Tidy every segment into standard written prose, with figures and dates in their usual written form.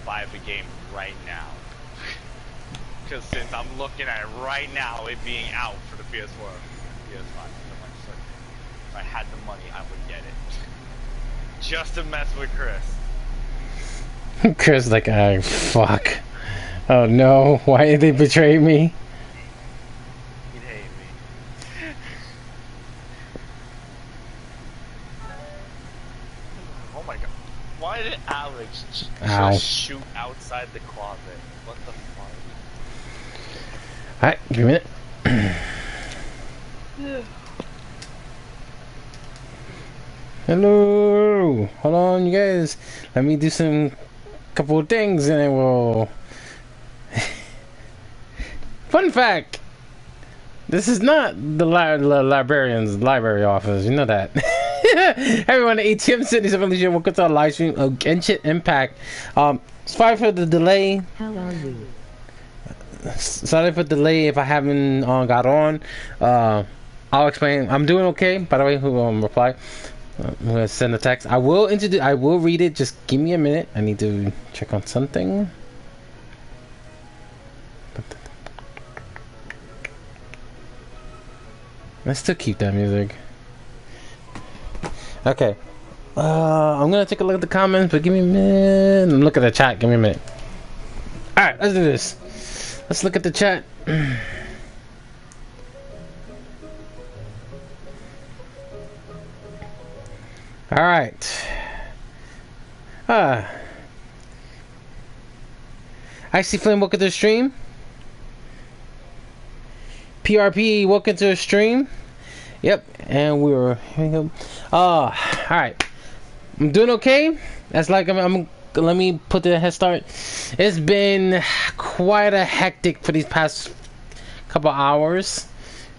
buy the game right now. Because since I'm looking at it right now, it being out for the PS4, PS5, so much so if I had the money, I would get it. Just to mess with Chris. Chris like, oh fuck. Oh no, why did they betray me? He'd hate me. Oh my god. Why did Alex just shoot outside the closet? What the fuck? Alright, give me a minute. Hello! Hold on, you guys. Let me do some couple of things and then we'll... Fun fact! This is not the librarian's library office, you know that. Everyone at ATM City, welcome to our live stream of Genshin Impact. Sorry for the delay. How are you? Sorry for the delay if I haven't got on. I'll explain. I'm doing okay. By the way, who reply? I'm gonna send a text. I will read it. Just give me a minute. I need to check on something. Let's still keep that music. Okay. I'm gonna take a look at the comments, but give me a minute. Look at the chat. Give me a minute. All right, let's do this. Let's look at the chat. All right. I see Flame, welcome to the stream. PRP, welcome to the stream. Yep, and here we go. All right. I'm doing okay. That's like let me put the head start. It's been quite a hectic for these past couple hours.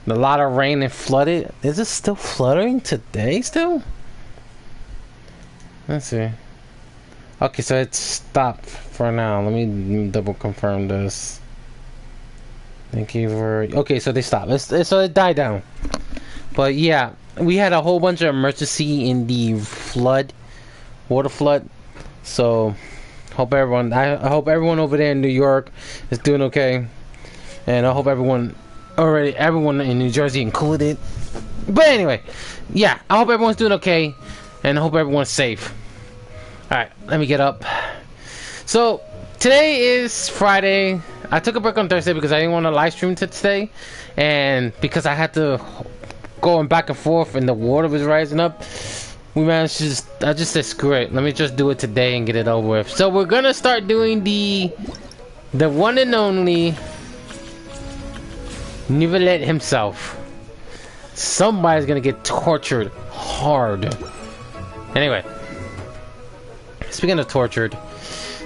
A lot of rain and flooded. Is it still flooding today still? Let's see. Okay, so it stopped for now. Let me double confirm this. Thank you for... Okay, so they stopped. So it died down. But yeah, we had a whole bunch of emergency in the water flood. So I hope everyone over there in New York is doing okay, and I hope everyone in New Jersey included. But anyway, yeah, I hope everyone's doing okay, and I hope everyone's safe. All right, let me get up. So today is Friday. I took a break on Thursday because I didn't want to live stream today, and because I had to going back and forth and the water was rising up. We managed to I just said screw it. Let me just do it today and get it over with. So we're gonna start doing the one and only Neuvillette himself. Somebody's gonna get tortured hard. Anyway, speaking of tortured,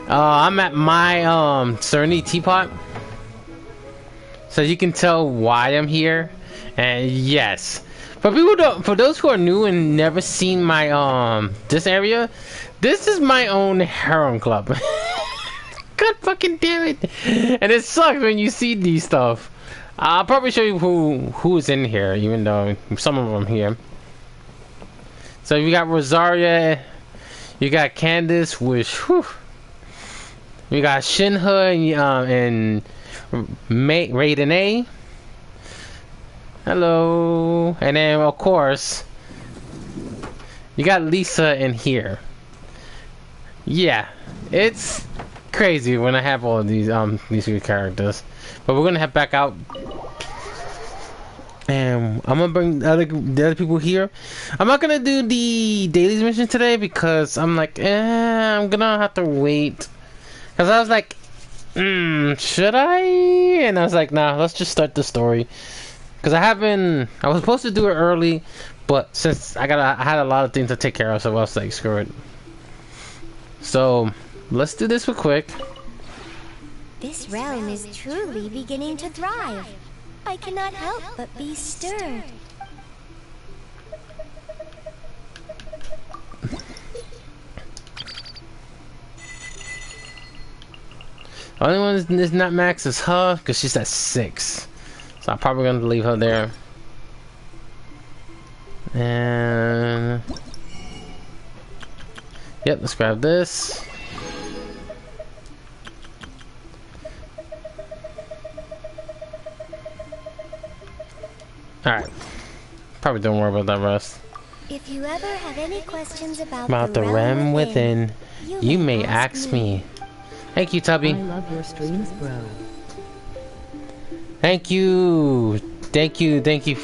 I'm at my Serenity teapot, so you can tell why I'm here. And yes. For those who are new and never seen my this area, this is my own harem club. God fucking damn it! And it sucks when you see these stuff. I'll probably show you who's in here, even though some of them here. So you got Rosaria, you got Candace, which whew, we got Shinha and Raiden A. Hello, and then of course you got Lisa in here. Yeah, it's crazy when I have all of these good characters. But we're gonna head back out, and I'm gonna bring the other people here. I'm not gonna do the dailies mission today because I'm like, I'm gonna have to wait. Cause I was like, should I? And I was like, nah, let's just start the story. Cause I was supposed to do it early, but since I had a lot of things to take care of, so I was like, screw it. So let's do this real quick. This realm is truly beginning to thrive. I cannot help but be stirred. The only one that's not max is her, because she's at 6. So I'm probably going to leave her there. And... yep, let's grab this. Alright. Probably don't worry about that rest. If you ever have any questions About the realm within, you may ask me. Thank you, Tubby. I love your streams, bro. Thank you. Thank you,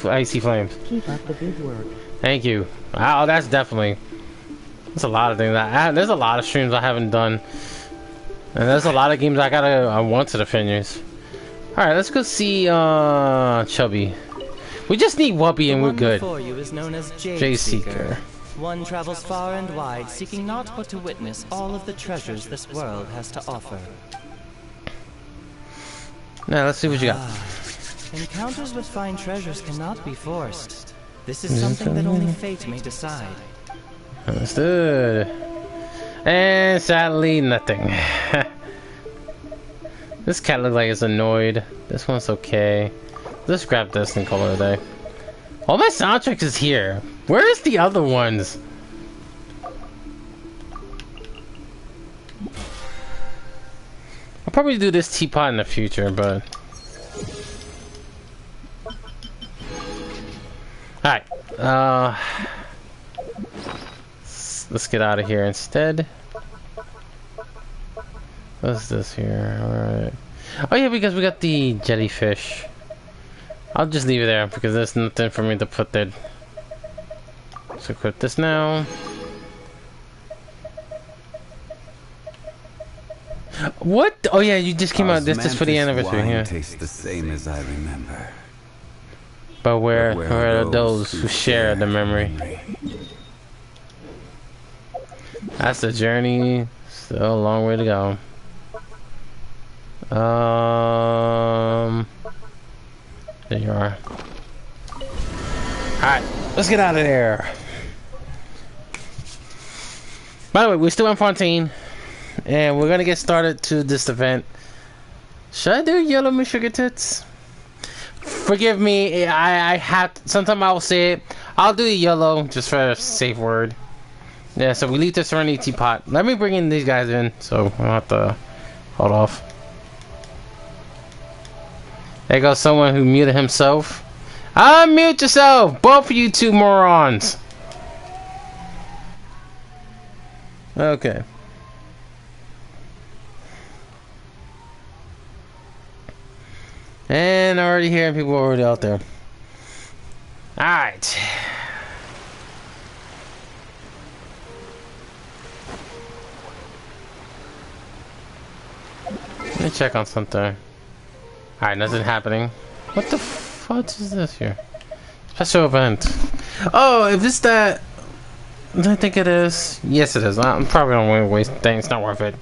Icy Flames. Keep up the good work. Thank you. Wow, that's definitely... There's a lot of things. There's a lot of streams I haven't done. And there's a lot of games I want to finish. Alright, let's go see Chubby. We just need Wubby and we're good. Before you is known as Jade Seeker. One travels far and wide, seeking naught but to witness all of the treasures this world has to offer. Now let's see what you got. Encounters with fine treasures cannot be forced. This is something that only fate may decide. Understood. And sadly, nothing. This cat looks like it's annoyed. This one's okay. Let's grab this and call it a day. All my soundtracks is here. Where's the other ones? I'll probably do this teapot in the future, but... Alright. Let's get out of here instead. What's this here? Alright. Oh yeah, because we got the jellyfish. I'll just leave it there because there's nothing for me to put there. So equip this now. What? Oh yeah, you just came out. This is for the anniversary. Yeah. Tastes the same as I remember. But where are those who share the memory? That's the journey. Still a long way to go. There you are. Alright, let's get out of there. By the way, we're still in Fontaine. And we're gonna get started to this event. Should I do yellow Miss Sugar Tits? Forgive me, I have to, sometime I will say it. I'll do yellow just for a safe word. Yeah, so we leave the Serenity Teapot. Let me bring in these guys in, so I don't have to hold off. There goes someone who muted himself. Unmute yourself! Both of you two morons! Okay. And already hearing people already out there. Alright. Let me check on something. Alright, nothing happening. What the fuck is this here? Special event. Oh, if it's that... I think it is. Yes, it is. I'm probably not going to waste things. It's not worth it.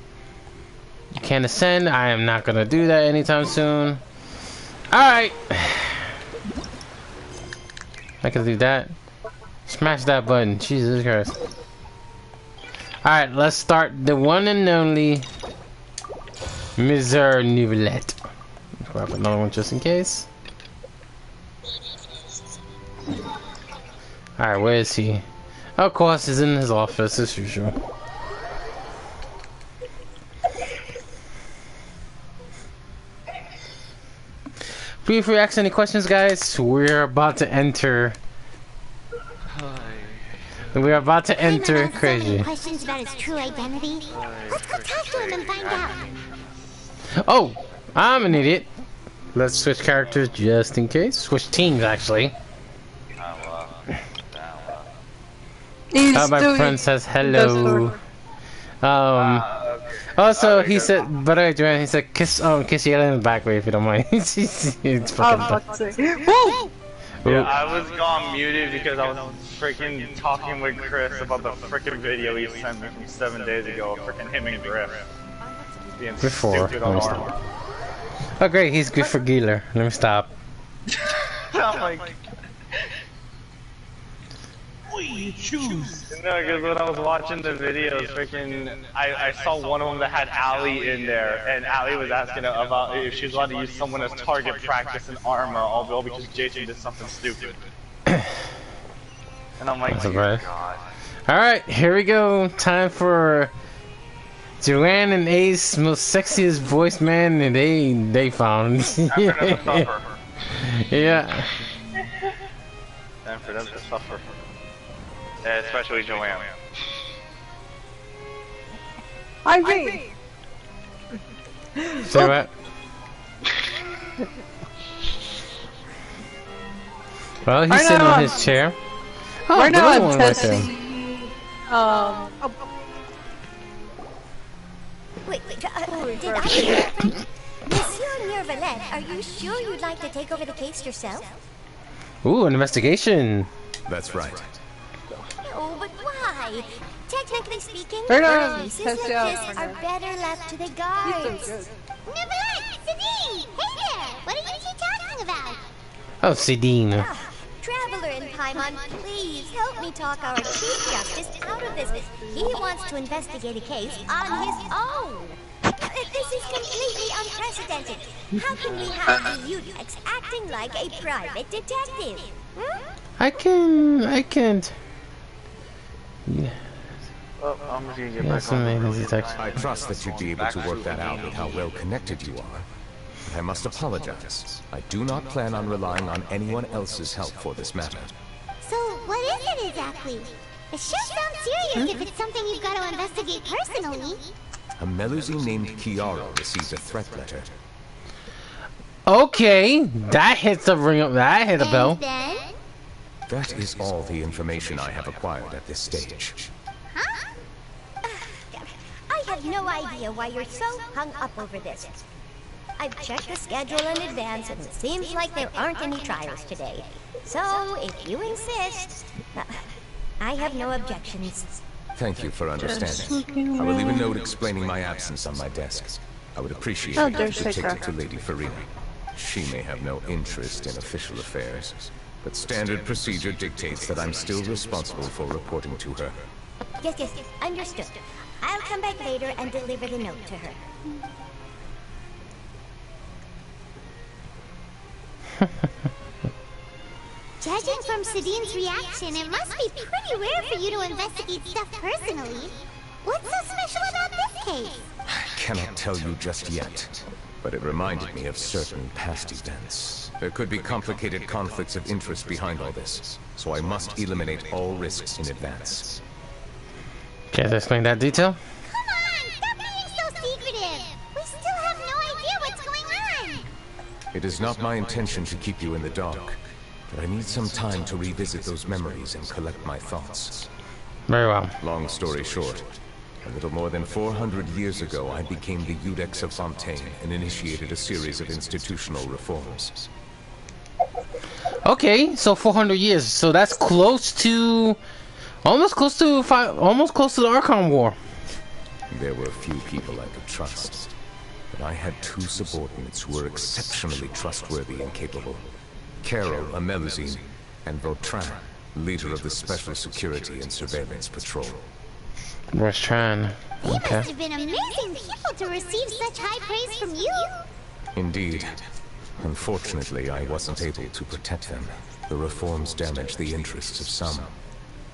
You can't ascend. I am not going to do that anytime soon. Alright. I can do that. Smash that button. Jesus Christ. Alright, let's start the one and only Mr. Neuvillette. Grab another one just in case. Alright, where is he? Of course, he's in his office as usual. Feel free to ask any questions, guys. We're about to enter. We're about to enter crazy. Questions about his true identity? Let's go talk to him and find out. Oh, I'm an idiot. Let's switch characters just in case. Switch teams, actually. My friend says hello. Also, he said, by the way, Joanne, he said, kiss Yella in the back way if you don't mind. It's fucking Woo! Yeah, I was gone muted because I was freaking talking with Chris about the freaking video he sent me from 7 days ago, freaking him and Griff. Being Before. stupid on armor. Oh great, he's good for Geeler. Let me stop. I'm like... What do you choose? No, because when I was watching the videos, freaking, I saw one of them that had Allie in there, and Allie was asking about if she was allowed to use someone as target practice in armor, all because Jason did something stupid. And I'm like, oh my god. Alright, here we go. Time for Joanne and Ace, most sexiest voice man and they found. Yeah. for them to suffer. Especially Joanne. Ivy! Say what? Well, he's sitting on his chair. Oh, Right now another I'm one right testing. there. Wait, did I... Monsieur Neuvillette, are you sure you'd like to take over the case yourself? Ooh, an investigation. That's right. Oh, but why? Technically speaking, Right now, cases test like out this are for better left to the He's guards. so good. Neuvillette! Sabine! Hey there! What are you two talking about? Oh, Sidine. Ah, Traveler in Paimon, please help me talk our Chief Justice out of this. He wants to investigate a case on his own. This is completely unprecedented. How can we have the Udex acting like a private detective? Hmm? I can't. Yeah. Oh, I'm just gonna get Yes, back on. amazing detection. I trust that you'd be able to work that out with how well connected you are. But I must apologize. I do not plan on relying on anyone else's help for this matter. So, what is it exactly? It sure sounds serious if it's something you've got to investigate personally. A Melusine named Kiara received a threat letter. Okay, that hits a ring up. That hit a bell. And then? That is all the information I have acquired at this stage. Huh? I have no idea why you're so hung up over this. I've checked the schedule in advance and it seems like there aren't any trials today. So, if you insist, I have no objections. Thank you for understanding. I will leave a note explaining my absence on my desk. I would appreciate Oh, it if there's you could take Shaker. it to Lady Farina. She may have no interest in official affairs, but standard procedure dictates that I'm still responsible for reporting to her. Yes, understood. I'll come back later and deliver the note to her. Judging from Sadine's reaction, it must be pretty rare for you to investigate stuff personally. What's so special about this case? I cannot tell you just yet, but it reminded me of certain past events. There could be complicated conflicts of interest behind all this, so I must eliminate all risks in advance. Can you explain that detail? Come on, stop being so secretive. We still have no idea what's going on. It is not my intention to keep you in the dark, but I need some time to revisit those memories and collect my thoughts. Very well. Long story short, a little more than 400 years ago, I became the Udex of Fontaine and initiated a series of institutional reforms. Okay, so 400 years. So that's close to, almost close to the Archon War. There were few people I could trust, but I had two subordinates who were exceptionally trustworthy and capable. Carol, a Melusine, and Vautrin, leader of the Special Security and Surveillance Patrol. Rostran. They Okay. must have been amazing people to receive such high praise from you. Indeed. Unfortunately, I wasn't able to protect them. The reforms damaged the interests of some,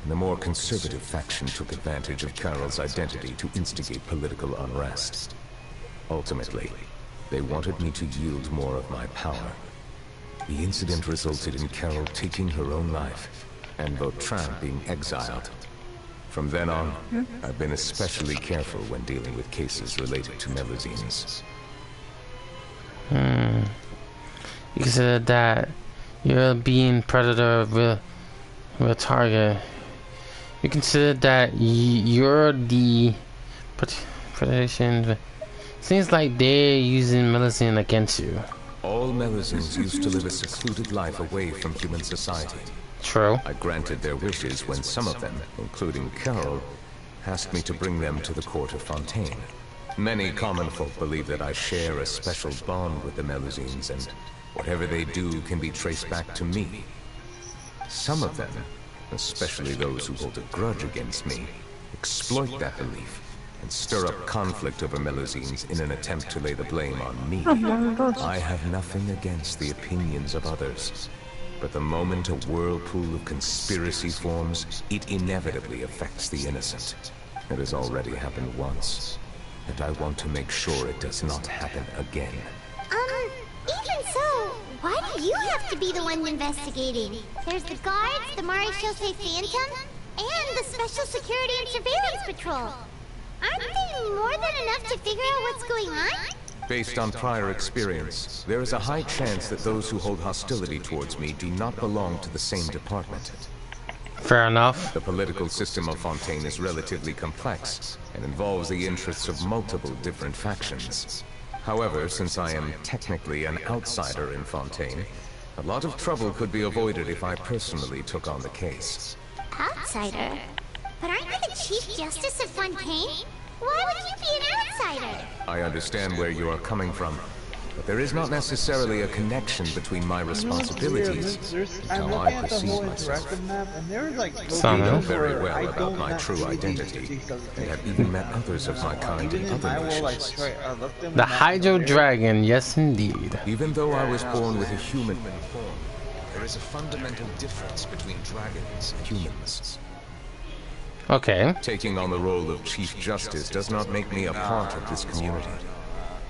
and the more conservative faction took advantage of Carol's identity to instigate political unrest. Ultimately, they wanted me to yield more of my power. The incident resulted in Carol taking her own life, and Vautrin being exiled. From then on, I've been especially careful when dealing with cases related to Melusines. You consider that you're being predator with a target. You consider that you're the predation. Seems like they're using Melusine against you. All Melusines used to live a secluded life away from human society. True. I granted their wishes when some of them, including Carol, asked me to bring them to the court of Fontaine. Many common folk believe that I share a special bond with the Melusines, and whatever they do can be traced back to me. Some of them, especially those who hold a grudge against me, exploit that belief and stir up conflict over Melusines in an attempt to lay the blame on me. I have nothing against the opinions of others, but the moment a whirlpool of conspiracy forms, it inevitably affects the innocent. It has already happened once, and I want to make sure it does not happen again. Even so, Why do you have to be the one investigating? There's the guards, the Marechaussee Phantom, and the Special Security and Surveillance Patrol. Aren't they more than enough to figure out what's going on? Based on prior experience, there is a high chance that those who hold hostility towards me do not belong to the same department. Fair enough. The political system of Fontaine is relatively complex and involves the interests of multiple different factions. However, since I am technically an outsider in Fontaine, a lot of trouble could be avoided if I personally took on the case. Outsider? But aren't you the Chief Justice of Fontaine? Why would you be an outsider? I understand where you are coming from, but there is not necessarily a connection between my responsibilities and how I perceive myself. You know very well about my true identity, and have even met others of my kind in other nations. The Hydro Dragon, yes indeed. Even though I was born with a human form, there is a fundamental difference between dragons and humans. Okay. Taking on the role of Chief Justice does not make me a part of this community.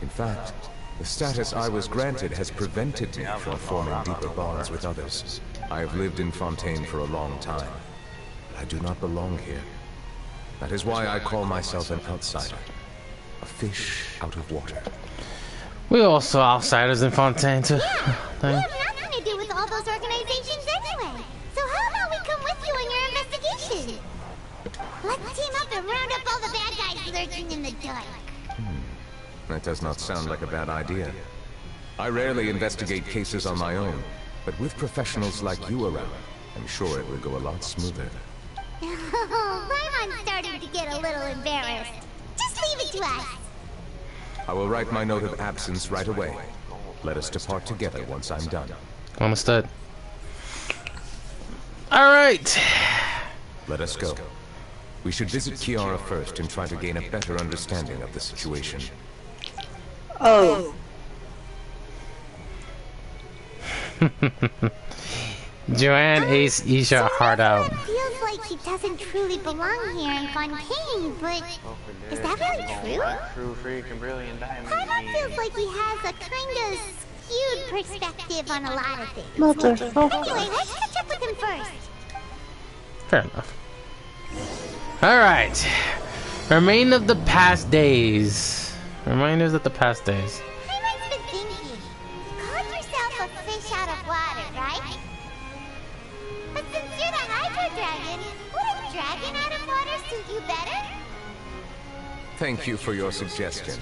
In fact, the status I was granted has prevented me from forming deeper bonds with others. I have lived in Fontaine for a long time, but I do not belong here. That is why I call myself an outsider. A fish out of water. We're also outsiders in Fontaine too. We have nothing to do with all those organizations anyway. So how about we come with you on your investigation? Let's team up and round up all the bad guys lurking in the dark. That does not sound like a bad idea. I rarely investigate cases on my own, but with professionals like you around, I'm sure it will go a lot smoother. Paimon's starting to get a little embarrassed. Just leave it to us. I will write my note of absence right away. Let us depart together once I'm done. Understood. Alright. Let us go. We should visit Kiara first and try to gain a better understanding of the situation. Oh. Joanne Ace Isha heart out. Feels like he doesn't truly belong here in Fontaine, but is that really true? Paimon feels like he has a kind of skewed perspective on a lot of things. Motherfucker. Anyway, let's catch up with him first. Fair enough. Alright. Remain of the past days. Reminders of the past days. Paimon's been thinking. You called yourself a fish out of water, right? But since you're the Hydro Dragon, would a dragon out of water suit you better? Thank you for your suggestion.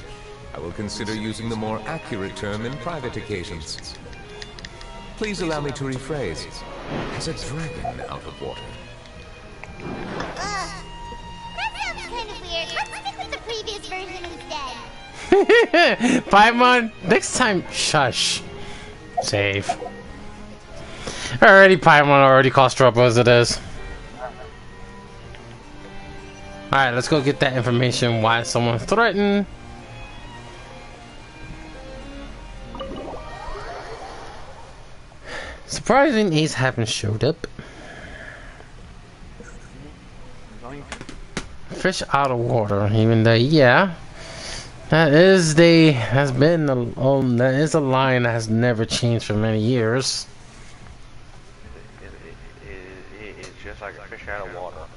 I will consider using the more accurate term in private occasions. Please allow me to rephrase. As a dragon out of water. Ugh. That sounds kind of weird. Let's stick with the previous version instead. Paimon, next time, shush. Save. Already, Paimon already caused trouble as it is. Alright, let's go get that information. Why someone threatened. Surprising Ace haven't showed up. Fish out of water, even though, yeah. That is that is a line that has never changed for many years. It's just like a fish out of water.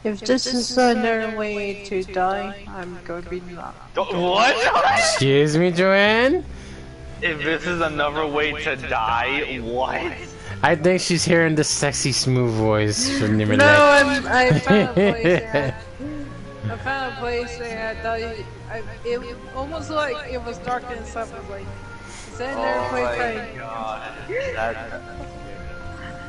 If this is another way to die, I'm going to be locked. What? Excuse me, Joanne? If this is another way to die, what? I think she's hearing the sexy, smooth voice from Neuvillette. No, I found a place there. I found a place where I thought it was almost like it was dark inside. I was like, is that another place? God.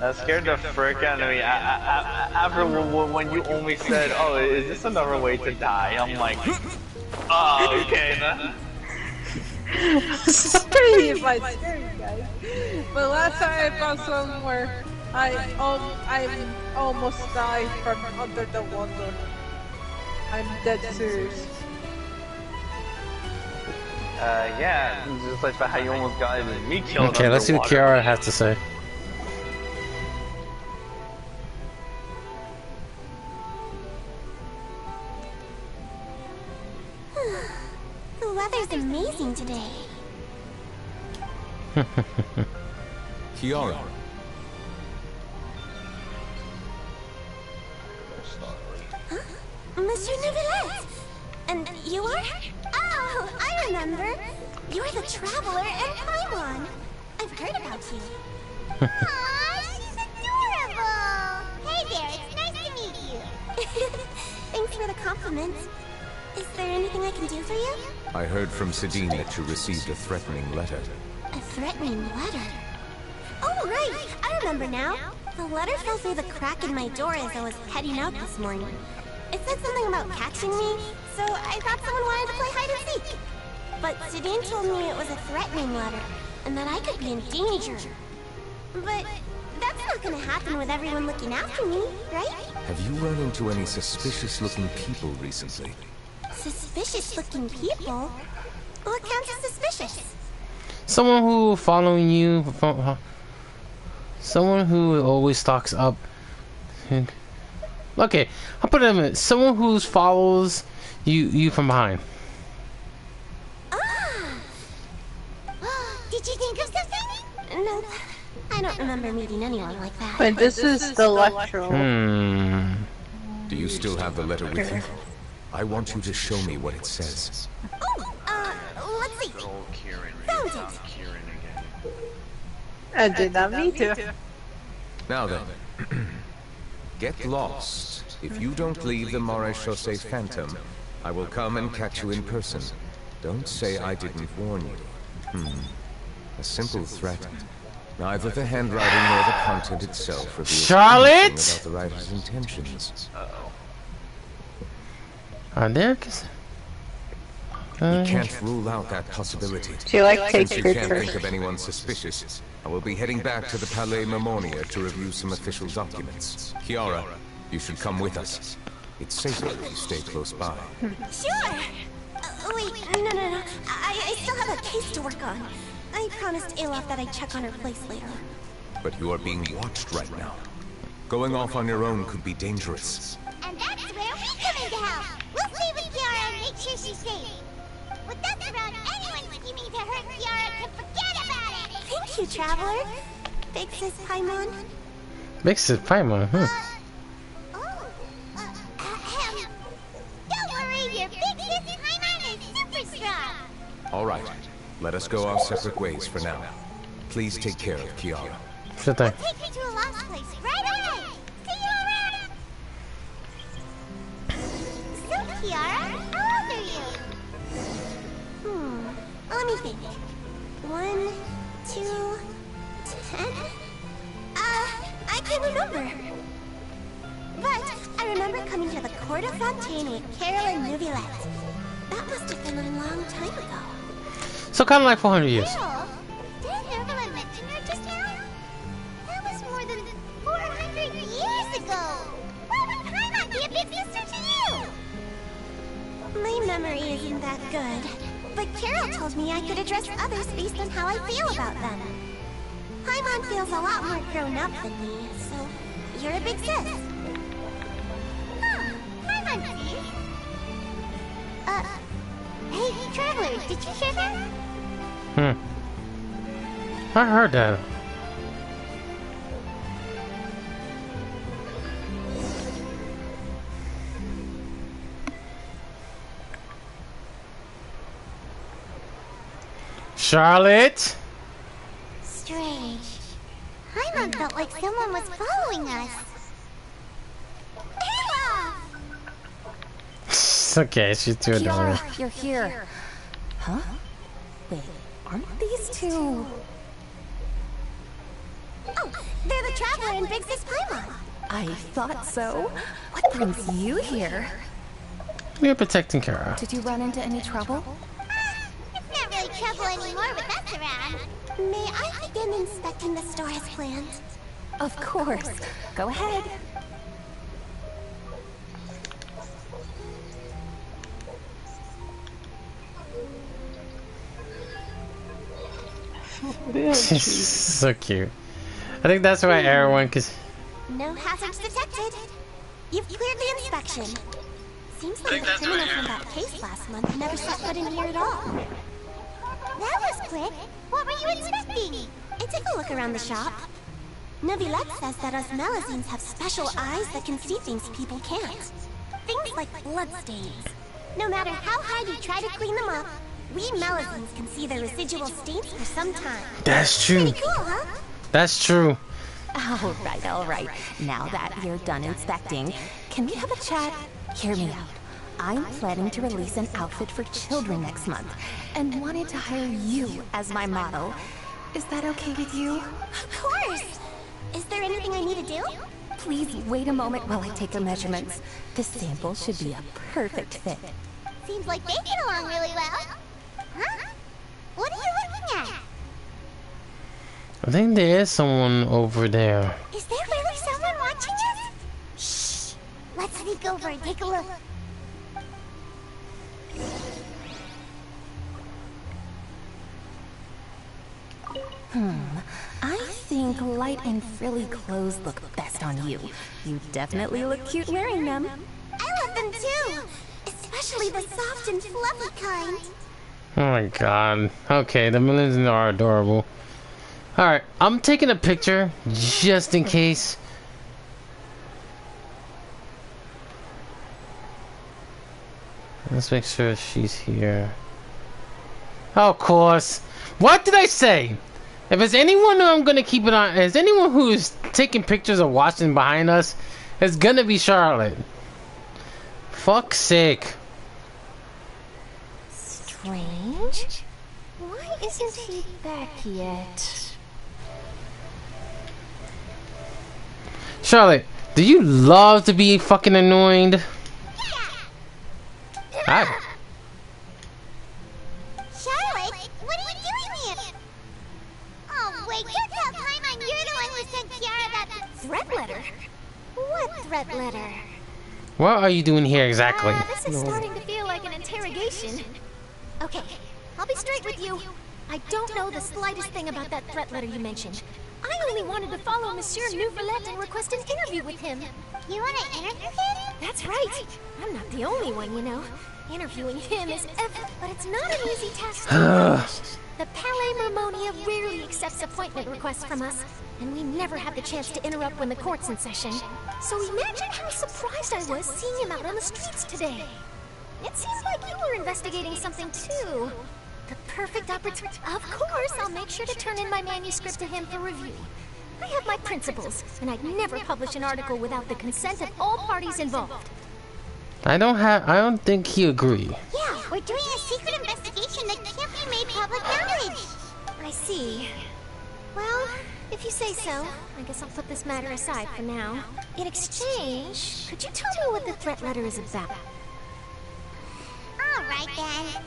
That scared the frick out of me. After when you only said, "Oh, is this another way to die?" I'm like, "Oh, okay." Then. Sorry if I scared you guys. But last time I found somewhere, I almost died from under the water. I'm dead serious. Yeah, just like how you almost got me killed. Okay, let's see what Kiara has to say. The weather's amazing today. Kiara. Huh? Monsieur Neuvillette! And you are? Oh, I remember. You're the Traveler and Paimon. I've heard about you. Aw, she's adorable. Hey there, it's nice to meet you. Thanks for the compliment. Is there anything I can do for you? I heard from Sidine that you received a threatening letter. A threatening letter? Oh, right! I remember now. The letter fell through the crack in my door as I was heading out this morning. It said something about catching me, so I thought someone wanted to play hide and seek. But Sidine told me it was a threatening letter, and that I could be in danger. But that's not gonna happen with everyone looking after me, right? Have you run into any suspicious-looking people recently? Suspicious-looking people? What counts as suspicious? Someone who following you, someone who always stalks up. Okay, I'll put it in a minute. Someone who follows you from behind. Ah! Did you think of something? Nope. I don't remember meeting anyone like that. But this is the lecture. Do you still have the letter with you? I want you to show me what it says. Oh, let's see. Found it. I did not mean to. Now then, get lost. If you don't leave the Maréchaussée Phantom, I will come and catch you in person. Don't say I didn't warn you. A simple threat. Neither the handwriting nor the content itself reveals Charlotte! anything about the writer's intentions. Are there? You can't rule out that possibility. She like Since takes you can't pictures. think of anyone suspicious, I will be heading back to the Palais Mermonia to review some official documents. Kiara, you should come with us. It's safer if you stay close by. Sure. Wait, no. I still have a case to work on. I promised Alof that I'd check on her place later. But you are being watched right now. Going off on your own could be dangerous. And that's where we come in to help. We'll stay with Kiara and make sure she's safe. With us around, anyone scheming to hurt Kiara can forget about it. Thank you, Traveler. Big Sis Paimon. Big Sis Paimon, Don't worry, your big sis Paimon is super strong. All right, let us go our separate ways for now. Please take care of Kiara. Sure thing. Take you to a lost place right away. See you around. So, Kiara, how old are you? Let me think. 1, 2, 10? I can't remember. But I remember coming to the Court of Fontaine with Carol and Neuvillette. That must have been a long time ago. So kind of like 400 years. Carol? Did Neuvillette mention her just now? That was more than 400 years ago. Why would Paimon be a big sister to you? My memory isn't that good. But Carol told me I could address others based on how I feel about them. Paimon feels a lot more grown up than me, so you're a big sis. Huh. Paimon sees. Hey, Traveler, did you hear that? I heard that. Charlotte? Strange. Paimon felt like someone was following us. It's okay, she's too adorable. Kiara, you're here. Huh? Wait, aren't these two? Oh, they're the Traveler and Big Sis Paimon. I thought so. What brings you here? We're protecting Kara. Did you run into any trouble? It's not really trouble anymore with us around. May I begin inspecting the store as planned? Of course. Go ahead. She's so cute. I think that's why everyone, cause No hazards detected. You've cleared the inspection. Seems like the criminal from that case last month never set foot in here at all. That was quick. What were you expecting? I took a look around the shop. Neuvillette says that us Melazines have special eyes that can see things people can't. Things like bloodstains. No matter how hard you try to clean them up, we Melazines can see the residual stains for some time. That's true. Pretty cool, huh? That's true. All right. Now that you're done inspecting, can we have a chat? Hear me out. I'm planning to release an outfit for children next month, and wanted to hire you as my model. Is that okay with you? Of course! Is there anything I need to do? Please wait a moment while I take your measurements. This sample should be a perfect fit. Seems like they get along really well. Huh? What are you looking at? I think there is someone over there. Is there really someone watching us? Shh! Let's sneak over and take a look. I think light and frilly clothes look best on you. You definitely look cute wearing them. I love them too! Especially the soft and fluffy kind. Oh my god. Okay, the millions are adorable. Alright, I'm taking a picture just in case. Let's make sure she's here. Of course. What did I say? If it's anyone who I'm gonna keep it on, is anyone who's taking pictures or watching behind us, it's gonna be Charlotte. Fuck's sake. Strange? Why isn't he back yet? Charlotte, do you love to be fucking annoyed? Hi. Charlotte, what are you doing here? Oh wait, you're tell Paimon you're the one who sent Kiara that threat letter. What threat letter? What are you doing here exactly? This is starting to feel like an interrogation. Okay, I'll be straight with you. I don't know the slightest thing about that threat letter you mentioned. I only wanted to follow Monsieur Neuvillette and request an interview with him. You want to interview him? That's right. I'm not the only one, you know. Interviewing him is but it's not an easy task to accomplish. The Palais Mermonia rarely accepts appointment requests from us, and we never have the chance to interrupt when the court's in session. So imagine how surprised I was seeing him out on the streets today. It seems like you were investigating something too. The perfect opportunity. Of course, I'll make sure to turn in my manuscript to him for review. I have my principles, and I'd never publish an article without the consent of all parties involved. I don't think he agree. Yeah, we're doing a secret investigation that can't be made public knowledge. I see. Well, if you say so, I guess I'll put this matter aside for now. In exchange, could you tell me what the threat letter is about? All right then.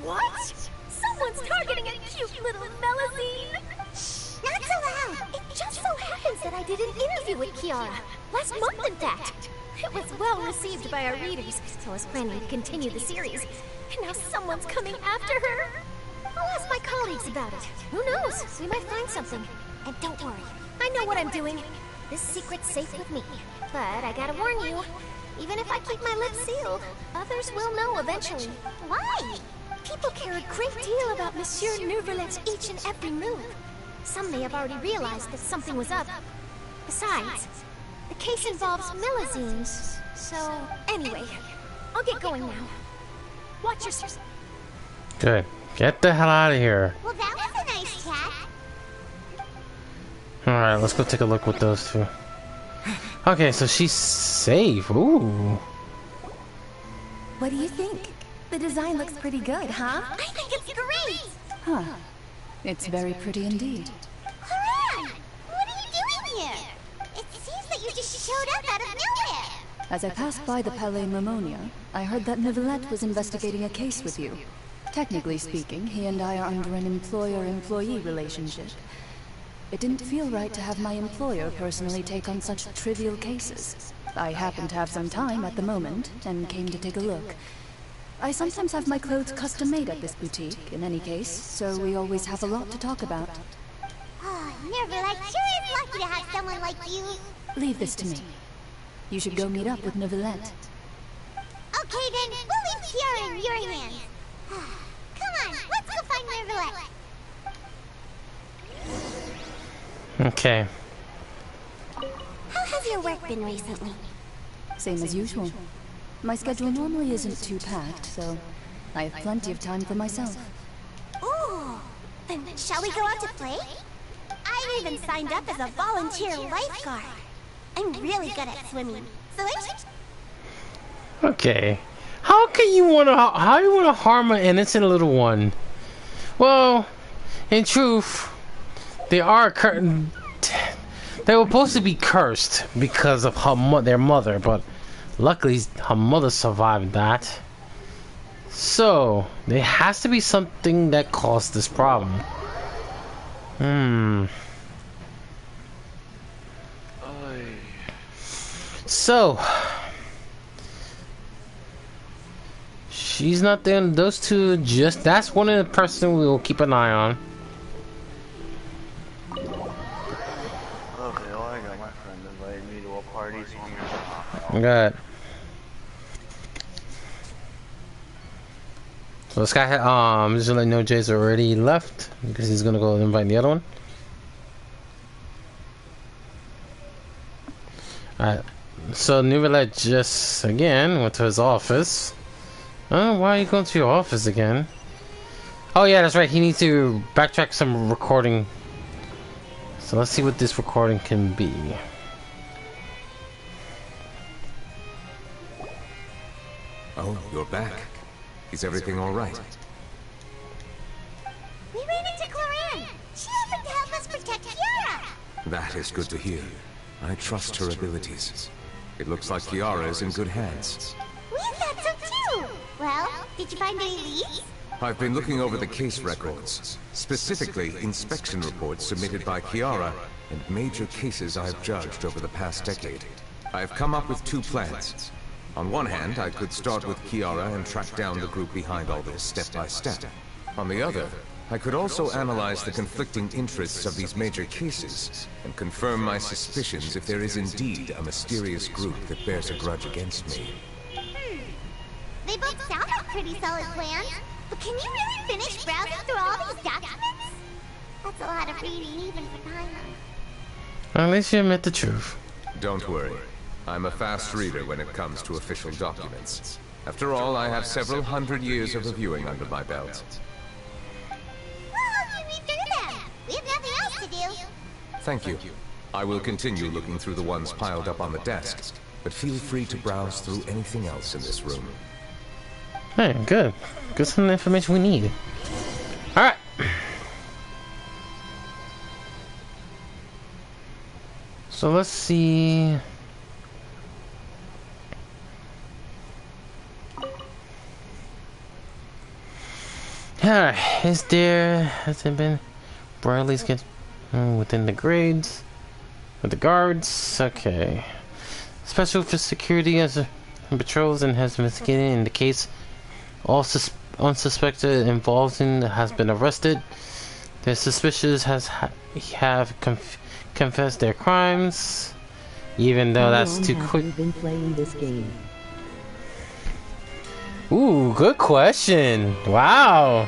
What? Someone's targeting a cute little Melazine! Shh, not so loud! It just so happens that I did an interview with Kiara. Last month, in fact. It was well received by our readers, so I was planning to continue the series. And now someone's coming after her. I'll ask my colleagues about it. Who knows? We might find something. And don't worry, I know what I'm doing. This secret's safe with me. But I gotta warn you, even if I keep my lips sealed, others will know eventually. Why? People care a great deal about Monsieur Neuvillette's each and every move. Some may have already realized that something was up. Besides, the case involves Melazines. So, anyway, I'll get going now. Watch yourself. Good. Get the hell out of here. Well, that was a nice chat. Alright, let's go take a look with those two. Okay, so she's safe. Ooh. What do you think? The design looks pretty good, huh? I think it's great! Huh. It's very pretty indeed. Haran! What are you doing here? It seems that you just showed up out of nowhere! As I passed by the Palais Mermonia, I heard that Neuvillette was investigating a case with you. Technically speaking, he and I are under an employer-employee relationship. It didn't feel right to have my employer personally take on such trivial cases. I happen to have some time at the moment, and came to take a look. I sometimes have my clothes custom-made at this boutique, in any case, so we always have a lot to talk about. Oh, Neuvillette sure is lucky to have someone like you. Leave this to me. You should go meet up with Neuvillette. Okay then, we'll leave Kiara in your hands. Come on, let's go find Neuvillette. Okay. How has your work been recently? Same as usual. My schedule normally isn't too packed, so I have plenty of time for myself. Ooh, then shall we go out to play? I've even signed up as a volunteer lifeguard. I'm really good at swimming, so I should... Okay. How you wanna harm an innocent little one? Well, in truth, they were supposed to be cursed because of their mother, but luckily her mother survived that. So there has to be something that caused this problem. So she's not there. Those two, that's one of the person we will keep an eye on. Okay, well, I got my friend invited me to a party, so I'm gonna... Good. So this guy, just to let you know, Jay's already left because he's gonna go invite the other one. Alright, so Neuvillette just again went to his office. Why are you going to your office again? Oh yeah, that's right. He needs to backtrack some recording. So let's see what this recording can be. Oh, you're back. Is everything all right? We ran into Cloran. She offered to help us protect Kiara. That is good to hear. I trust her abilities. It looks like Kiara is in good hands. We thought so too. Well, did you find any leads? I've been looking over the case records, specifically inspection reports submitted by Kiara and major cases I've judged over the past decade. I've come up with two plans. On one hand, I could start with Kiara and track down the group behind all this step by step. On the other, I could also analyze the conflicting interests of these major cases and confirm my suspicions if there is indeed a mysterious group that bears a grudge against me. They both sound like pretty solid plans, but can you really finish browsing through all these documents? That's a lot of reading even for Paimon. At least you admit the truth. Don't worry. I'm a fast reader when it comes to official documents. After all, I have several hundred years of reviewing under my belt. Well, you read through them. We have nothing else to do. Thank you. I will continue looking through the ones piled up on the desk, but feel free to browse through anything else in this room. Hey, good. Get some information we need. Alright. So let's see. Alright, has there been Bradley's get within the grades with the guards? Okay. Special for security as a patrols and has investigated in the case. All unsuspected involved in has been arrested. The suspicious have confessed their crimes, even though that's too quick. You've been playing this game. Ooh, good question. Wow.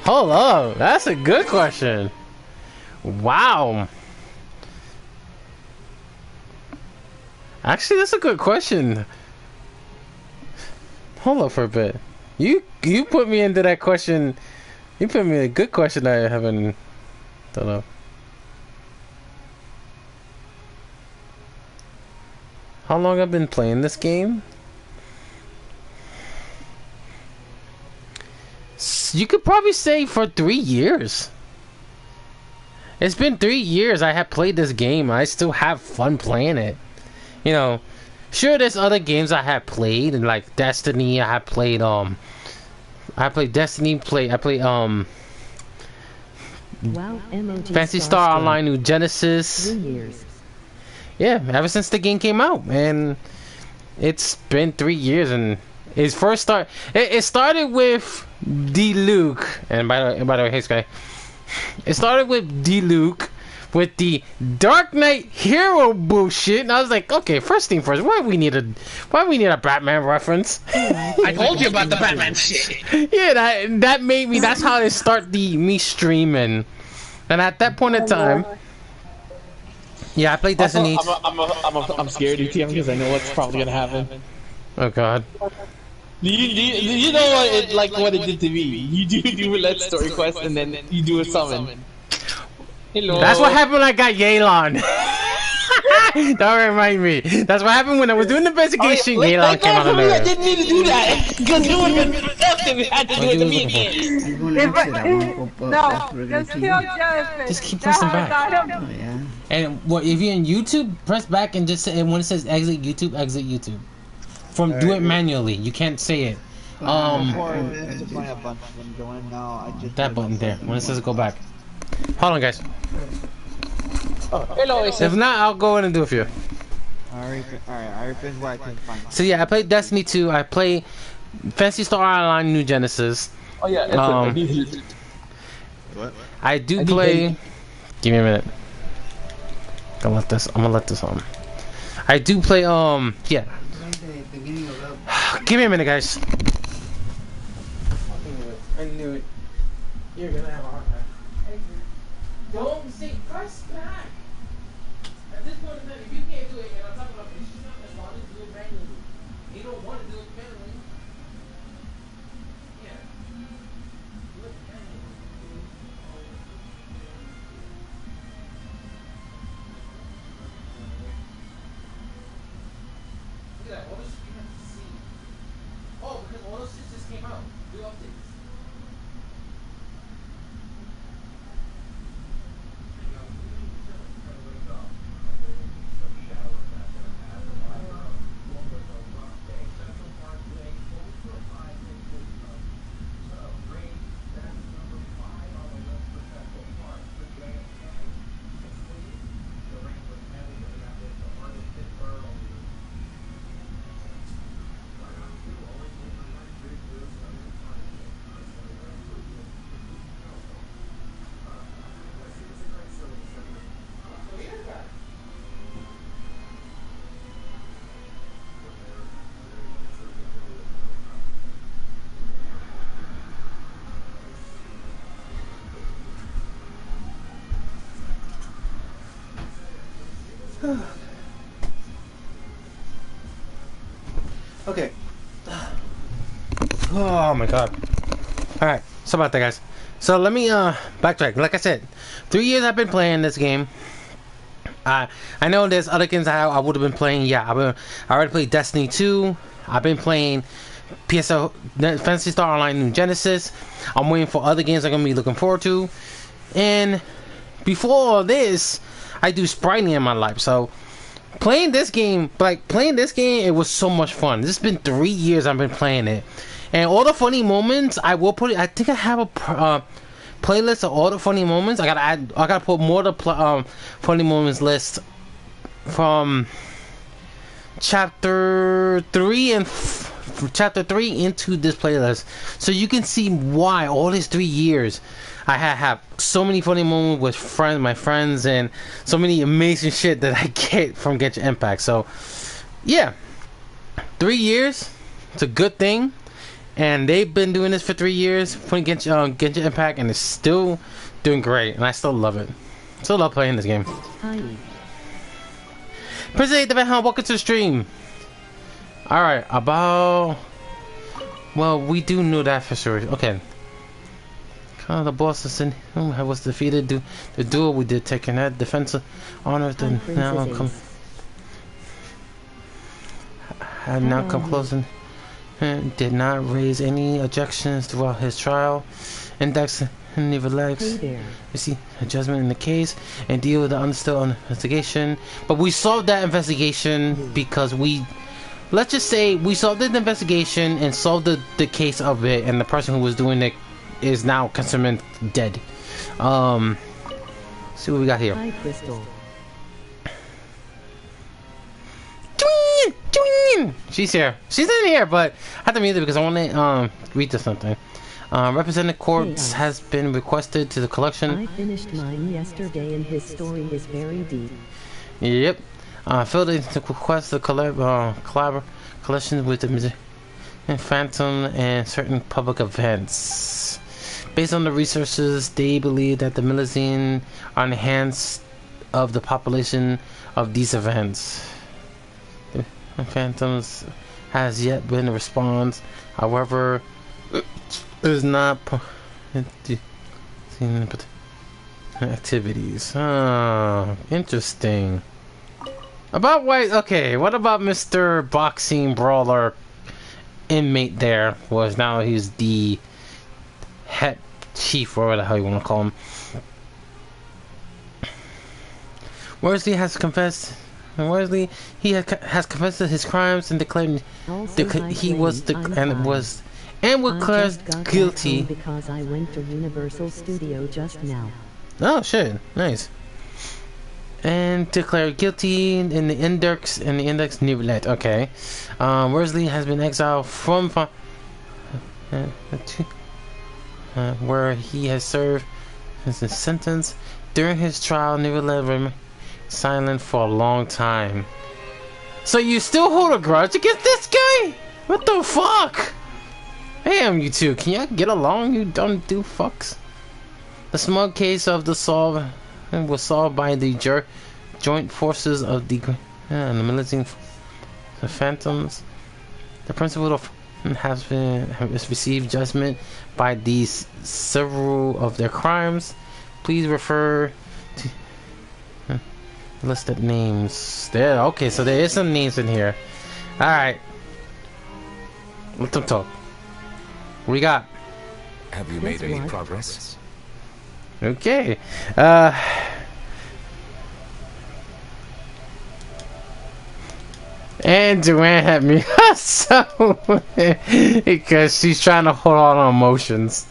Hold up. That's a good question. Wow. Actually, that's a good question. Hold up for a bit. You put me into that question. You put me in a good question I haven't thought of. How long I've been playing this game? You could probably say for 3 years. It's been 3 years I have played this game. I still have fun playing it. You know, sure there's other games I have played, and like Destiny, I played Destiny, I played Wow, Fantasy Star Online New Genesis. 3 years. Yeah, ever since the game came out, and it's been 3 years, and it started with D-Luke, and by the way, hey Sky, it started with D-Luke with the Dark Knight hero bullshit, and I was like, okay, first thing first, why we need a Batman reference? I told you about the Batman shit. Yeah, that made me. That's how they start me streaming, and at that point in time, yeah, I played Destiny. I'm scared, ATM, because I know what's probably gonna happen. Oh God. You know what it did to me? You do Neuvillette story quest and then you do a summon. Hello. That's what happened when I got Yelan. Don't remind me. That's what happened when I was doing the investigation. Yelan came out of nowhere. I didn't need to do that because it would have been productive if I had to do it to me again. Just keep pressing back. Oh, yeah. And if you're in YouTube, press back and just say, when it says exit YouTube, exit YouTube. Do it manually. You can't say it. That button there. When it says go back. Hold on, guys. Hello. If not, I'll go in and do it for you. Alright, I finished what I can find. So yeah, I played Destiny 2. I play Phantasy Star Online New Genesis. Oh yeah. What? I do play. Give me a minute. I'm gonna let this on. I do play. Yeah. Give me a minute, guys. I knew it. You're gonna have a hard time. Don't say press back. At this point in time, if you can't do it, and I'm talking about this, you not as long as do it manually. You don't want to do it manually. Yeah. Do it manually. Look at that. All this shit you have to see. Oh, because all those shit just came out. Do updates. Okay. Oh my God. Alright, so about that, guys. So let me backtrack. Like I said, 3 years I've been playing this game. I know there's other games I would have been playing. Yeah, I already played Destiny 2. I've been playing PSO Phantasy Star Online New Genesis. I'm waiting for other games I'm gonna be looking forward to. And before all this, I do Spritey in my life. So playing this game, it was so much fun. This has been 3 years I've been playing it, and all the funny moments I will put. I think I have a playlist of all the funny moments. I gotta put more of the funny moments list from chapter 3 and chapter 3 into this playlist, so you can see why all these 3 years I have so many funny moments with my friends, and so many amazing shit that I get from Genshin Impact. So, yeah, 3 years, it's a good thing, and they've been doing this for 3 years, playing Genshin Impact, and it's still doing great, and I still love it. Still love playing this game. President Devan, welcome to the stream. Alright, well, we do know that for sure. Okay. The boss was defeated. The duel we did taking that defensive honor to now come. Had now come close and did not raise any objections throughout his trial. Index Neuvillette. You see a judgment in the case and deal with the unstill investigation. But we solved that investigation because let's just say we solved the investigation and solved the case of it, and the person who was doing it is now considered dead. See what we got here. Hi, Crystal. She's here. She's in here, but I have to mute it because I want to read to something. Representative corpse has been requested to the collection. I finished mine yesterday and his story is very deep. Yep. Filled in to request the collection with the music and Phantom and certain public events. Based on the researchers, they believe that the Milazine are in the hands of the population of these events. The Phantoms has yet been a response. However, it is not activities. Interesting. About what? Okay, what about Mr. Boxing Brawler inmate there? Was now he's the head chief, or whatever the hell you want to call him. Worsley has confessed. Worsley has confessed to his crimes and declared he was declared guilty because I went to Universal Studio just now. Oh shit! Nice. And declared guilty in the index Neuvillette. Okay. Worsley has been exiled from where he has served his sentence. During his trial, Neuvillette remained silent for a long time. So you still hold a grudge against this guy? What the fuck? Damn, you two, can you get along, you don't do fucks? The small case of the was solved by the joint forces of the Milazine Phantoms. The principal has received judgment by these several of their crimes. Please refer to listed names. There. Okay, so there is some names in here. All right, let them talk. What we got? Have you made any progress? Okay. And Joanne had me so because she's trying to hold on to emotions.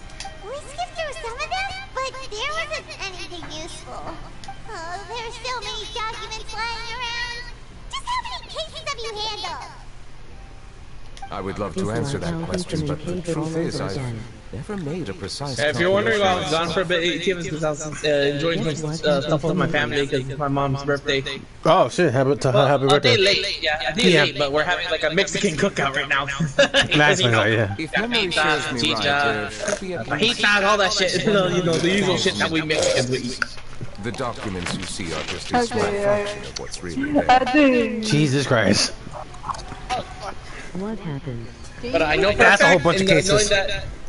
We skipped through some of them, but there wasn't anything useful. Oh, there are so many documents lying around. Just how many cases have you handled? I would love to answer that question, but the truth is, I've never made a precise. If you're wondering why I was gone for a bit, ATM is because I was enjoying some stuff with my family because it's my mom's birthday. Oh shit! Happy birthday! A day late, yeah, a day late, but we're having like a Mexican cookout right now. Nice, yeah. If memory serves me right, there should be at least all that shit, you know, the usual shit that we Mexicans would eat. the documents you see are just a small fraction of what's really there. Jesus Christ! What happened? But I know for That's a a whole fact, bunch of cases.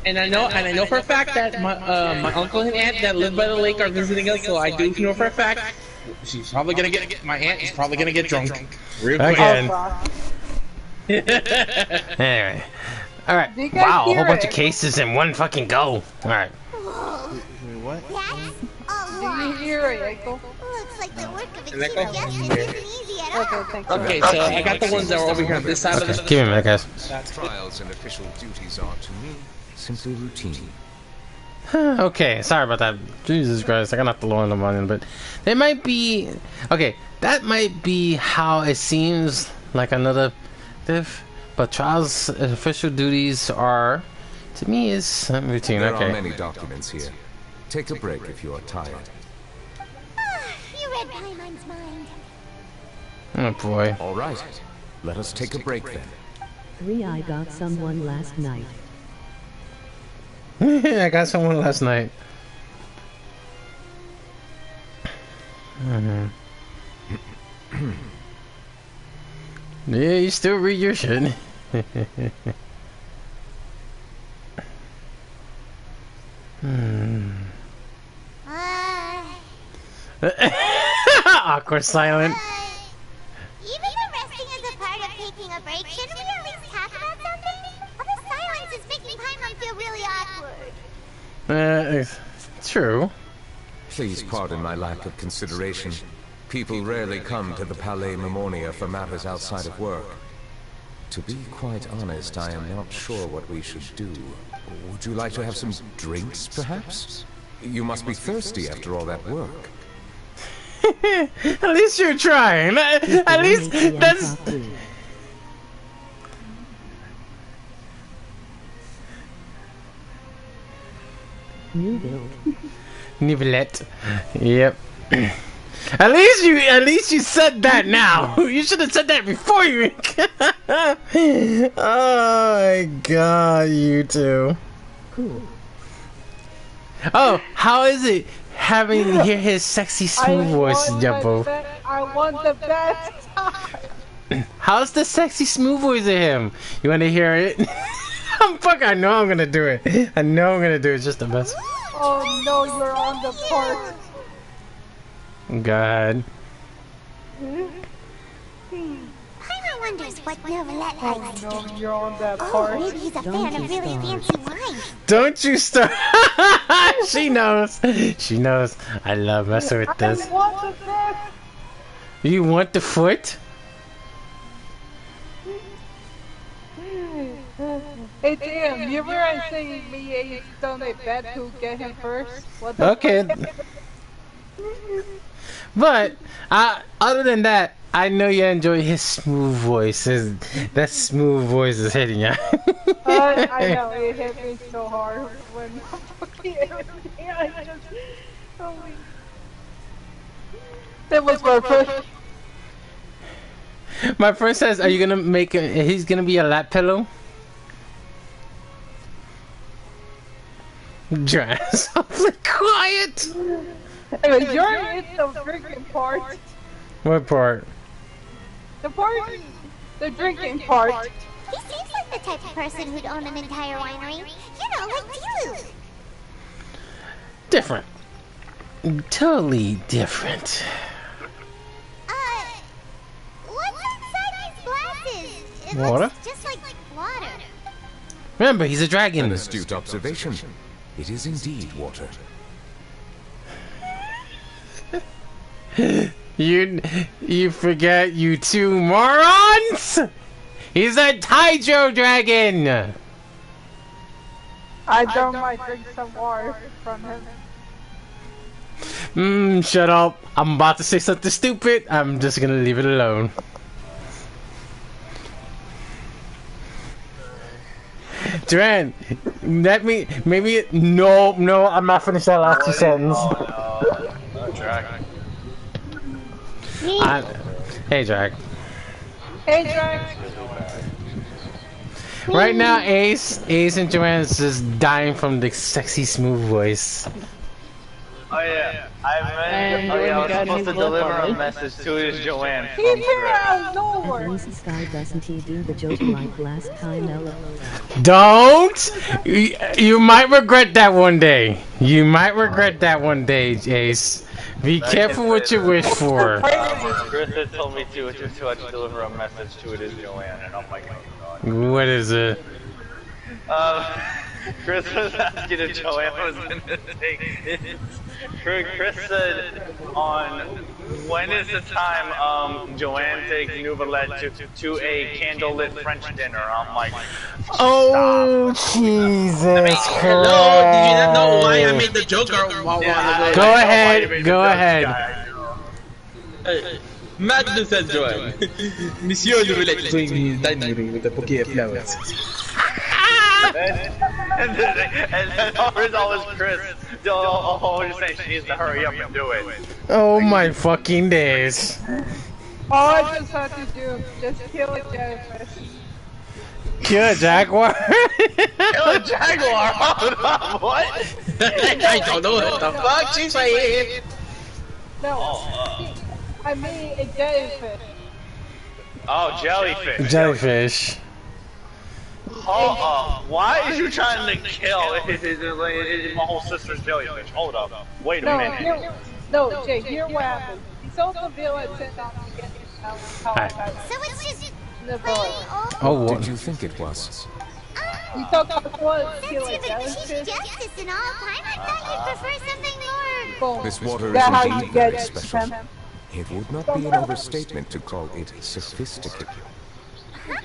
and I know for a fact that my uncle and aunt that live by the lake are visiting us. So I do know for a fact she's probably gonna get my aunt is probably gonna get drunk real quick. Again. Anyway, all right. Wow, a whole bunch of cases in one fucking go. All right. What? That's a Do you lot. hear it, Echo? Looks like the work of a Is that chief cool? justice isn't easy at all. Okay, thank you. Okay, so I got the ones that are over here on this side of the. Give me a minute, guys. Trials and official duties are, to me, simply routine. Okay, sorry about that. Jesus Christ, I got the lower the money, but they might be okay. That might be how it seems like another diff, but trials official duties are, to me, is routine. There Okay. are many documents here. Take a break if you are tired. You read Paimon's mind. Oh boy. All right, let us take a break then. 3 I got someone last night. I got someone last night. Yeah, you still read your shit. Awkward silent. Even though resting is a part of taking a break, shouldn't we at least talk about something? All the silence is making Paimon feel really awkward. True. Please pardon my lack of consideration. People rarely come to the Palais Memonia for matters outside of work. To be quite honest, I am not sure what we should do. Would you like to have some drinks, perhaps? You must be thirsty after all that work. At least you're trying. At least that's. Neuvillette. Neuvillette. Yep. At least you said that now. You should have said that before you. Oh my god, you two. Cool. Oh, how is it having to hear his sexy smooth voice, Jumbo? I want the best. How's the sexy smooth voice of him? You want to hear it? I know I'm gonna do it. I know I'm gonna do it. It's just the best. Oh no, you're on the part. God. Paimon wonders what Neuvillette likes to No, do. you're on that Oh, part. maybe he's a fan of really fancy wine. Don't you start. She knows. She knows. I love messing with this. I want the best. You want the foot? Hey damn, you ever I say me a donate bet who get him first? What the Okay. But other than that, I know you enjoy his smooth voice. That smooth voice is hitting you. I know, it hit me so hard when fucking everything I just... Holy... That was perfect. My friend says, "Are you gonna make he's gonna be a lap pillow?" Dress awfully quiet. Anyway, you're in the drinking part. What part? The party. The drinking part. He seems like the type of person who'd own an entire winery. You know, like Dilu. Different. Totally different. What's inside these glasses? It Water? looks just like water. Remember, he's a dragon. An astute observation. It is indeed water. You forget, you two morons! He's a Hydro Dragon! I don't mind drink some water from him. Shut up. I'm about to say something stupid. I'm just gonna leave it alone. Duran, let me, maybe, no, I'm not finished that last two sentences. Dragon. Hey, Drag. Hey, Drax. Right now, Ace and Joanne is just dying from the sexy smooth voice. Oh yeah, I was supposed to deliver a message to his Joanne. He's here out of nowhere. At least Sky doesn't he do the joke like last time, Ella? Don't! You might regret that one day. You might regret that one day, Ace. Be careful what you wish for. Chris had told me to deliver a message to his Joanne, and I'm like, oh god. What is it? Chris was asking if Joanne was gonna take this. Chris said on when is the time Joanne takes Neuvillette to a candlelit French dinner? I'm like, oh Jesus Christ! Hello, did you not know why I made the joke? Or Go ahead, go ahead. Mademoiselle Joanne, Monsieur Neuvillette is doing his dining room with the bouquet of flowers. and then always Chris. Just saying she needs to hurry up and do it. Oh my fucking days! All I just had to do, just kill a jellyfish. Kill a jaguar? Kill a jaguar? What? I don't know what the fuck she's saying. No, I mean a jellyfish. Oh, jellyfish. Jellyfish. Why is you trying to kill my whole sister's jellyfish? Hold up. Wait a minute. No, Jay, hear what happened. He sold the village and not to get his house. So it's just the Oh, what did you think it was? You thought that was Since kill a you're the jellyfish? Chief Justice and all, Paimon thought you'd prefer something more... Boom. This water is That how indeed you very get special. them? It would not be an overstatement to call it sophisticated.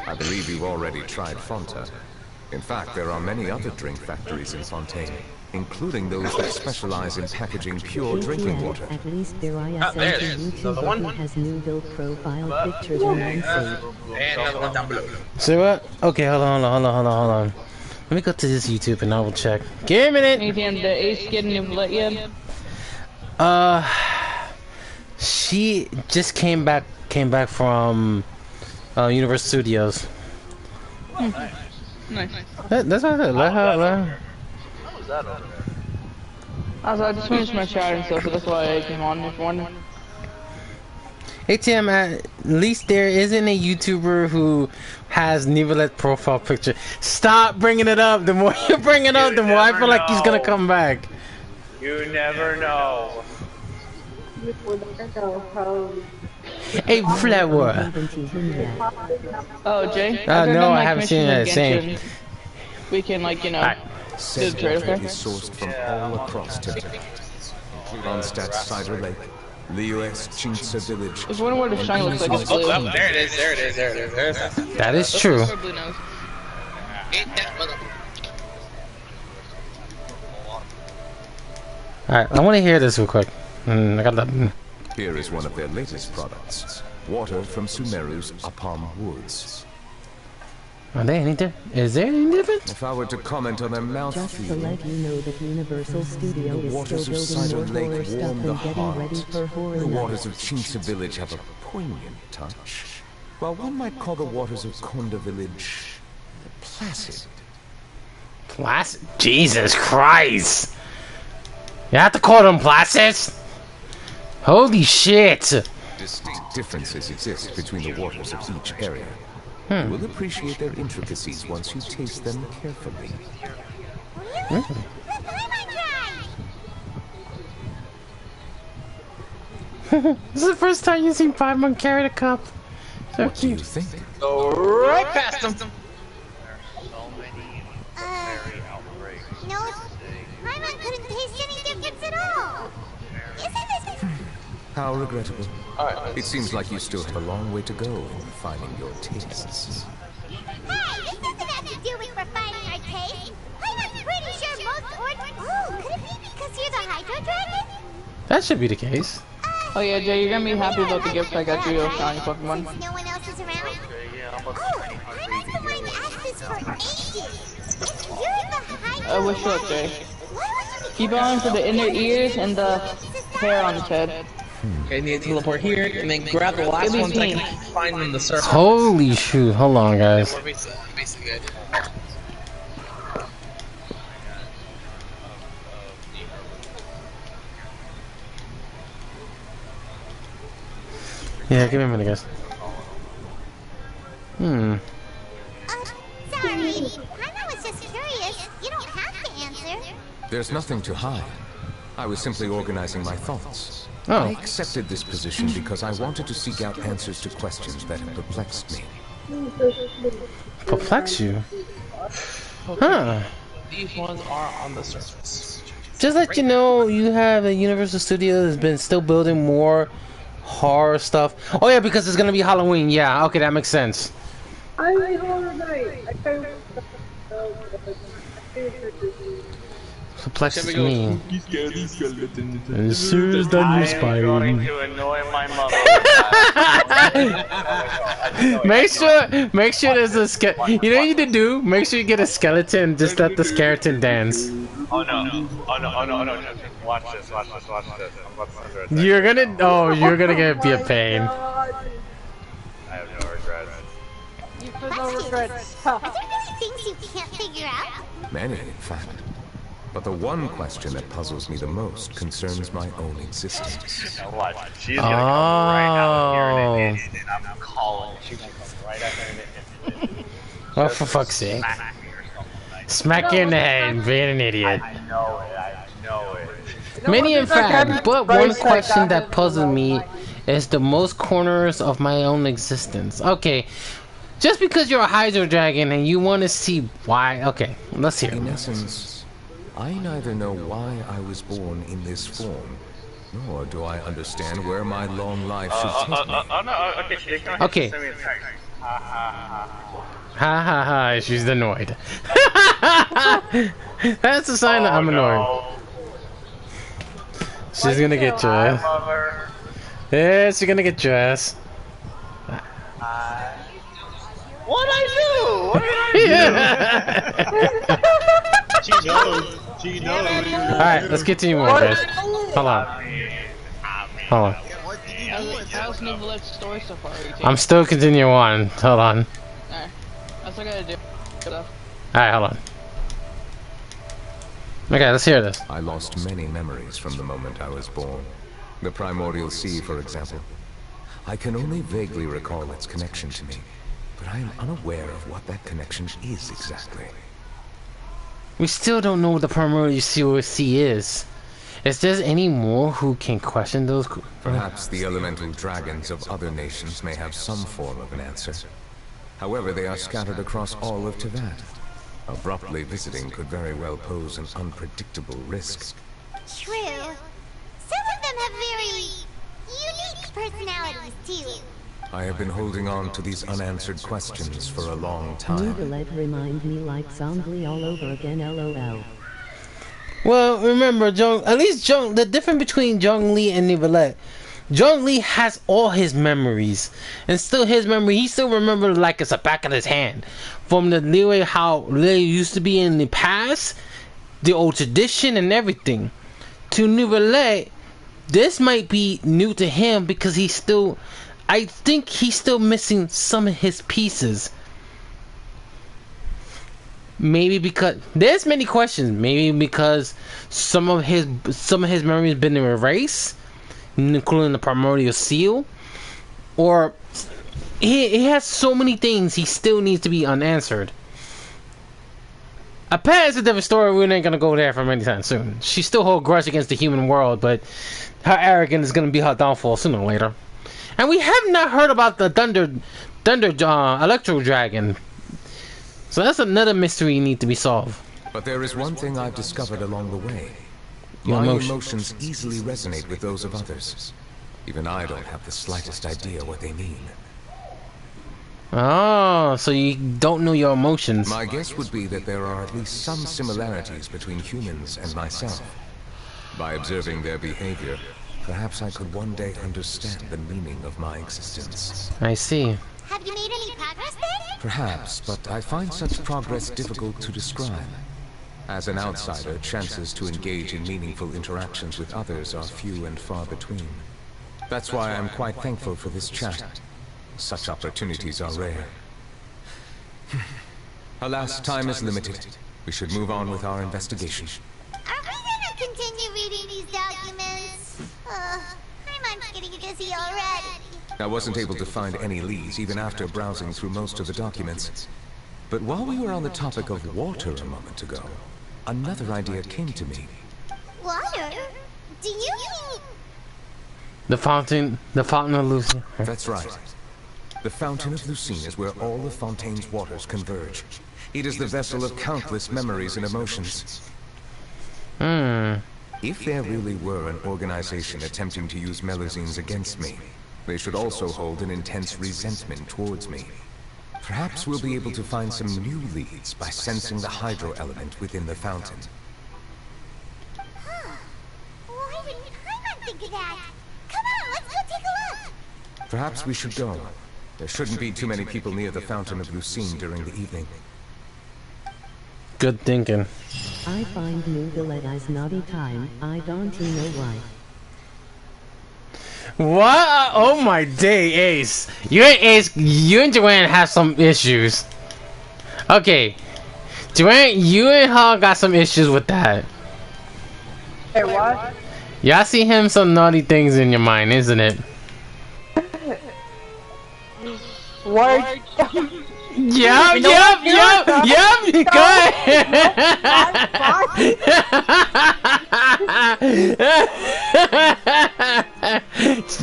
I believe you've already tried Fonta. In fact, there are many other drink factories in Fontaine, including those that specialize in packaging pure drinking water. At least there I there it sent is. a Another YouTuber one? who has Neuvillette profile pictures on one side. And another one down below. Say what? Okay, hold on. Let me go to this YouTube and I will check. Give me a minute. Anything the Ace getting Neuvillette yet? She just came back from Universal Studios. Nice. That's what I said. Let her. What was that over there? I just finished my chat and stuff, so that's why I came on if you're wondering. ATM, at least there isn't a YouTuber who has Neuvillette profile picture. Stop bringing it up. The more you bring it up, the more I feel like he's gonna come back. You never know. A flower. Oh, Jay? No, I haven't seen that. Same. We can, like, you know, do the trade, okay? Is sourced from all across Tipton. Ronstadt Cider Lake, the U.S. Chinsa Village. I was wondering what the shine looks like. It's blue. There it is. That is true. Alright, I want to hear this real quick. I got that. Here is one of their latest products. Water from Sumeru's Apam Woods. Are they any different? Is there any different? If I were to comment on their mouthfeel, Just to let you know that Universal Studio the is waters still of Cider building more Lake horror stuff warm the and getting ready heart. for horror The waters nights. of Chinsa Village have a poignant touch, while one might call the waters of Konda Village placid. Placid? Jesus Christ! You have to call them placid? Holy shit! Distinct differences exist between the waters of each area. You will appreciate their intricacies once you taste them carefully. This is the first time you've seen Paimon carry a cup. So What do you think? Go right past them. You know, Paimon couldn't taste any difference at all. Isn't it? How regrettable. It seems like you still have a long way to go in refining your tastes. Hey, this doesn't have to do with refining our taste. I'm pretty sure most orange... Oh, could it be because you're the Hydro Dragon? that should be the case. Oh yeah, Jay, you're gonna be happy about the gift I got you, a shiny Pokemon. Since no one else is around? Oh, Paimon's been wanting to ask this for ages. If you're the Hydro Wish you luck, Jay. why would you Keep on for the inner ears and the hair on his head. Okay, need to teleport here and then grab the last one so I can find on the surface. Holy shoot. Hold on, guys. We're basically good. Yeah, give me a minute, guys. Sorry, Paimon was just curious. You don't have to answer. There's nothing to hide. I was simply organizing my thoughts. Oh. I accepted this position because I wanted to seek out answers to questions that have perplexed me. Perplex you? Huh. These ones are on the surface. Just let you know, you have a Universal Studios has been still building more horror stuff. Oh yeah, because it's gonna be Halloween. Yeah, okay, that makes sense. Perplexed me. As soon as done your I'm going spine. to annoy my mother. Make sure there's a skeleton. You know what you need to do? Make sure you get a skeleton. Just let the skeleton dance. Oh no. Watch this. I'm about to under attack. You're gonna get be a pain. I have no regrets. You feel no regrets. Are there really things you can't figure out? Many, in fact. But the one question that puzzles me the most concerns my own existence. Watch. She's gonna come right out here and I'm calling. She's gonna come right out here and Oh, for fuck's sake. Smack you in the head and being an idiot. I know it. Many in fact, but one question that puzzles me is the most corners of my own existence. Okay, just because you're a Hydro Dragon and you want to see why, okay, let's hear it. In essence, I neither know why I was born in this form, nor do I understand where my long life should take me. Oh no, okay, she can Okay. send me a text. Ha ha ha, she's annoyed. That's a sign that I'm annoyed. She's gonna get your ass. Yeah, she's gonna get your ass. What I do? What did I do? She knows. She knows. Alright, let's continue on, guys. Hold on. Hold on. How's Neuvillette's story so far? I'm still continuing on. Hold on. Alright. That's what I gotta do. Alright, hold on. Okay, let's hear this. I lost many memories from the moment I was born. The primordial sea, for example. I can only vaguely recall its connection to me, but I am unaware of what that connection is exactly. We still don't know what the primordial sea is. Is there any more who can question those? Perhaps the elemental dragons of other nations may have some form of an answer. However, they are scattered across all of Teyvat. Abruptly visiting could very well pose an unpredictable risk. True. Some of them have very unique personalities, too. I have been holding on to these unanswered questions for a long time. Neuvillette remind me like Zongli all over again, lol. Well, remember, the difference between Zhongli and Neuvillette. Zhongli has all his memories, and still his memory, he still remembers like it's the back of his hand. From the way how they used to be in the past, the old tradition and everything. To Neuvillette, this might be new to him because I think he's still missing some of his pieces. Maybe because there's many questions. Maybe because some of his memories been erased, including the primordial seal, or he has so many things he still needs to be unanswered. A pet is a different story. We ain't gonna go there for any time soon. She still hold grudge against the human world, but her arrogance is gonna be her downfall sooner or later. And we have not heard about the thunder electro dragon. So that's another mystery need to be solved. But there is one thing I've discovered along the way. Your My emotions. emotions easily resonate with those of others. Even I don't have the slightest idea what they mean. Oh, so you don't know your emotions. My guess would be that there are at least some similarities between humans and myself. By observing their behavior, perhaps I could one day understand the meaning of my existence. I see. Have you made any progress then? Perhaps, but I find such progress difficult to describe. As an outsider, chances to engage in meaningful interactions with others are few and far between. That's why I'm quite thankful for this chat. Such opportunities are rare. Alas, time is limited. We should move on with our investigation. Are we gonna continue reading these documents? I'm getting dizzy already. I wasn't able to find any leads even after browsing through most of the documents. But while we were on the topic of water a moment ago, another idea came to me. Water? Do you mean... The fountain of Lucine. That's right. The Fountain of Lucine is where all of Fontaine's waters converge. It is the vessel of countless memories and emotions. If there really were an organization attempting to use Melusines against me, they should also hold an intense resentment towards me. Perhaps we'll be able to find some new leads by sensing the hydro element within the fountain. Why didn't I not think of that? Come on, let's go take a look. Perhaps we should go. There shouldn't be too many people near the Fountain of Lucine during the evening. Good thinking. I find Neuvillette as naughty time. I don't know why. What? Oh my day, Ace. You and Joanne have some issues. Okay. Joanne, you and her got some issues with that. Hey, what? Y'all see him some naughty things in your mind, isn't it? Word. Yep. Go ahead.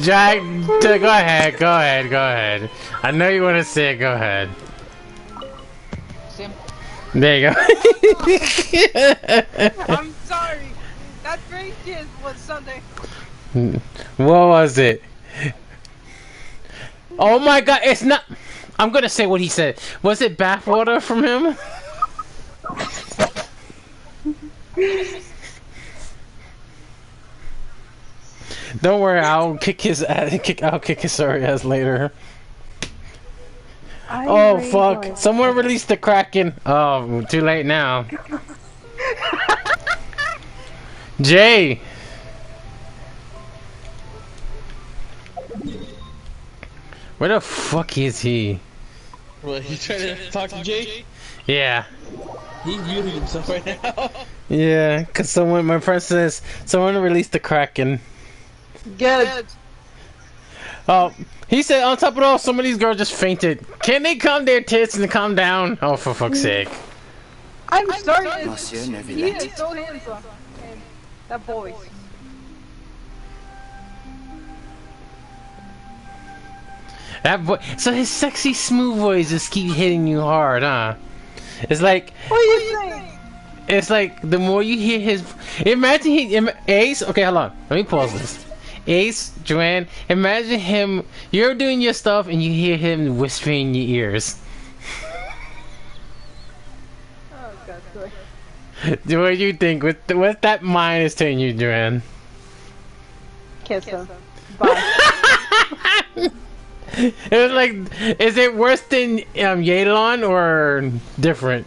Jack, go ahead. I know you want to say it. Go ahead. There you go. I'm sorry. That great kiss was Sunday. What was it? Oh my god, it's not. I'm gonna say what he said. Was it bathwater from him? Don't worry, I'll kick his ass. I'll kick his sorry ass later. Oh fuck! Someone released the Kraken. Oh, too late now. Jay. Where the fuck is he? What, you trying to talk to Jake? Yeah. He's muting himself right now. Yeah, cause someone, my friend says, someone released the Kraken. Good. Oh, he said on top of it all, some of these girls just fainted. Can they calm their tits and calm down? Oh, for fuck's sake. I'm starting. Monsieur He Neuvillette. is so handsome. And that voice. That so his sexy smooth voice just keep hitting you hard, huh? It's like, What do you think? it's like the more you hear his, imagine Ace. Okay, hold on. Let me pause this. Ace, Joanne, imagine him. You're doing your stuff and you hear him whispering in your ears. Oh God, sorry. What do you think? What that mind is telling you, Joanne? Kiss him. Bye. It was like, is it worse than Yelan or different?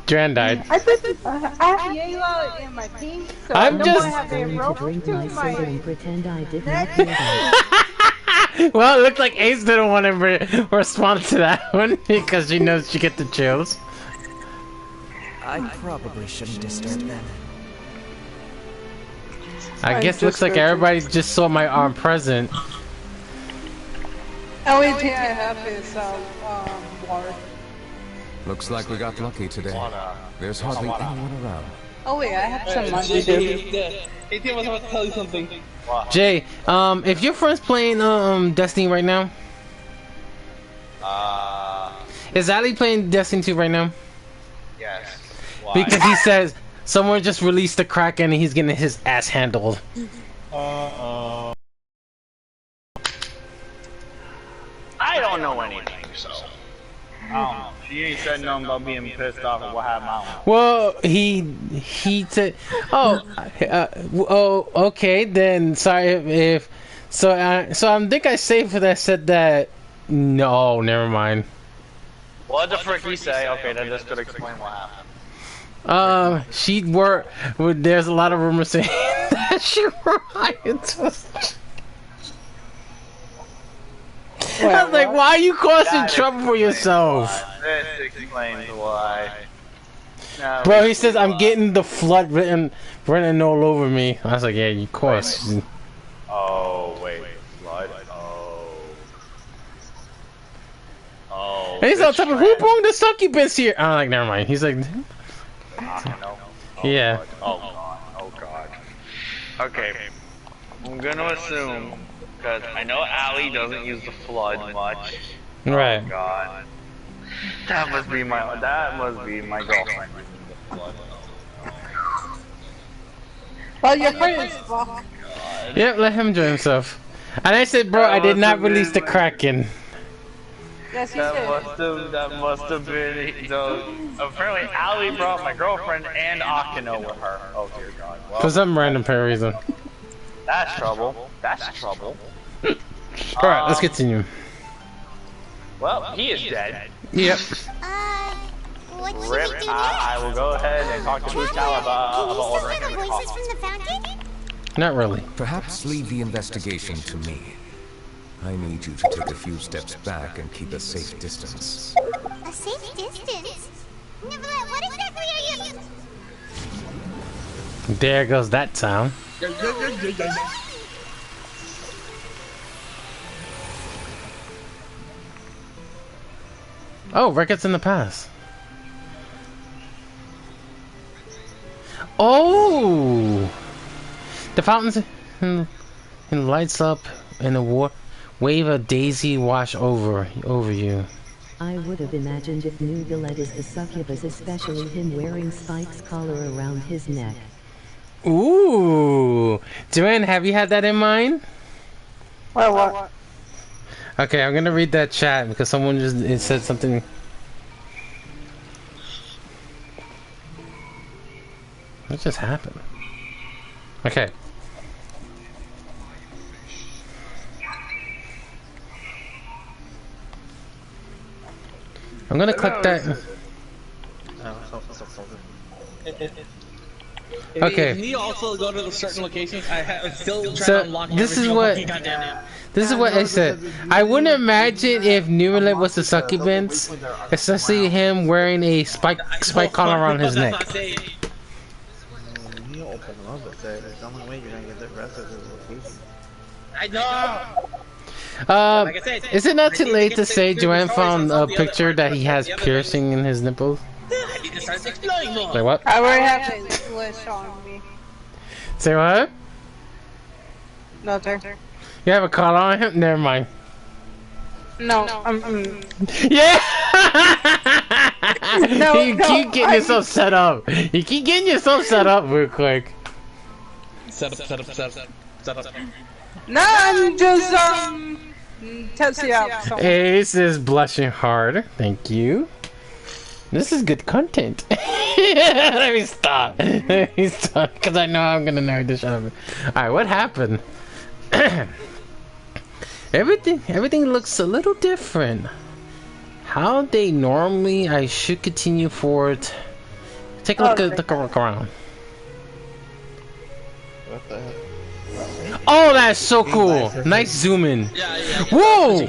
Joanne died. I think I have Yayla in my team, so I'm I don't just want to have Going a to rope drink to my soda and pretend I did not hear that. Well, it looked like Ace didn't want to respond to that one because she knows she get the chills. I probably shouldn't disturb them. I guess looks like everybody just saw my arm present. Only thing I have is water. Looks like we got lucky today. There's hardly anyone around. Oh wait, I have some money too. ATM was about to tell you something. Jay, if your friend's playing Destiny right now, is Ali playing Destiny 2 right now? Yes. Why? Because he says someone just released the Kraken and he's getting his ass handled. I don't know anything, so. She ain't said nothing about being pissed off at what happened. I don't know. Well, he said, oh, okay, then sorry if so I think I saved for that. Said that. No, never mind. What the frick he say? Okay, then this could explain what happened. She worked. There's a lot of rumors saying that she rioted. I was like, why are you causing trouble for yourself? This explains why. No, Bro, he says I'm getting the flood running all over me. I was like, yeah, of course. Oh wait, flood. Oh. And he's on top of who brought the succubus here? I'm like, never mind. He's like, yeah. God. Oh god. Okay. I'm gonna assume, because I know Allie doesn't use the flood much. Right. Oh god. That must be my girlfriend. Well, your friend is fuck. Yep, let him enjoy himself. And I said, bro, I did not release the Kraken. Yes, you That did. must have been. So apparently, Allie brought my girlfriend and Akino with her. Oh dear God. Well, For some random reason. that's trouble. That's trouble. Alright, let's continue. Well, he is dead. Yep. What should Rip. we do next? I will go ahead and talk to Brutal about Can you still ordering hear the him a voices coffee. from the fountain? Not really. Perhaps leave the investigation to me. I need you to take a few steps back and keep a safe distance. A safe distance? Neuvillette, what exactly are you... There goes that sound. Oh, records in the past. Oh! The fountains and lights up in a wave of daisy wash over you. I would have imagined if Neuvillette is the succubus, especially him wearing Spike's collar around his neck. Ooh! Joanne, have you had that in mind? What? Okay, I'm gonna read that chat because someone it said something. What just happened? Okay. I'm gonna click that. Okay. If you also go to the certain locations, I'm still trying So to unlock this every is single what fucking goddamn. this is what I said. I wouldn't imagine if Neuvillette was the succubus, especially him wearing a spike collar around his neck. He'll open them up if there's the only way you're gonna get the rest of his location. I know. Like I said, is it not too late to say Joanne found a picture that he has piercing in his nipples? Like what? I already have this list on me. Say what? No, sir. You have a collar on him? Never mind. No, Yeah! No, you keep getting yourself set up. You keep getting yourself set up real quick. Set up. No, I'm just testing out. So. Ace is blushing hard. Thank you. This is good content. Let me stop. Because I know I'm gonna narrate this shit. Alright, what happened? Everything looks a little different. How they normally, I should continue forward. Take a look around. What the heck? Oh, that's so cool. Nice zoom in. Yeah. Whoa!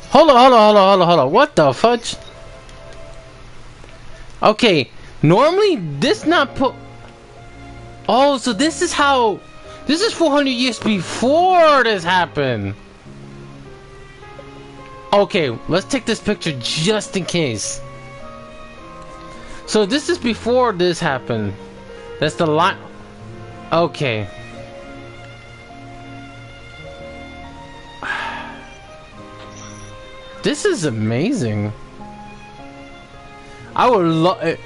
Hold on. What the fudge? Okay, normally this not put. Oh, so this is how. This is 400 years before this happened. Okay, let's take this picture just in case. So this is before this happened. That's the line. Okay. This is amazing. I would love.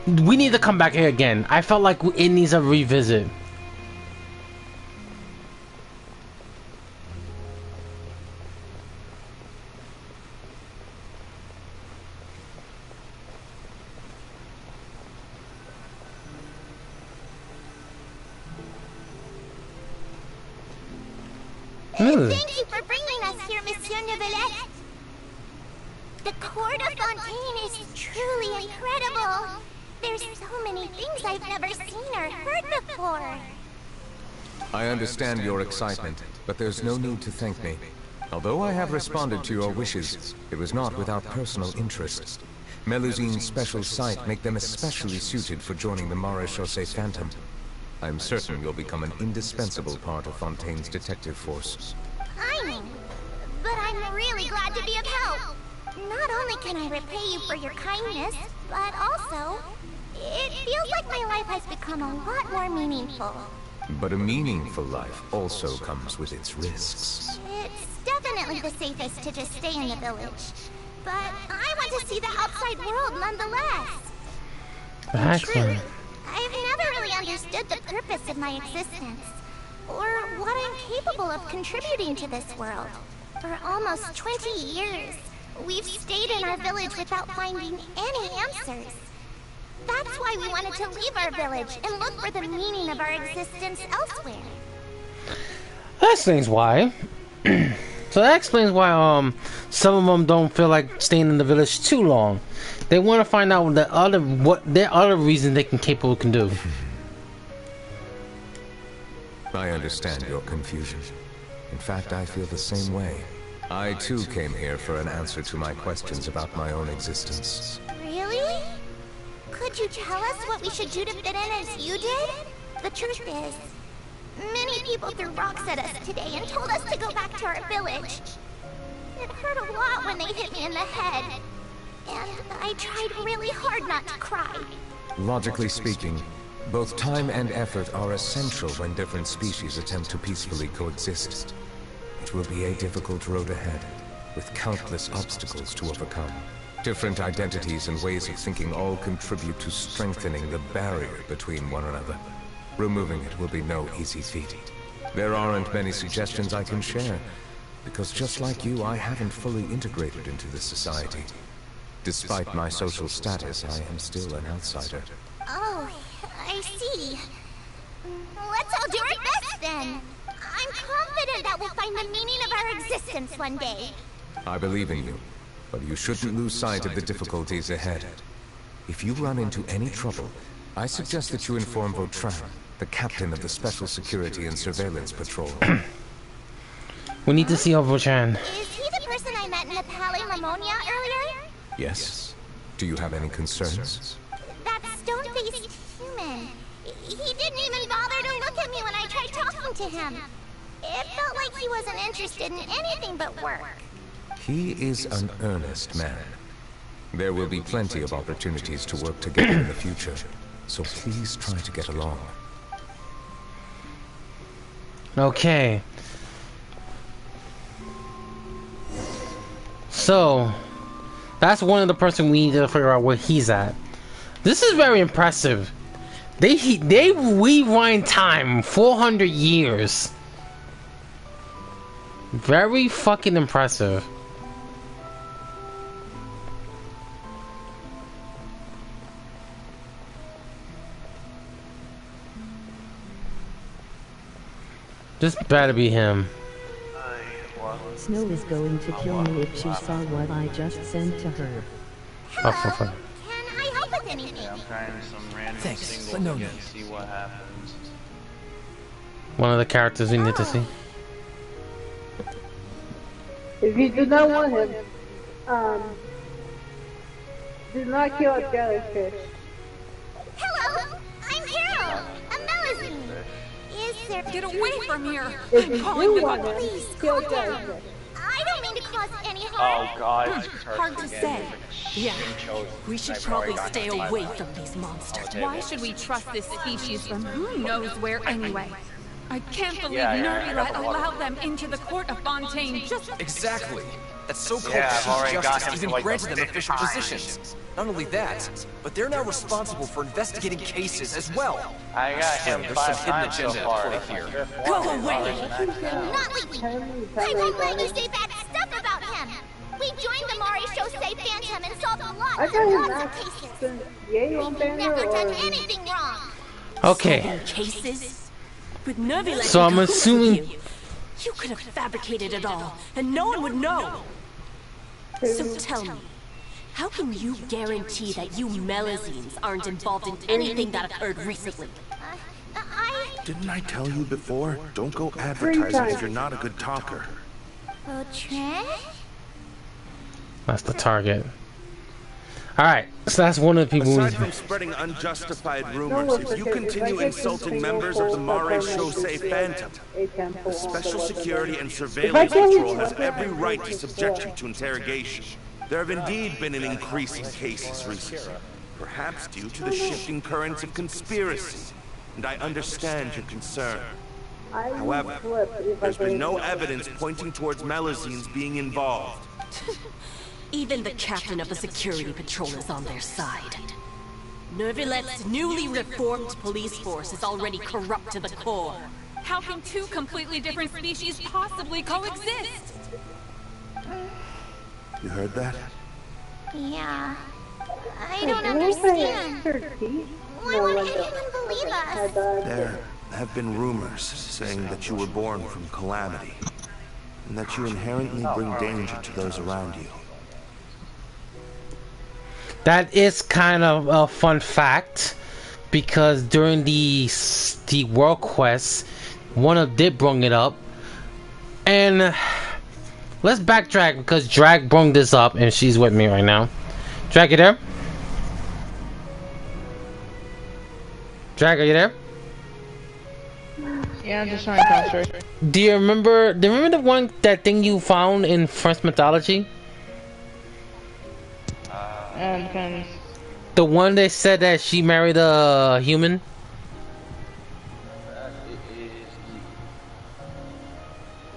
We need to come back here again. I felt like it needs a revisit. Thank you for bringing us here, Monsieur Neuvillette. The Court of Fontaine is truly incredible. There's so many things I've never seen or heard before. I understand your excitement, but there's no need to thank me. Although I have responded to your wishes, it was not without personal interest. Melusine's special sight make them especially suited for joining the Maréchaussée Phantom. I'm certain you'll become an indispensable part of Fontaine's detective force. But I'm really glad to be of help. Not only can I repay you for your kindness, but also, it feels like my life has become a lot more meaningful. But a meaningful life also comes with its risks. It's definitely the safest to just stay in the village. But I want to see the outside world nonetheless. In truth, I've never really understood the purpose of my existence, or what I'm capable of contributing to this world. For almost 20 years, we've stayed in our village without finding any answers. That's why we wanted to leave our village and look for the meaning of our existence elsewhere. That explains why. So that explains why some of them don't feel like staying in the village too long. They want to find out what their other reasons they can do. I understand your confusion. In fact, I feel the same way. I too came here for an answer to my questions about my own existence. Really? Could you tell us what we should do to fit in as you did? The truth is, many people threw rocks at us today and told us to go back to our village. It hurt a lot when they hit me in the head. And I tried really hard not to cry. Logically speaking, both time and effort are essential when different species attempt to peacefully coexist. It will be a difficult road ahead, with countless obstacles to overcome. Different identities and ways of thinking all contribute to strengthening the barrier between one another. Removing it will be no easy feat. There aren't many suggestions I can share, because just like you, I haven't fully integrated into this society. Despite my social status, I am still an outsider. Oh, I see. Let's all do our best then. I'm confident that we'll find the meaning of our existence one day. I believe in you, but you shouldn't lose sight of the difficulties ahead. If you run into any trouble, I suggest that you inform Vautrin, the captain of the Special Security and Surveillance Patrol. We need to see Vautrin. Is he the person I met in the Palais Ramonia earlier? Yes. Do you have any concerns? That stone-faced human. He didn't even bother to look at me when I tried talking to him. It felt like he wasn't interested in anything but work. He is an earnest man. There will be plenty of opportunities to work together in the future, so please try to get along. Okay. So, that's one of the person we need to figure out where he's at. This is very impressive. They rewind time 400 years. Very fucking impressive. This better be him. Snow is going to kill me if she saw what I just sent to her. Oh, for fun. Can I help with anything? Yeah, I'm trying some random Thanks, single but no and need. see what happens. One of the characters we need to see. If you do not want him, do not kill a jellyfish. Hello, I'm Carol, a Melusine. Is there... Get away from here! If I'm you calling do the want him, Please, kill calm down. jellyfish. I don't mean to cause any harm. Oh god. Hard to say. Yeah, we should probably stay away from these monsters. Why should we trust this species from who knows where anyway? I can't believe I got Neuvillette the water. allowed them into the court of Fontaine just... Exactly. That so-called Yeah, I've Chief already got Justice him even for, like, granted the them fifth official time. positions. Not only that, but they're now responsible for investigating cases as well. I got him There's 5 some hidden times so agenda far. at play here. Go away! Not lately. I won't let you say bad stuff about him. We joined the Mari Shosei Phantom and solved lots I and got him lots of not cases. since Yay on We've banner never done or... anything wrong. Okay. Cases? With Neuvillette So I'm in cahoots with assuming- you could have fabricated it all, and no one would know. So tell me, how can you guarantee that you Melusines aren't involved in anything that occurred recently? Didn't I tell you before? Don't go advertising if you're not a good talker. Vautrin? That's the target. Alright, so that's one of the people Aside we... from spreading unjustified rumors, if you continue insulting members of the Mare Shosei Phantom, the Special Security and Surveillance Patrol has every right to subject you to interrogation. There have indeed been an increase in cases recently, perhaps due to the shifting currents of conspiracy, and I understand your concern. However, there's been no evidence pointing towards Melusines being involved. Even the captain of the security patrol is on their side. Neuvillette's newly reformed police force is already corrupt to the core. How can two completely different species possibly coexist? You heard that? Yeah. I don't understand. Why won't anyone believe us? There have been rumors saying that you were born from calamity, and that you inherently bring danger to those around you. That is kind of a fun fact, because during the World Quest, one of did bring it up, and let's backtrack because Drag brung this up and she's with me right now. Drag, you there? Drag, are you there? Yeah, I'm just trying to concentrate. Do you remember that thing you found in French mythology? Depends. The one that said that she married a human?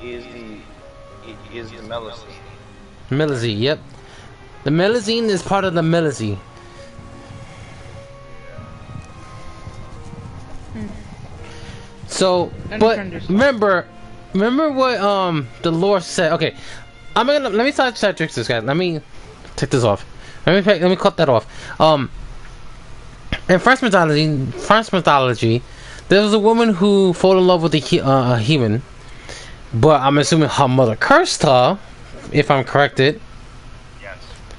Is the Melusine. Melusine, yep. The Melusine is part of the Melusine. So, but remember what the lore said. Okay, let me start tricks this guy. Let me take this off. Let me cut that off. In French mythology, there was a woman who fell in love with a human, but I'm assuming her mother cursed her, if I'm corrected. Yes.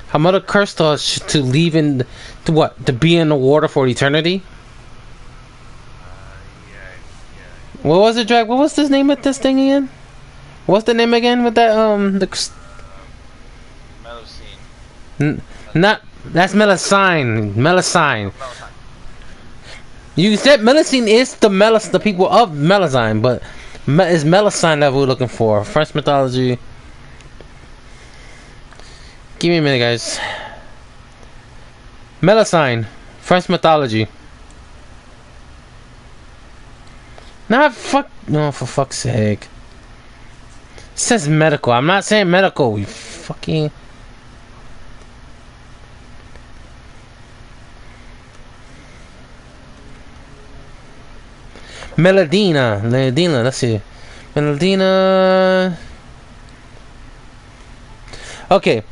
Her mother cursed her to leave in to what? To be in the water for eternity. What was it, Drag? What was this name of this thing again? What's the name again with that not that's Melusine. Melusine. You said Melusine is the people of Melusine, but it's Melusine that we're looking for. French mythology. Give me a minute, guys. Melusine, French mythology. Not fuck. No, for fuck's sake. It says medical. I'm not saying medical. You fucking. Melodina. Let's see. Melodina. Okay.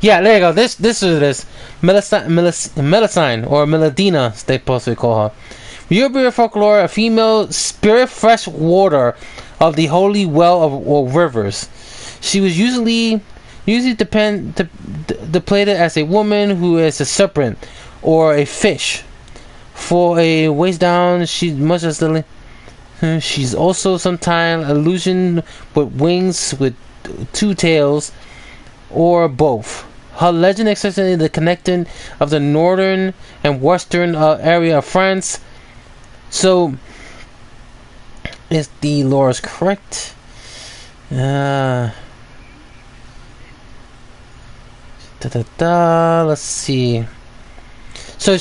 Yeah, there you go. This is this. Melusine or Melodina, they possibly call her. European folklore, a female spirit fresh water of the holy well of rivers. She was usually depicted as a woman who is a serpent or a fish. For a waist down, she's much as the. She's also sometimes illusion with wings with two tails, or both. Her legend exists in the connecting of the northern and western area of France. So, is the lore is correct? Let's see. So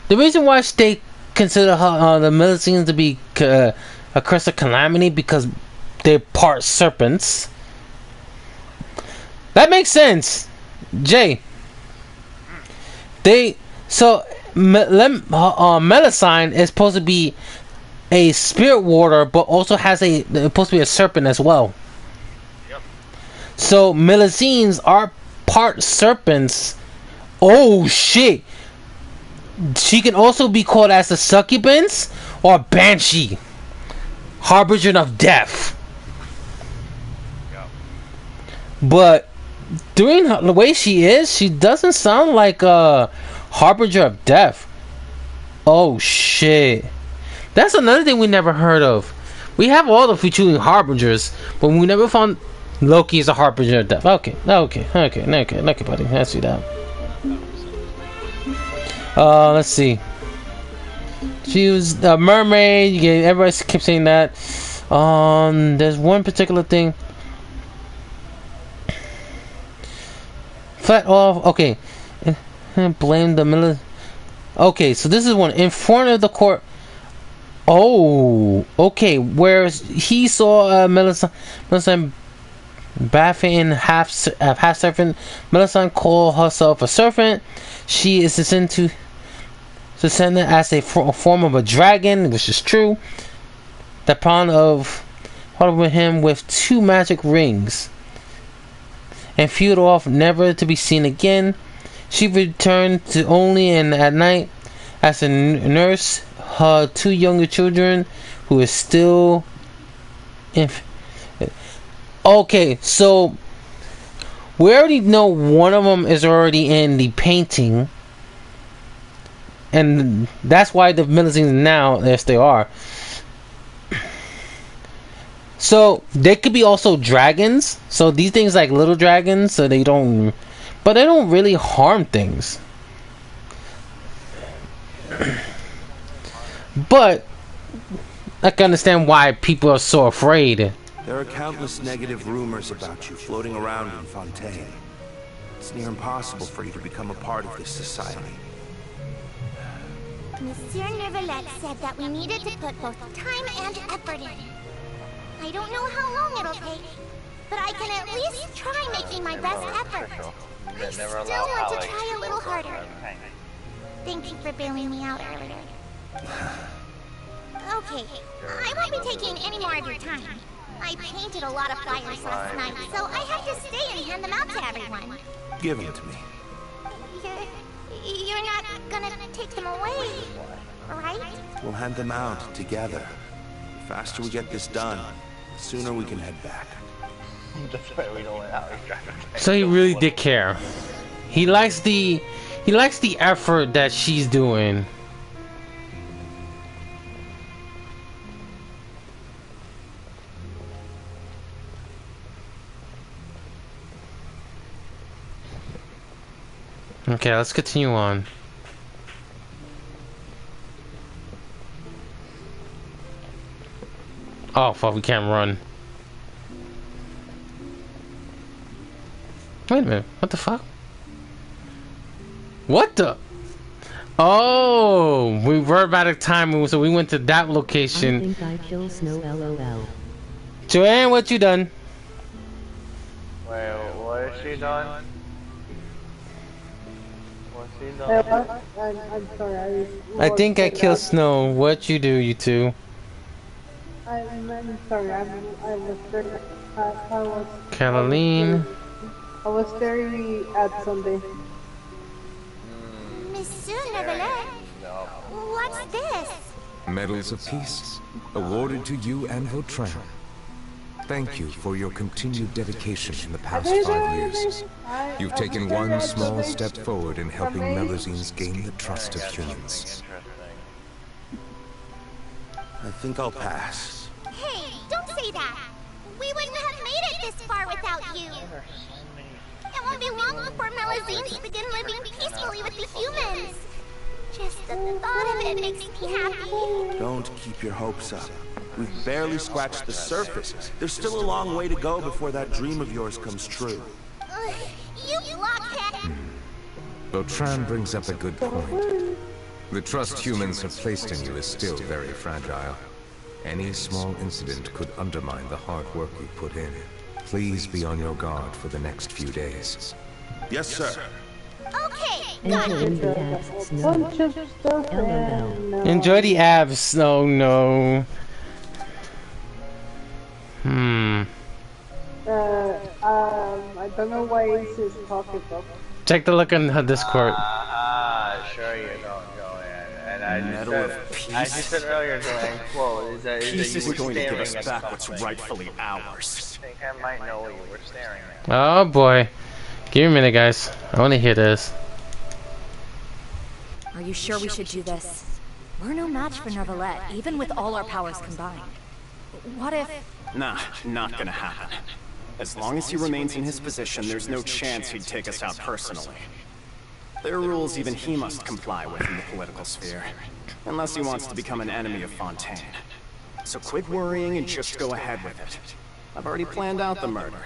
the reason why they consider her, the Melusines to be a curse of calamity because they're part serpents. That makes sense, Jay. Melusine is supposed to be a spirit water, but also has supposed to be a serpent as well. Yep. So Melusines are part serpents. Oh shit! She can also be called as a succubus or banshee, harbinger of death. Yep. But doing the way she is, she doesn't sound like a harbinger of death. Oh shit! That's another thing we never heard of. We have all the featuring harbingers, but we never found Loki is a harbinger of death. Okay, buddy. I see that. Let's see. She was a mermaid. Yeah, everybody keeps saying that. There's one particular thing. Flat off. Okay. Blame the middle. Okay, so this is one in front of the court. Oh, okay. Whereas he saw Melusine bathing half serpent. Melusine called herself a serpent. She is descended as a form of a dragon, which is true. The pawn of with him with two magic rings, and flew off, never to be seen again. She returned to only at night as a nurse her two younger children, who is still. Okay, so we already know one of them is already in the painting, and that's why the Melusines now, yes, they are. So they could be also dragons. So these things like little dragons, so they don't, but they don't really harm things. But I can understand why people are so afraid. There are countless negative rumors about you floating around in Fontaine. It's near impossible for you to become a part of this society. Monsieur Neuvillette said that we needed to put both time and effort in. I don't know how long it'll take, but I can at least try making my best effort. I still want to try a little harder. Thank you for bailing me out earlier. Okay, I won't be taking any more of your time. I painted a lot of flyers last night, so I have to stay and hand them out to everyone. Give them to me. You're not gonna take them away, right? We'll hand them out together. The faster we get this done, the sooner we can head back. That's why we don't let Alex drive. So he really did care. He likes the effort that she's doing. Okay, let's continue on. Oh fuck, we can't run. Wait a minute, what the fuck? What the? Oh, we were about a time, so we went to that location. I think I kill Snow, LOL. Joanne, what you done? Wait, what has she done? What's she done? I'm sorry. I think I killed Snow. What you do, you two? I'm sorry. I was very. Caroline. I was very at Sunday. Monsieur Neuvillette, what's this? Medals of Peace, awarded to you and Vautrin. Thank you for your continued dedication in the past 5 years. You've taken one small step forward in helping Melusines gain the trust of humans. I think I'll pass. Hey, don't say that. We wouldn't have made it this far without you. It won't be long before Melusines begin living peacefully with the humans. Just the thought of it makes me happy. Don't keep your hopes up. We've barely scratched the surface. There's still a long way to go before that dream of yours comes true. You blockhead! Vautrin brings up a good point. The trust humans have placed in you is still very fragile. Any small incident could undermine the hard work you put in. Please be on your guard for the next few days. Yes, sir. Okay, got it. Enjoy the abs. Oh no. I don't know why Ace is talking about. Check the look on her Discord. Sure you don't, Joanne. And I just said earlier, Joanne, quote, is that Peace you isn't were going to give us staring back at what's something. rightfully ours. I think I might know what you were staring at. Oh boy. Give me a minute, guys. I want to hear this. Are you sure we should do this? We're no match for Neuvillette, even with all our powers combined. What if... Nah, not gonna happen. As long as he remains in his position, there's no chance he'd take us out personally. There are rules even he must comply with in the political sphere. Unless he wants to become an enemy of Fontaine. So quit worrying and just go ahead with it. I've already planned out the murder.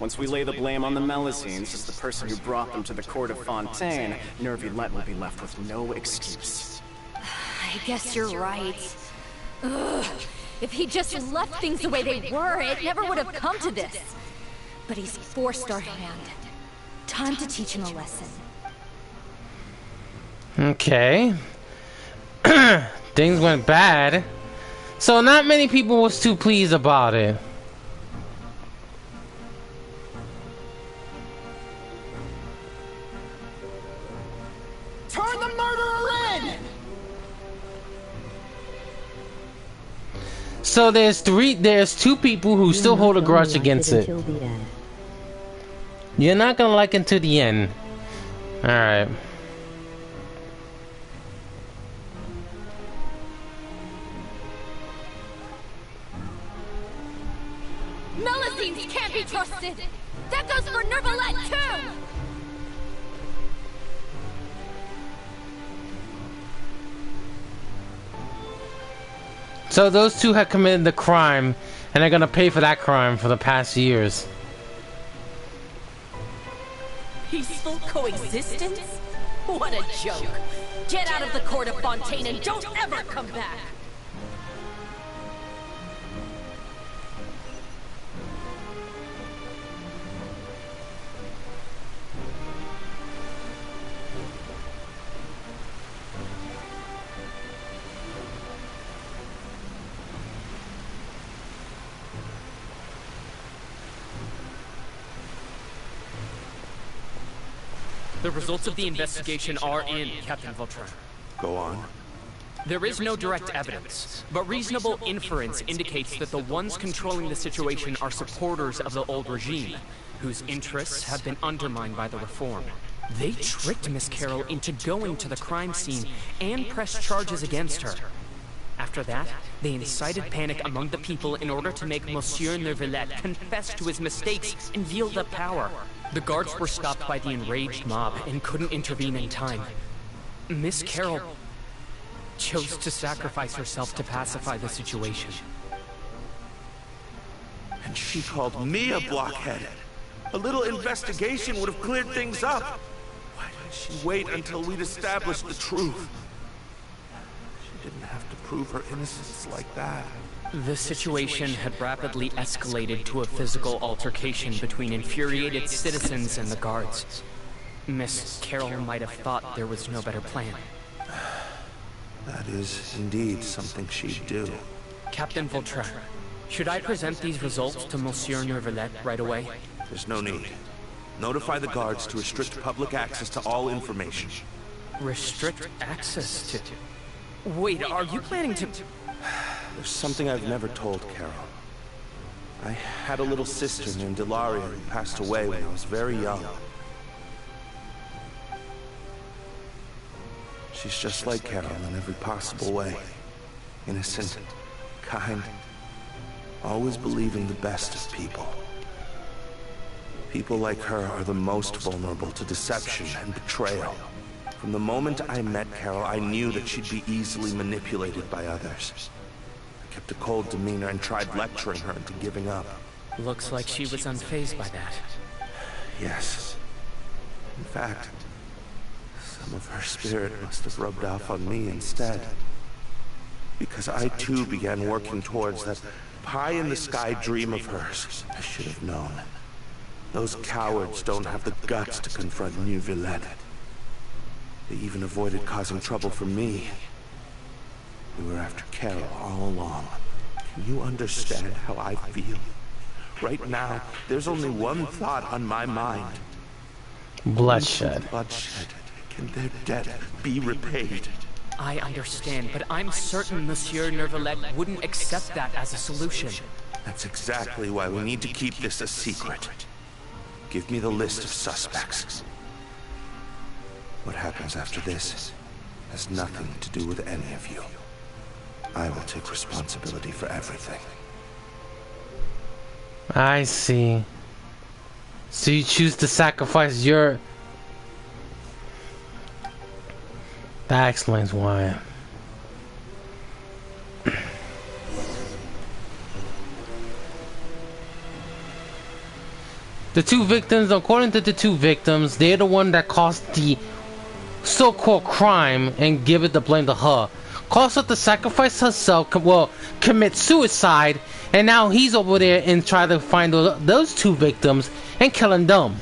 Once we lay the blame on the Melusines as the person who brought them to the court of Fontaine, Neuvillette will be left with no excuse. I guess you're right. Ugh. If he just left things the way they were, it never would have come to this. But he's forced our hand. Time to teach him a lesson. Okay. Things went bad. So not many people was too pleased about it. Turn the murderer in! So there's two people who still hold a grudge against it. You're not gonna like it until the end. Alright. Melusines can't be trusted! That goes for Neuvillette too! So those two have committed the crime, and they're gonna pay for that crime for the past years. Peaceful coexistence? What a joke! Get out of the court of Fontaine and don't ever come back! The results of the investigation are in, Captain Vautrin. Go on. There is no direct evidence, but reasonable inference indicates that the ones controlling the situation are supporters of the old regime, whose interests have been undermined by the reform. They tricked Miss Carroll into going to the crime scene and pressed charges against her. After that, they incited panic among the people in order to make Monsieur Neuvillette confess to his mistakes and yield up power. The guards were stopped by the enraged mob and couldn't intervene in time. Miss Carroll chose to sacrifice herself to pacify the situation. And she called me a blockhead. A little investigation would have cleared things up. Why did she wait until we'd established the truth? She didn't have to prove her innocence like that. The situation had rapidly escalated to a physical altercation between infuriated citizens and the guards. Miss Carroll might have thought there was no better plan. That is indeed something she'd do. Captain Vautrin, should I present these results to Monsieur Neuvillette right away? There's no need. Notify the guards to restrict public access to all information. Restrict access to... Wait, are you planning to... There's something I've never told Carol. I had a little sister named Ilaria who passed away when I was very young. She's just like Carol in every possible way. Innocent, kind, always believing the best of people. People like her are the most vulnerable to deception and betrayal. From the moment I met Carol, I knew that she'd be easily manipulated by others. I kept a cold demeanor and tried lecturing her into giving up. Looks like she was unfazed by that. Yes. In fact, some of her spirit must have rubbed off on me instead. Because I too began working towards that pie-in-the-sky dream of hers. I should have known. Those cowards don't have the guts to confront Neuvillette. They even avoided causing trouble for me. We were after Carol all along. Can you understand how I feel? Right now, there's only one thought on my mind. Bloodshed. Bloodshed. Can their debt be repaid? I understand, but I'm certain Monsieur Neuvillette wouldn't accept that as a solution. That's exactly why we need to keep this a secret. Give me the list of suspects. What happens after this has nothing to do with any of you. I will take responsibility for everything. I see. So you choose to sacrifice your... That explains why. The two victims, according to the two victims, they're the one that caused the so-called crime and give it the blame to her. Caused her to sacrifice herself, well, commit suicide, and now he's over there and try to find those two victims and killing them.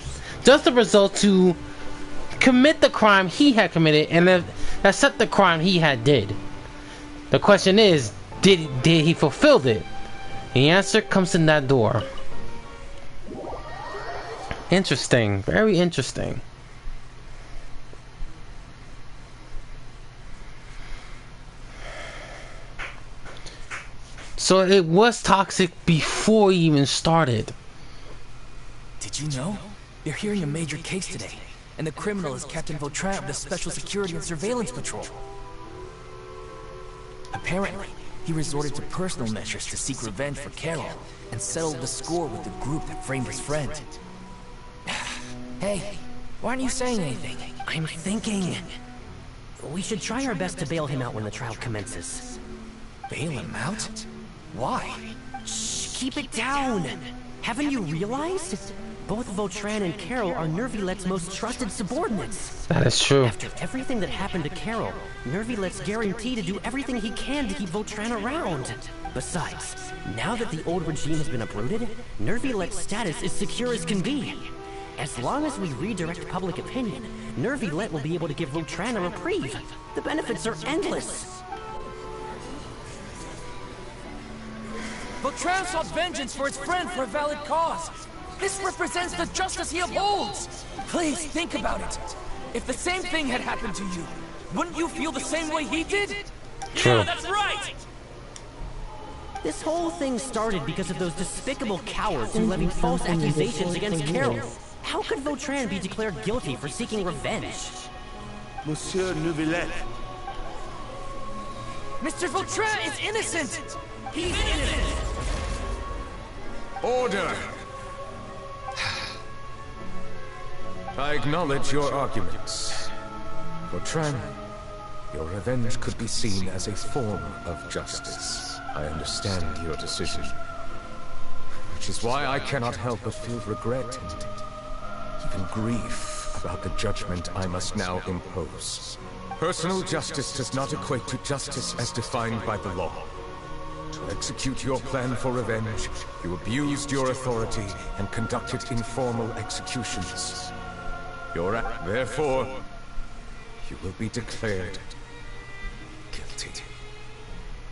Just the result to commit the crime he had committed and accept the crime he had did. The question is, did he fulfill it? The answer comes in that door. Interesting, very interesting. So it was toxic before he even started. Did you know? They're hearing a major case today, and the criminal is Captain Vautrin of the Special Security and Surveillance Patrol. Apparently, he resorted to personal measures to seek revenge for Carol and settled the score with the group that framed his friend. Hey, why aren't you saying anything? I'm thinking... we should try our best to bail him out when the trial commences. Bail him out? Why? Shh, keep it down! Haven't you realized? Both Vautrin and Carol are Neuvillette's most trusted subordinates. That is true. After everything that happened to Carol, Neuvillette's guaranteed to do everything he can to keep Vautrin around. Besides, now that the old regime has been uprooted, Neuvillette's status is secure as can be. As long as we redirect public opinion, Neuvillette will be able to give Vautrin a reprieve. The benefits are endless. Vautrin sought vengeance for his friend for a valid cause. This represents the justice he upholds. Please think about it. If the same thing had happened to you, wouldn't you feel the same way he did? True. Yeah, that's right! This whole thing started because of those despicable cowards who levied false accusations against Carol. How could Vautrin be declared guilty for seeking revenge? Monsieur Neuvillette. Mr. Vautrin is innocent! He's innocent! Order! I acknowledge your arguments. Vautrin, your revenge could be seen as a form of justice. I understand your decision, which is why I cannot help but feel regret and even grief about the judgment I must now impose. Personal justice does not equate to justice as defined by the law. To execute your plan for revenge, you abused your authority and conducted informal executions. Therefore, you will be declared guilty.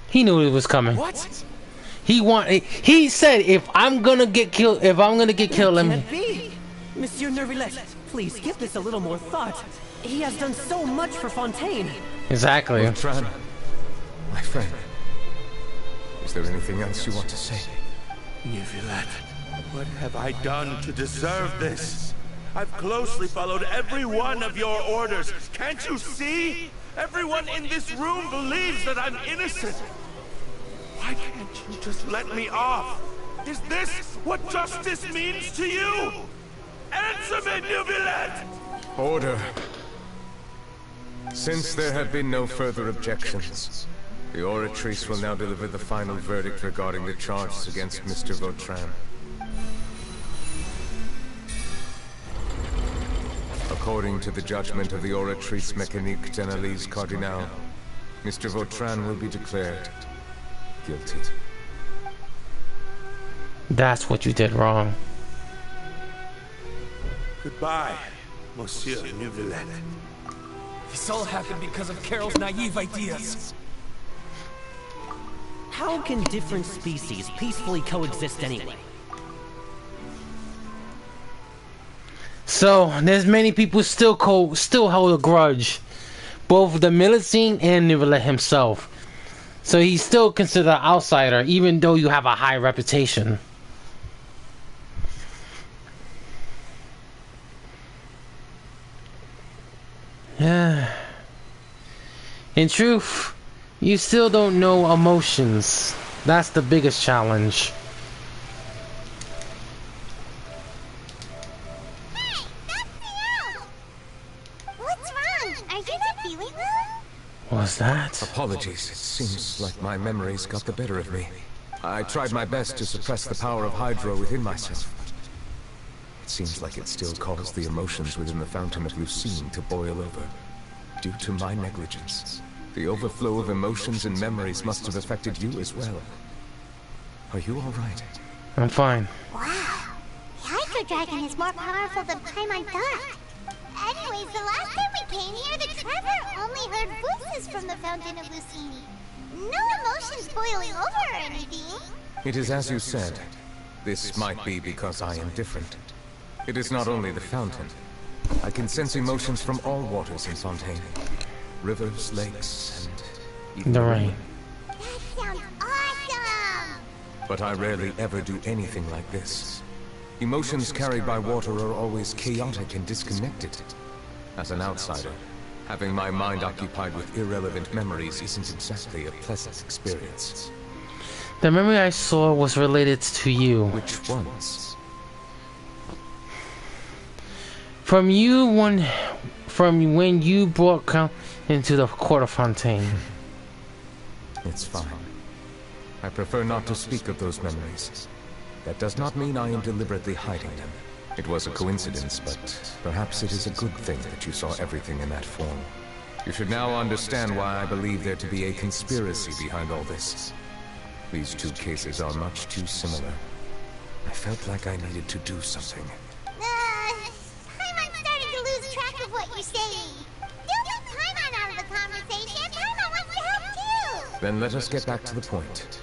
He knew it was coming. What? He said, if I'm gonna get killed, let me. Can't be. Monsieur Neuvillette, please give this a little more thought. He has done so much for Fontaine. Exactly. Vautrin, my friend, is there anything else you want to say? Neuvillette, what have I done to deserve this? I've closely followed every one of your orders. Can't you see? Everyone in this room believes that I'm innocent. Why can't you just let me off? Is this what justice means to you? Answer me, Neuvillette! Order. Since there have been no further objections, the Oratrice will now deliver the final verdict regarding the charges against Mr. Vautrin. According to the judgment of the Oratrice Mécanique d'Analyse Cardinal, Mr. Vautrin will be declared guilty. That's what you did wrong. Goodbye, Monsieur Neuvillette. This all happened because of Carol's naive ideas. How can different species peacefully coexist anyway? So there's many people still hold a grudge, both the Millicene and Neuvillette himself. So he's still considered an outsider, even though you have a high reputation. Yeah. In truth, you still don't know emotions. That's the biggest challenge. Was that? Apologies. It seems like my memories got the better of me. I tried my best to suppress the power of Hydro within myself. It seems like it still caused the emotions within the Fountain of Lucine to boil over. Due to my negligence, the overflow of emotions and memories must have affected you as well. Are you all right? I'm fine. Wow. The Hydro Dragon is more powerful than Paimon thought. Anyways, the last time we came here, the Trevor only heard voices from the Fountain of Lucine. No emotions boiling over or anything. It is as you said. This might be because I am different. It is not only the fountain. I can sense emotions from all waters in Fontaine. Rivers, lakes, and even the rain. That sounds awesome! But I rarely ever do anything like this. Emotions carried by water are always chaotic and disconnected. As an outsider, having my mind occupied with irrelevant memories isn't exactly a pleasant experience. The memory I saw was related to you. Which ones? From when you brought Count into the court of Fontaine. It's fine. I prefer not to speak of those memories. That does not mean I am deliberately hiding them. It was a coincidence, but perhaps it is a good thing that you saw everything in that form. You should now understand why I believe there to be a conspiracy behind all this. These two cases are much too similar. I felt like I needed to do something. Paimon's starting to lose track of what you're saying. Don't leave Paimon out of the conversation. Paimon wants to help too. Then let us get back to the point.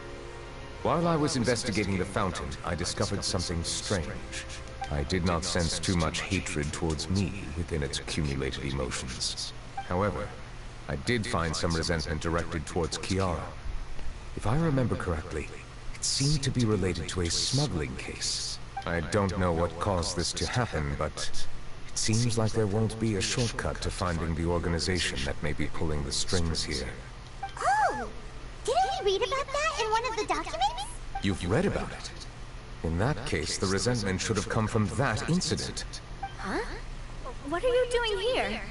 While I was investigating the fountain, I discovered something strange. I did not sense too much hatred towards me within its accumulated emotions. However, I did find some resentment directed towards Kiara. If I remember correctly, it seemed to be related to a smuggling case. I don't know what caused this to happen, but it seems like there won't be a shortcut to finding the organization that may be pulling the strings here. Oh! Didn't you read about that in one of the documents? You've read about it? In that case, the resentment should have come from that incident. Huh? What are you doing here?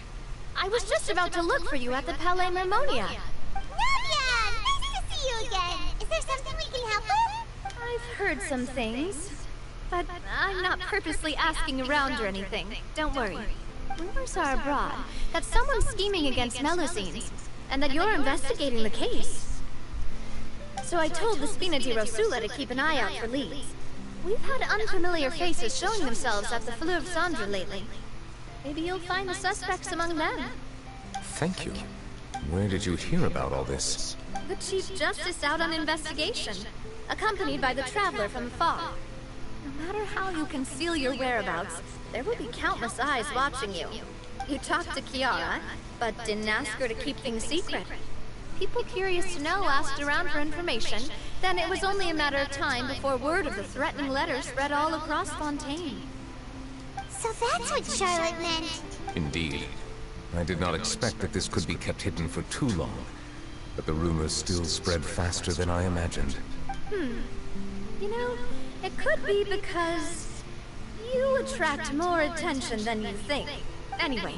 I was just about to look for you at the Palais Mermonia. Navia! Nice to see you again! Is there something we can help with? I've heard some things, but I'm not purposely asking around or anything. Don't worry. Rumors are abroad that someone's scheming against Melusines, and that you're investigating the case. So I told the Spina di Rosula to keep an eye out for leads. We've had unfamiliar faces showing themselves at the Fleuve Cendre lately. Maybe you'll find the suspects among them. Thank you. Where did you hear about all this? The Chief Justice out on investigation, accompanied by the Traveler from afar. No matter how you conceal your whereabouts, there will be countless eyes watching you. You talked to Kiara, but didn't ask her to keep things secret. People curious to know asked around for information, then it was only a matter of time before word of the threatening letter spread all across Fontaine. So that's what Charlotte meant. Indeed. I did not expect that this could be kept hidden for too long, but the rumors still spread faster than I imagined. You know, it could be because you attract more attention than you think. Anyway,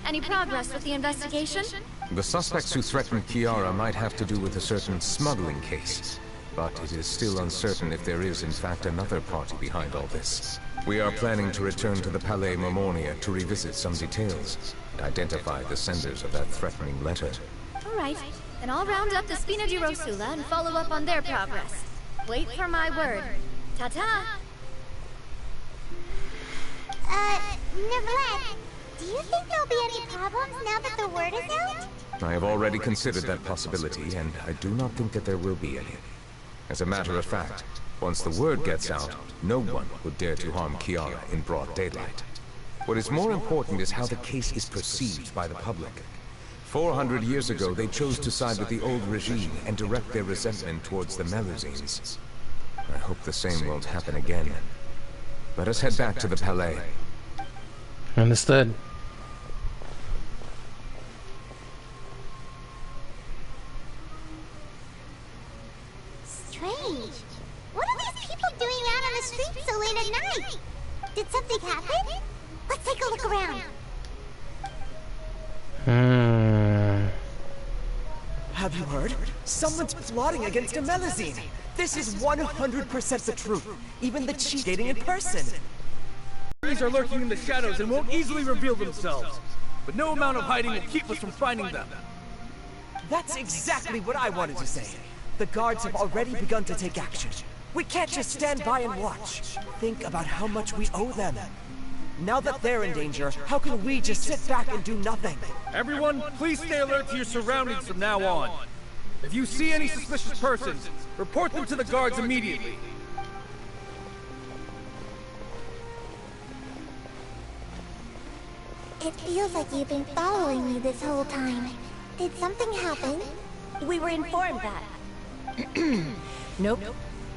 any progress with the investigation? The suspects who threatened Kiara might have to do with a certain smuggling case, but it is still uncertain if there is in fact another party behind all this. We are planning to return to the Palais Mermonia to revisit some details and identify the senders of that threatening letter. All right, then I'll round up the Spina di Rosula and follow up on their progress. Wait for my word. Ta-ta! Neuvillette, do you think there'll be any problems now that the word is out? I have already considered that possibility, and I do not think that there will be any. As a matter of fact, once the word gets out, no one would dare to harm Kiara in broad daylight. What is more important is how the case is perceived by the public. 400 years ago, they chose to side with the old regime and direct their resentment towards the Melusines. I hope the same won't happen again. Let us head back to the Palais. Understood. Strange. What are these people doing out on the street so late at night? Did something happen? Let's take a look around. Have you heard? Someone's plotting against a Melusine. This is 100% the truth. Even the chief dating in person. Enemies are lurking in the shadows and won't easily reveal themselves. But no amount of hiding will keep us from finding them. That's exactly what I wanted to say. The guards have already begun to take action. We can't just stand by and watch. Think about how much we owe them. Now that they're in danger, how can we just sit back and do nothing? Everyone, please stay alert to your surroundings from now on. If you see any suspicious persons, report them to the guards immediately. It feels like you've been following me this whole time. Did something happen? We were informed that. Nope.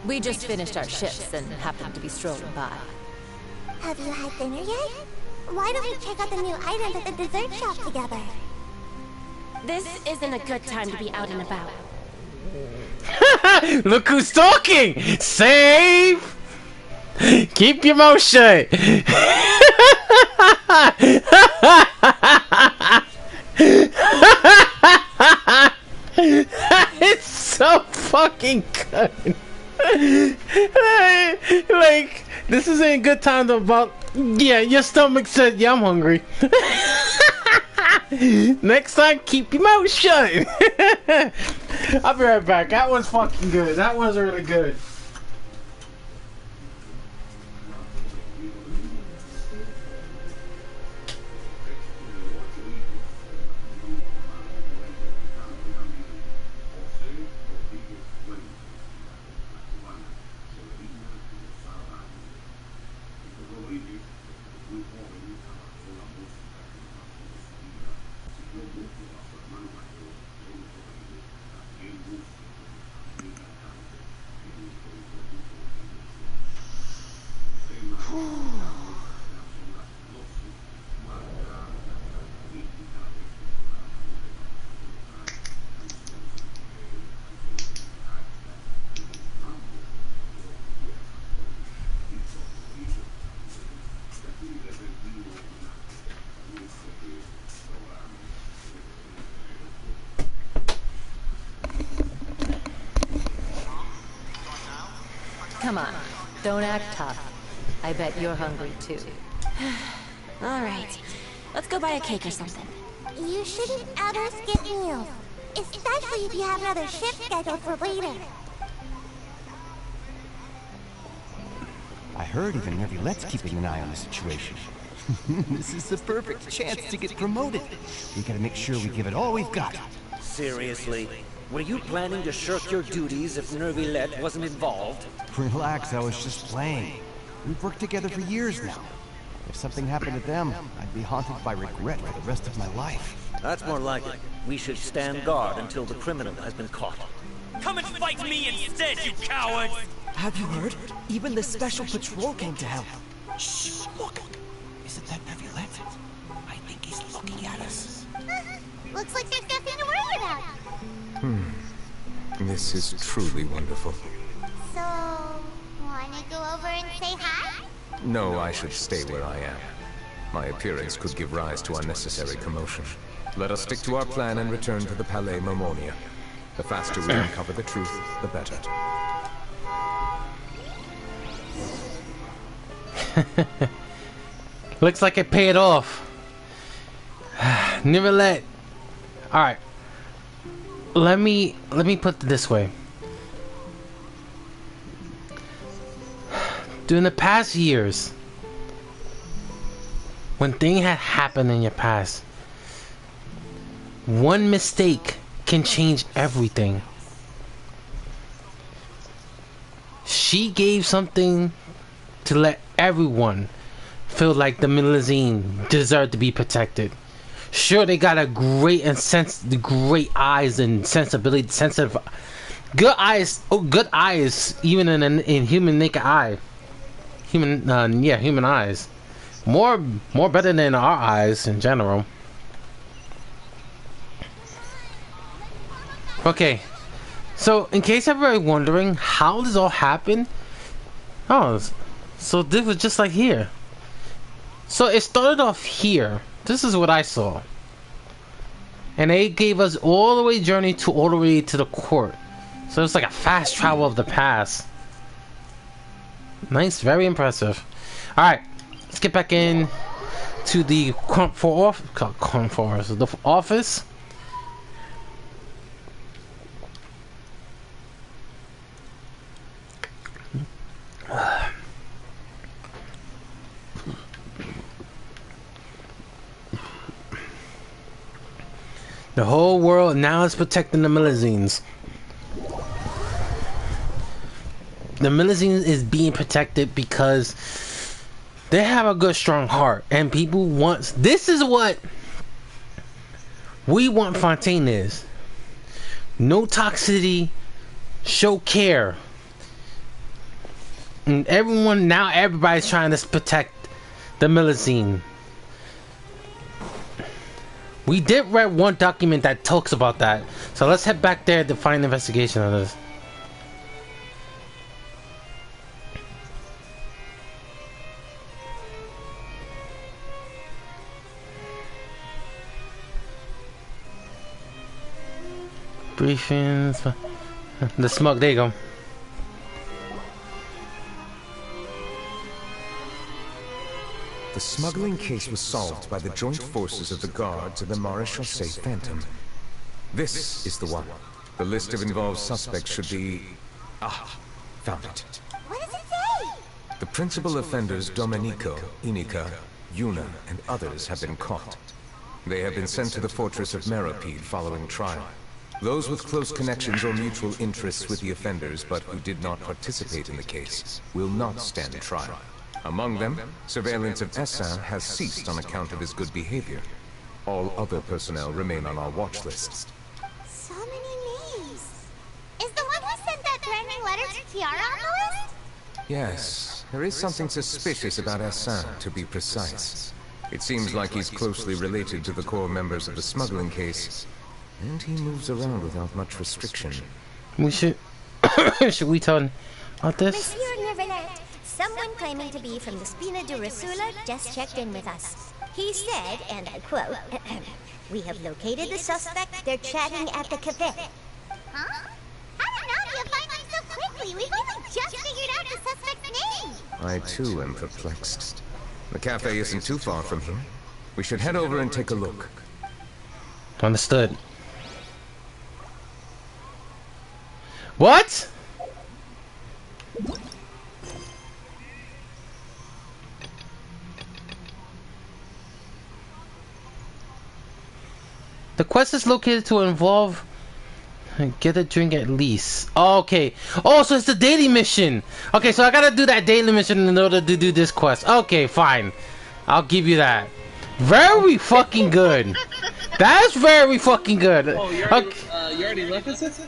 We just finished our shifts and happened to be strolling by. Have you had dinner yet? Why don't we check out the new items at the dessert shop together? This isn't a good time to be out and about. Look who's talking! Save! Keep your mouth shut! It's so fucking good. Like, this isn't a good time to about. Yeah, your stomach said, yeah, I'm hungry. Next time, keep your mouth shut. I'll be right back. That was fucking good. That was really good. Come on, don't act tough. I bet you're hungry too. All right, let's go buy a cake or something. You shouldn't ever skip meals, especially if you have another shift scheduled for later. I heard even Neuvillette's keeping an eye on the situation. This is the perfect chance to get promoted. We gotta make sure we give it all we've got. Seriously? Were you planning to shirk your duties if Neuvillette wasn't involved? Relax, I was just playing. We've worked together for years now. If something happened to them, I'd be haunted by regret for the rest of my life. That's more like it. We should stand guard until the criminal has been caught. Come and fight me instead, you cowards! Have you heard? Even the special patrol came to help. Shh, look! Isn't that Neuvillette? I think he's looking at us. Looks like there's nothing to worry about. This is truly wonderful. So, wanna go over and say hi? No, I should stay where I am. My appearance could give rise to unnecessary commotion. Let us stick to our plan and return to the Palais Momonia. The faster we uncover the truth, the better. Looks like it paid off. Neuvillette. Alright. Let me put it this way. During the past years, when things had happened in your past, one mistake can change everything. She gave something to let everyone feel like the Milazine deserved to be protected. Sure, they got a great eyes and sensibility, good eyes. Oh, good eyes, even in human naked eye. Human eyes. More better than our eyes in general. Okay, so in case everybody wondering how this all happened, so this was just like here. So it started off here. This is what I saw, and they gave us all the way journey to all the way to the court. So it's like a fast travel of the past. Nice, very impressive. All right, let's get back in to the office. The whole world now is protecting the Milazines. The Milazines is being protected because they have a good, strong heart, and people want. This is what we want. Fontaine is no toxicity, show care, and everybody's trying to protect the Milazine. We did read one document that talks about that, so let's head back there to find an investigation of this. Briefings. The smug, there you go. The smuggling case was solved by the joint forces of the guards and the Maréchal Phantom. This is the one. The list of involved suspects should be... found it. What does it say? The principal offenders Domenico, Inica, Yuna, and others have been caught. They have been sent to the fortress of Meropide following trial. Those with close connections or mutual interests with the offenders but who did not participate in the case will not stand trial. Among them, surveillance of Essin has ceased on account of his good behavior. All other personnel remain on our watch list. So many names. Is the one who sent that threatening letter to Tiara on the list? Yes, there is something suspicious about Essin, to be precise. It seems like he's closely related to the core members of the smuggling case, and he moves around without much restriction. We should... should we tell him about this? Monsieur Neuvillette, someone claiming to be from the Spina de Rasula just checked in with us. He said, and I quote, "We have located the suspect. They're chatting at the cafe." Huh? How did Nadia find them so quickly? We've only just figured out the I too am perplexed. The cafe isn't too far from here. We should head over and take a look. Understood. What? The quest is located to involve get a drink at least. Oh, okay. Oh, so it's the daily mission. Okay, so I gotta do that daily mission in order to do this quest. Okay, fine. I'll give you that. Very fucking good. That's very fucking good. Oh, you already left this?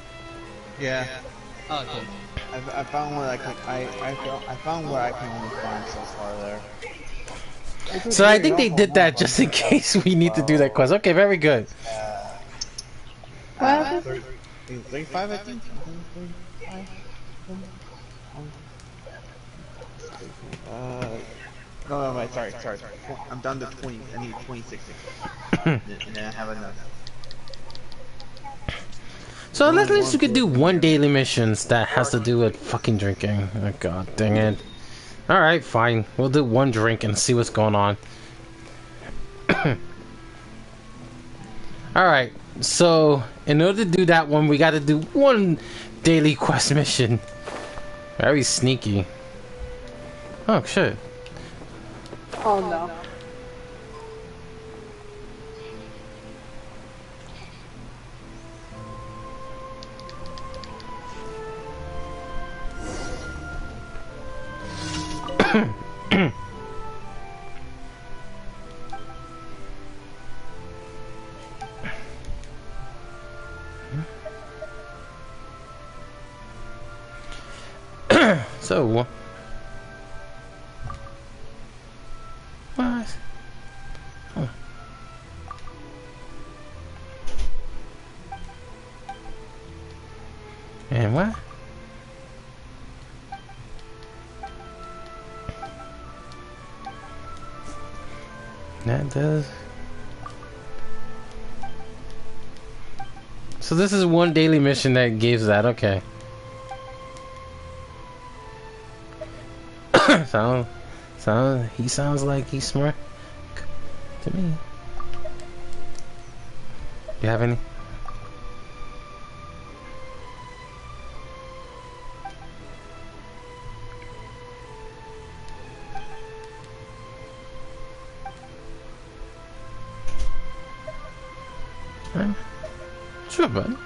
Yeah. Oh, okay. I found what I can. I found what I can only find so far there. So I think they did that just in case we need to do that quest. Okay, very good. 35, I think. 35. No, sorry. I'm down to 20. I need 26. And then I have enough. So at least we could do one daily missions that has to do with fucking drinking. Oh, god dang it. Alright, fine. We'll do one drink and see what's going on. Alright, so in order to do that one, we gotta do one daily quest mission. Very sneaky. Oh, shit. Oh no. So what? Huh. And what? That does. So this is one daily mission that gives that, okay. He sounds like he's smart to me. You have any? Sure, bud.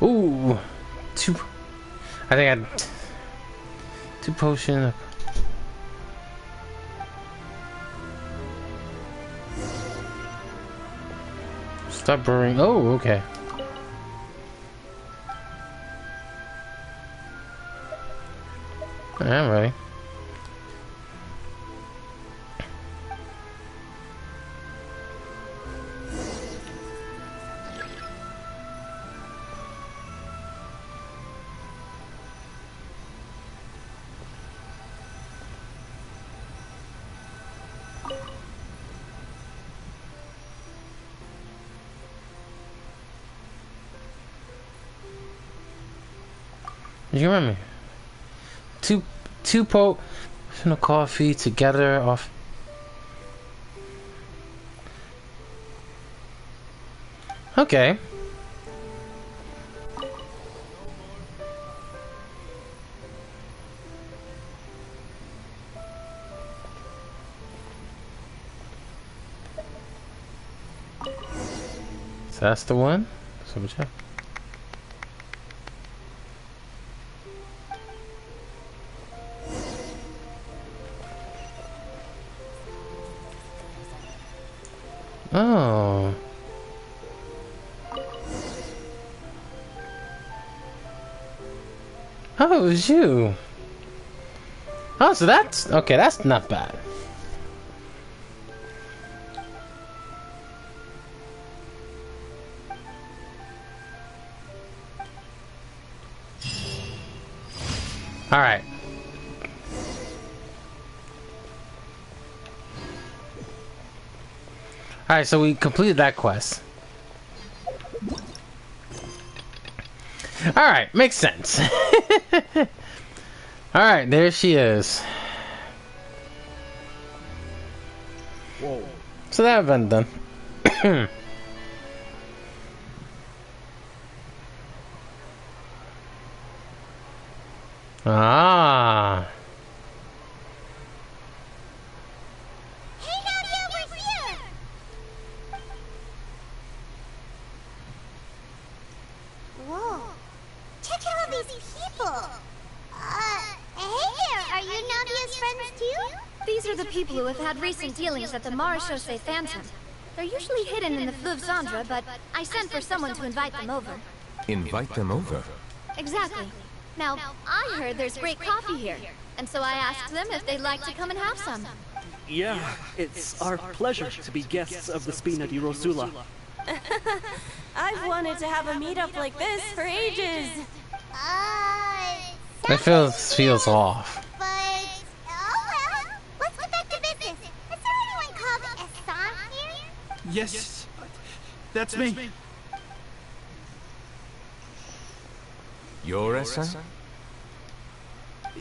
Ooh, two. I think I had 2 potions. Stop brewing. Oh, okay. I'm ready. You remember? Two potion of coffee together off. Okay. So that's the one. So we check. Oh. Oh, it was you. Oh, so that's okay. That's not bad. All right. Alright, so we completed that quest. Alright, makes sense. Alright, there she is. Whoa. So that event done. Ah. Hey, Nadia, we're here! Whoa. Check out all these people! Hey there, are you Nadia's friends too? These are the people who have had recent dealings at the Marechaussee Phantom. They're usually hidden in the Fleuve Cendre, but I sent for someone to invite them over. Invite them over? Exactly. Now, I heard there's great coffee here, and so I asked them if they'd like to come and have some. Yeah, it's our pleasure to be guests of the Spina di Rosula. I've wanted to have a meetup like this for ages. It feels off. But, oh well. Let's get back to business. Is there anyone called Hassan here? Yes, that's me. Your essay?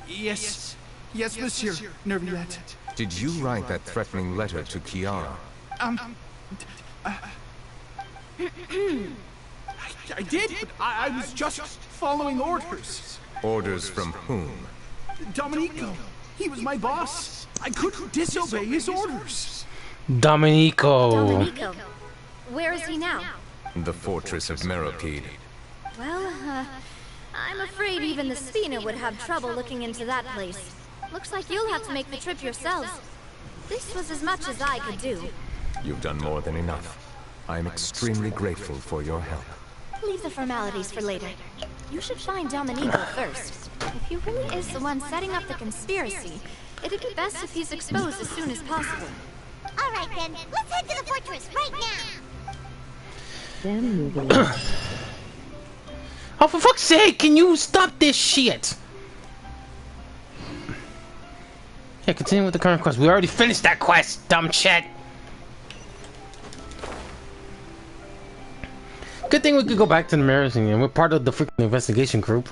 Yes, monsieur, Neuvillette. Did you write that threatening letter to Kiara? I did, but I was just following orders. Orders from whom? Domenico, he was my boss. I couldn't disobey his orders. Domenico. Where is he now? The fortress of Meropide. Well, I'm afraid even the Spina would have trouble looking into that place. Looks like you'll have to make the trip yourselves. This was as much as I could do. You've done more than enough. I'm extremely grateful for your help. Leave the formalities for later. You should find Domenico first. If he really is the one setting up the conspiracy, it'd be best if he's exposed as soon as possible. Alright then, let's head to the fortress right now! Oh, for fuck's sake, can you stop this shit? Yeah, continue with the current quest. We already finished that quest, dumb shit. Good thing we could go back to the mirrors and we're part of the freaking investigation group.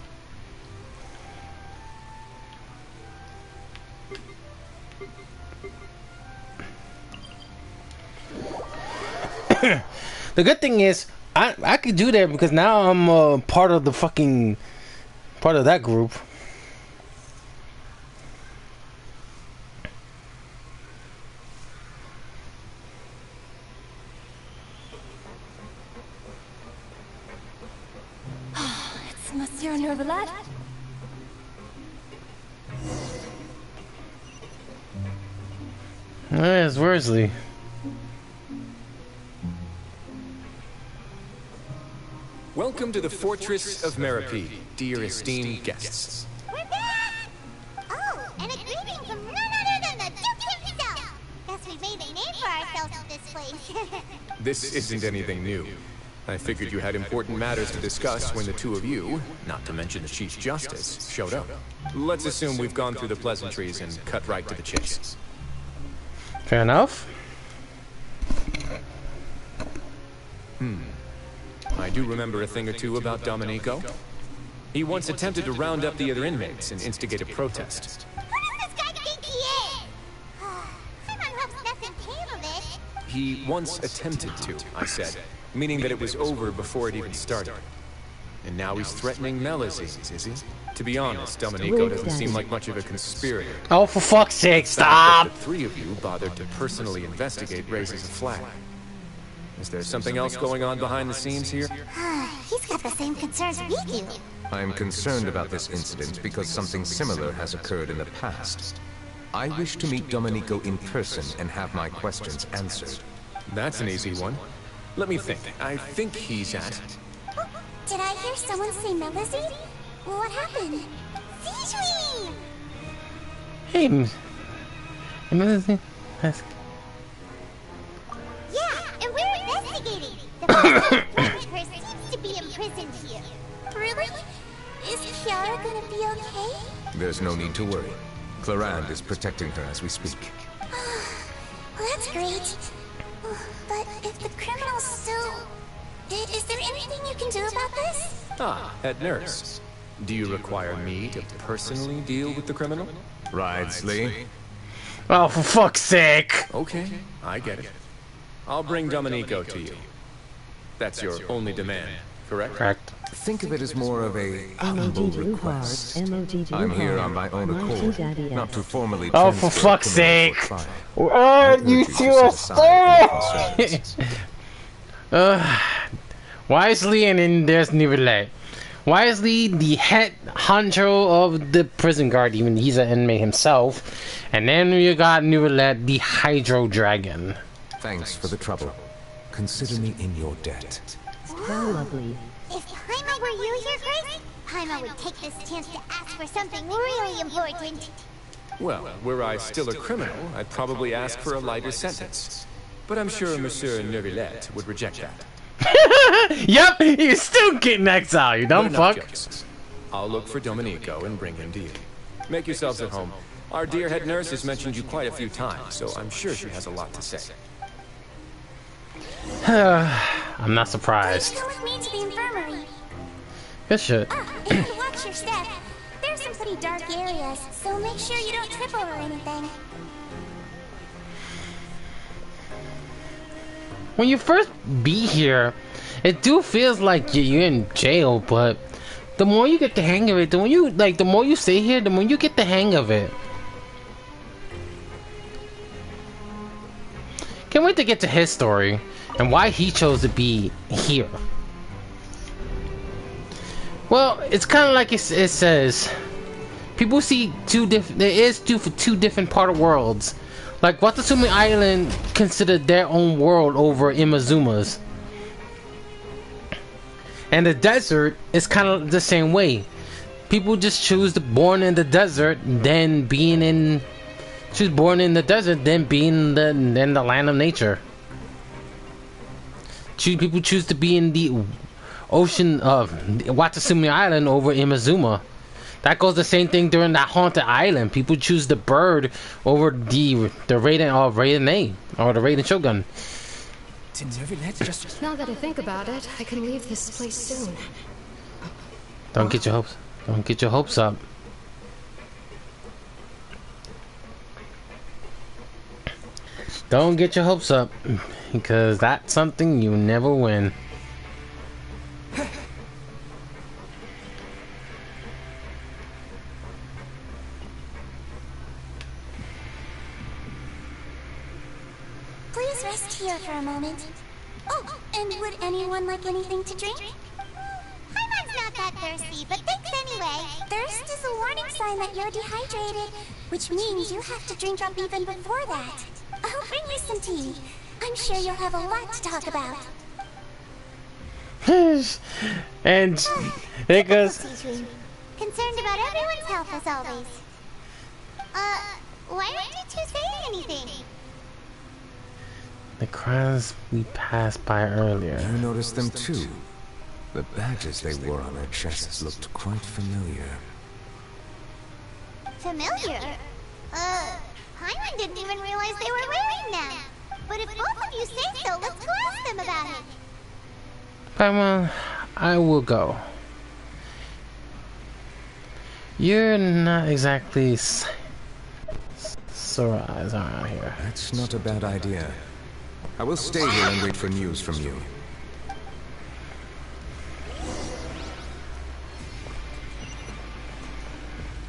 The good thing is, I could do that because now I'm part of the fucking part of that group. It's Monsieur Neuvillette. Yes, Worsley. Welcome to the Fortress of Meropide, dear esteemed guests. We're back! Oh, and a greeting from none other than the Duke himself! Guess we made a name for ourselves at this place. This isn't anything new. I figured you had important matters to discuss when the two of you, not to mention the Chief Justice, showed up. Let's assume we've gone through the pleasantries and cut right to the chase. Fair enough. I do remember a thing or two about Domenico. He once attempted to round up the other inmates and instigate a protest. Who does this guy think he is? Paimon hopes nothing came of it. He once attempted to, I said, meaning that it was over before it even started. And now he's threatening Melazines, is he? To be honest, Domenico doesn't seem like much of a conspirator. Oh, for fuck's sake, The stop! fact that the three of you bothered to personally investigate raises a flag. Is there something else going on behind the scenes here? He's got the same concerns we do. I'm concerned about this incident because something similar has occurred in the past. I wish to meet Domenico in person and have my questions answered. That's an easy one. Let me think. I think he's at... Did I hear someone say Melazine? What happened? Fijui! Hey, another Yeah, and we're investigating. The person who her seems to be imprisoned here. Really? Is Kiara gonna be okay? There's no need to worry. Clarande is protecting her as we speak. Well, that's great. But if the criminal's still Is there anything you can do about this? Ah, head nurse. Do you require me to personally deal with the criminal? Rides, Lee. Oh, for fuck's sake! Okay, I get it. I'll bring Domenico to you. That's your only demand, correct? Correct. Think of it as more of a humble request. I'm here on my own accord, not to formally. Oh, for fuck's sake! Oh, you two are so. Wisely, and then there's Neuvillette. Wisely, the head honcho of the prison guard, even he's an inmate himself. And then you got Neuvillette, the Hydro Dragon. Thanks for the trouble. Consider me in your debt. How lovely. If Paima were you here, Chris, Paima would take this chance to ask for something really important. Well, were I still a criminal, I'd probably ask for a lighter sentence. But I'm sure Monsieur Neuvillette would reject that. Yep, he's still getting exiled, you dumb fuck. Jokes. I'll look for Domenico and bring him to you. Make yourselves at home. Our dear head nurse has mentioned you quite a few times, so I'm sure she has a lot to say. I'm not surprised. Come with me to the infirmary. Good shit. And watch your step. There's some pretty dark areas, so make sure you don't trip over anything. When you first be here, it do feels like you're in jail, but the more you get the hang of it, the more you stay here, the more you get the hang of it. Can't wait to get to his story and why he chose to be here. Well, it's kind of like it says. People see two different part of worlds. Like Watasumi Island considered their own world over Imazuma's. And the desert is kind of the same way. People just choose to born in the desert, then being in born in the desert, then being in the land of nature. People choose to be in the ocean of Watasumi Island over Imazuma. That goes the same thing during that haunted island. People choose the bird over the Raiden or Raiden A or the Raiden Shogun. Now that I think about it, I can leave this place soon. Don't get your hopes up. Don't get your hopes up, because that's something you never win. Please rest here for a moment. Oh, and would anyone like anything to drink? Paimon's not that thirsty, but thanks anyway. Thirst is a warning sign that you're dehydrated, which means you have to drink up even before that. I'll bring you some tea. I'm sure you'll have a lot to talk about. And there goes. Concerned about everyone's health as always. Why aren't you two saying anything? The crimes we passed by earlier. You noticed them too. The badges they wore on their chests looked quite familiar. Familiar? Paimon didn't even realize they were wearing them. But if both of you say so, let's go ask them about it. Paimon, I will go. You're not exactly sore eyes around here. That's not a bad idea. I will stay here and wait for news from you.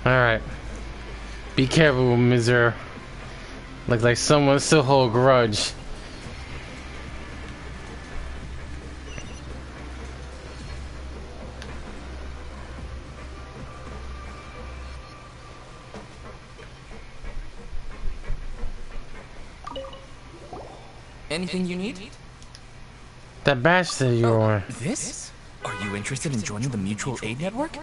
Alright. Be careful, Miser. Looks like someone still hold a grudge. Anything you need? That badge that you're on. This? Are you interested in joining the Mutual Aid Network?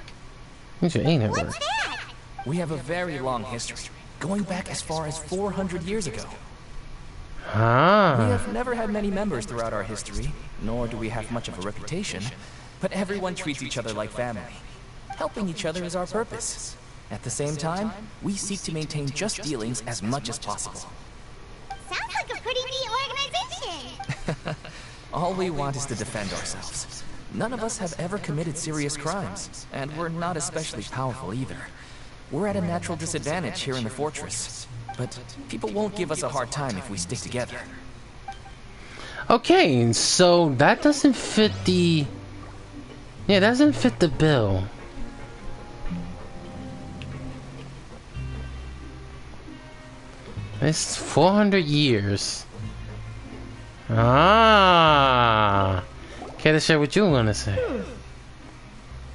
Mutual Aid Network? What's that? We have a very long history, going back as far as 400 years ago. Ah. We have never had many members throughout our history, nor do we have much of a reputation, but everyone treats each other like family. Helping each other is our purpose. At the same time, we seek to maintain just dealings as much as possible. Sounds like a pretty neat organization. All we want is to defend ourselves. None of us have ever committed serious crimes, and we're not especially powerful either. We're at a natural disadvantage here in the fortress, but people won't give us a hard time if we stick together. Okay, so that doesn't fit the... Yeah, that doesn't fit the bill. It's 400 years. Ah! Care to share what you were gonna say?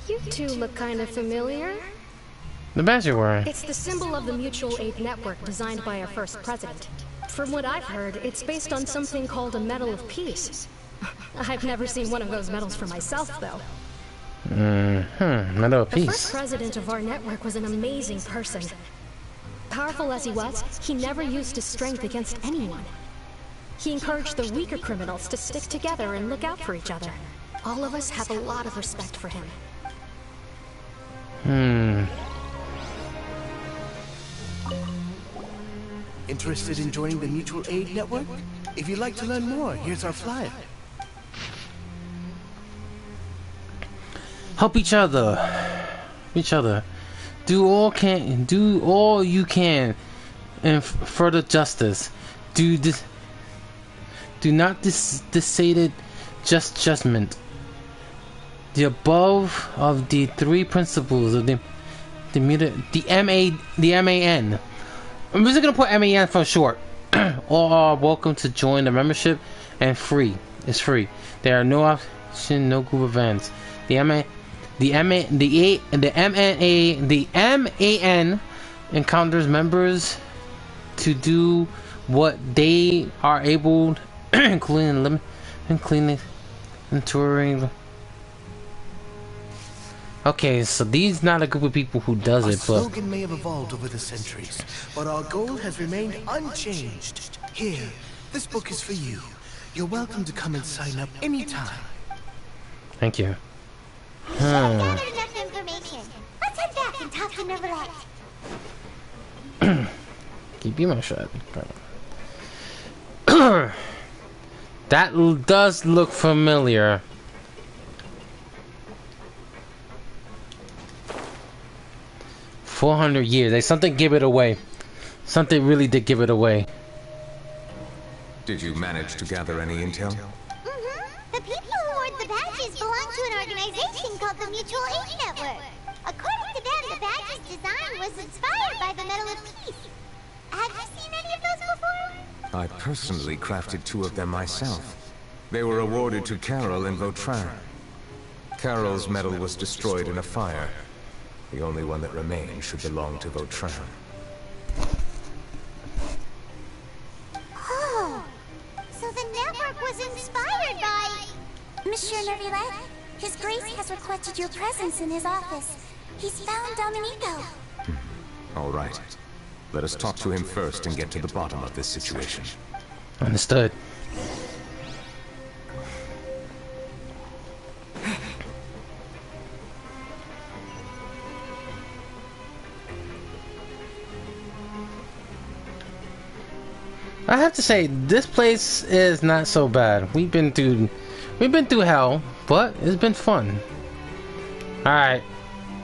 You two look kind of familiar. The badge you're wearing. It's the symbol of the Mutual Aid Network designed by our first president. From what I've heard, it's based on something called a Medal of Peace. I've never seen one of those medals for myself, though. Medal of Peace. The first president of our network was an amazing person. Powerful as he was, he never used his strength against anyone. He encouraged the weaker criminals to stick together and look out for each other. All of us have a lot of respect for him. Interested in joining the Mutual Aid Network? If you'd like to learn more, here's our flyer. Help each other. Do all you can and further justice. Do not decide just judgment. The above of the three principles of the MAN. I'm just gonna put MAN for short. All are welcome to join the membership and free. It's free. There are no option, no group events. The MAN encounters members to do what they are able, including cleaning and touring. Okay, so these not a group of people who does it, but our slogan may have evolved over the centuries, but our goal has remained unchanged. Here, this book is for you. You're welcome to come and sign up anytime. Thank you. Gathered enough information. Let's head back and talk to Neuvillette. Keep your mouth shut. That does look familiar. $400 years. Like something give it away. Something really did give it away. Did you manage to gather any intel? The people who hoard the badges belong to an organization called the Mutual Aid Network. According to them, the badge's design was inspired by the Medal of Peace. Have you seen any of those before? I personally crafted 2 of them myself. They were awarded to Carol and Vautrin. Carol's medal was destroyed in a fire. The only one that remained should belong to Vautrin. Oh, so the network was inspired by... Monsieur Neuvillette, His Grace has requested your presence in his office. He's found Domenico. All right. Let us talk to him first and get to the bottom of this situation. Understood. I have to say, this place is not so bad. We've been through hell, but it's been fun. All right,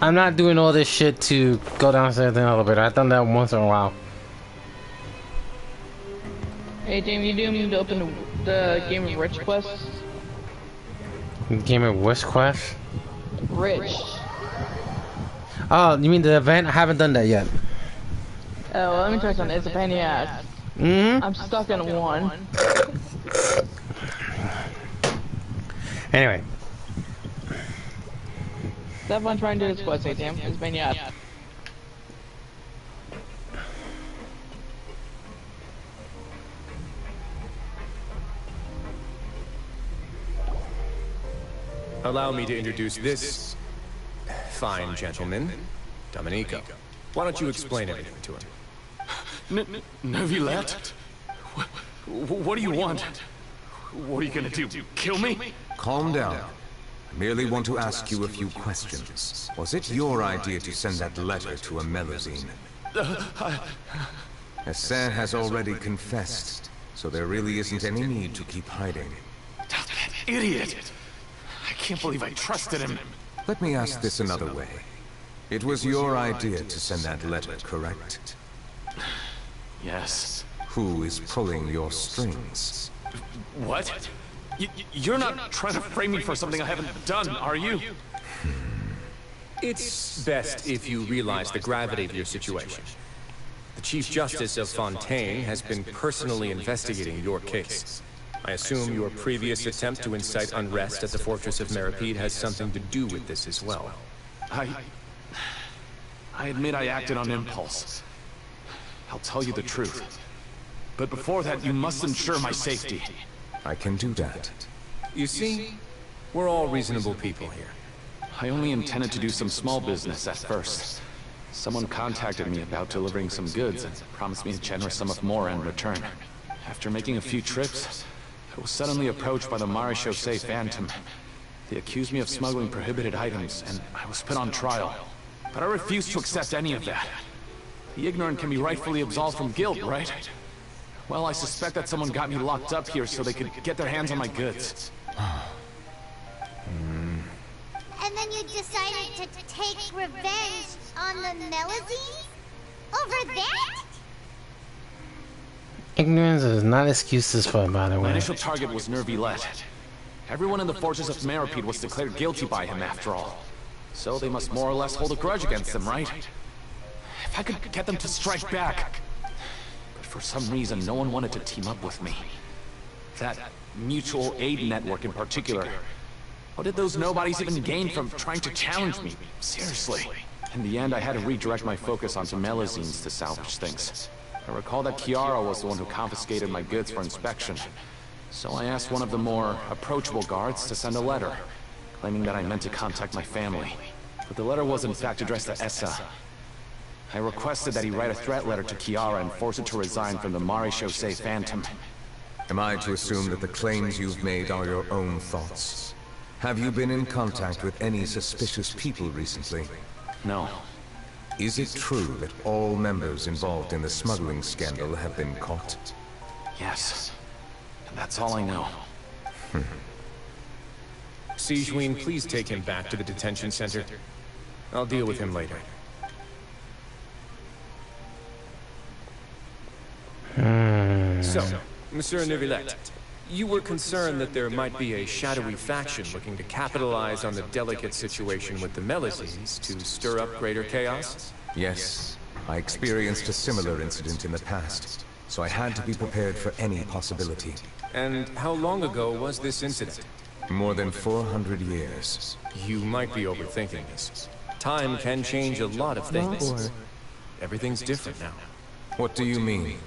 I'm not doing all this shit to go downstairs in the elevator. I've done that once in a while. Hey, Jamie, you do need to open the Game of Rich quest. Game of which quest? Rich. Oh, you mean the event? I haven't done that yet. Oh, well, let me try something. It's a pain in the ass. I'm stuck in 1. Anyway. Have fun trying to do this quest, ATM. It's a pain in the ass. Allow me to introduce this fine gentleman, Domenico. Why don't you explain everything to him? Neuvillette? What do you want? What are you gonna do? Kill me? Calm down. I merely want to ask you a few questions. Was it your idea to send that letter to a Melusine? Essin has already confessed, so there really isn't any need to keep hiding. idiot! I can't believe I trusted him. Let me ask this another way. It was your idea to send that letter, correct? Yes. Who is pulling your strings? What? You're not trying to frame me for something I haven't done, are you? It's best if you realize the gravity of your situation. The Chief Justice of Fontaine has been personally investigating your case. I assume your previous attempt to incite unrest at the Fortress of Meripede has something to do with this as well. I admit I acted on impulse. I'll tell you the truth. But before that, you must ensure my safety. I can do that. You see, we're all reasonable people here. I only intended to do some small business at first. Someone contacted me about delivering some goods and promised me a generous sum of more in return. After making a few trips, I was suddenly approached by the Marechaussee Phantom. They accused me of smuggling prohibited items, and I was put on trial. But I refused to accept any of that. The ignorant can be rightfully absolved from guilt, right? Well, I suspect that someone got me locked up here so they could get their hands on my goods. And then you decided to take revenge on the Melazines? Over that? Ignorance is not excuses for it, by the My way. initial target was Neuvillette. Everyone in the Fortress of Meripede was declared guilty by him, after all. So they must more or less hold a grudge against him, right? If I could get them to strike back. But for some reason, no one wanted to team up with me. That mutual aid network in particular. What did those nobodies even gain from trying to challenge me? Seriously. In the end, I had to redirect my focus onto Melazines to salvage things. I recall that Chiara was the one who confiscated my goods for inspection. So I asked one of the more approachable guards to send a letter, claiming that I meant to contact my family. But the letter was in fact addressed to Essa. I requested that he write a threat letter to Chiara and force her to resign from the Marechaussee Phantom. Am I to assume that the claims you've made are your own thoughts? Have you been in contact with any suspicious people recently? No. Is it true that all members involved in the smuggling scandal have been caught? Yes. And that's all I know. Sigewinne, please take him back to the detention center. I'll deal with him later. So, Monsieur Neuvillette, you were concerned that there might be a shadowy faction looking to capitalize on the delicate situation with the Melazines to stir up greater chaos? Yes. I experienced a similar incident in the past, so I had to be prepared for any possibility. And how long ago was this incident? More than 400 years. You might be overthinking this. Time can change a lot of things. Everything's different now. What do you mean?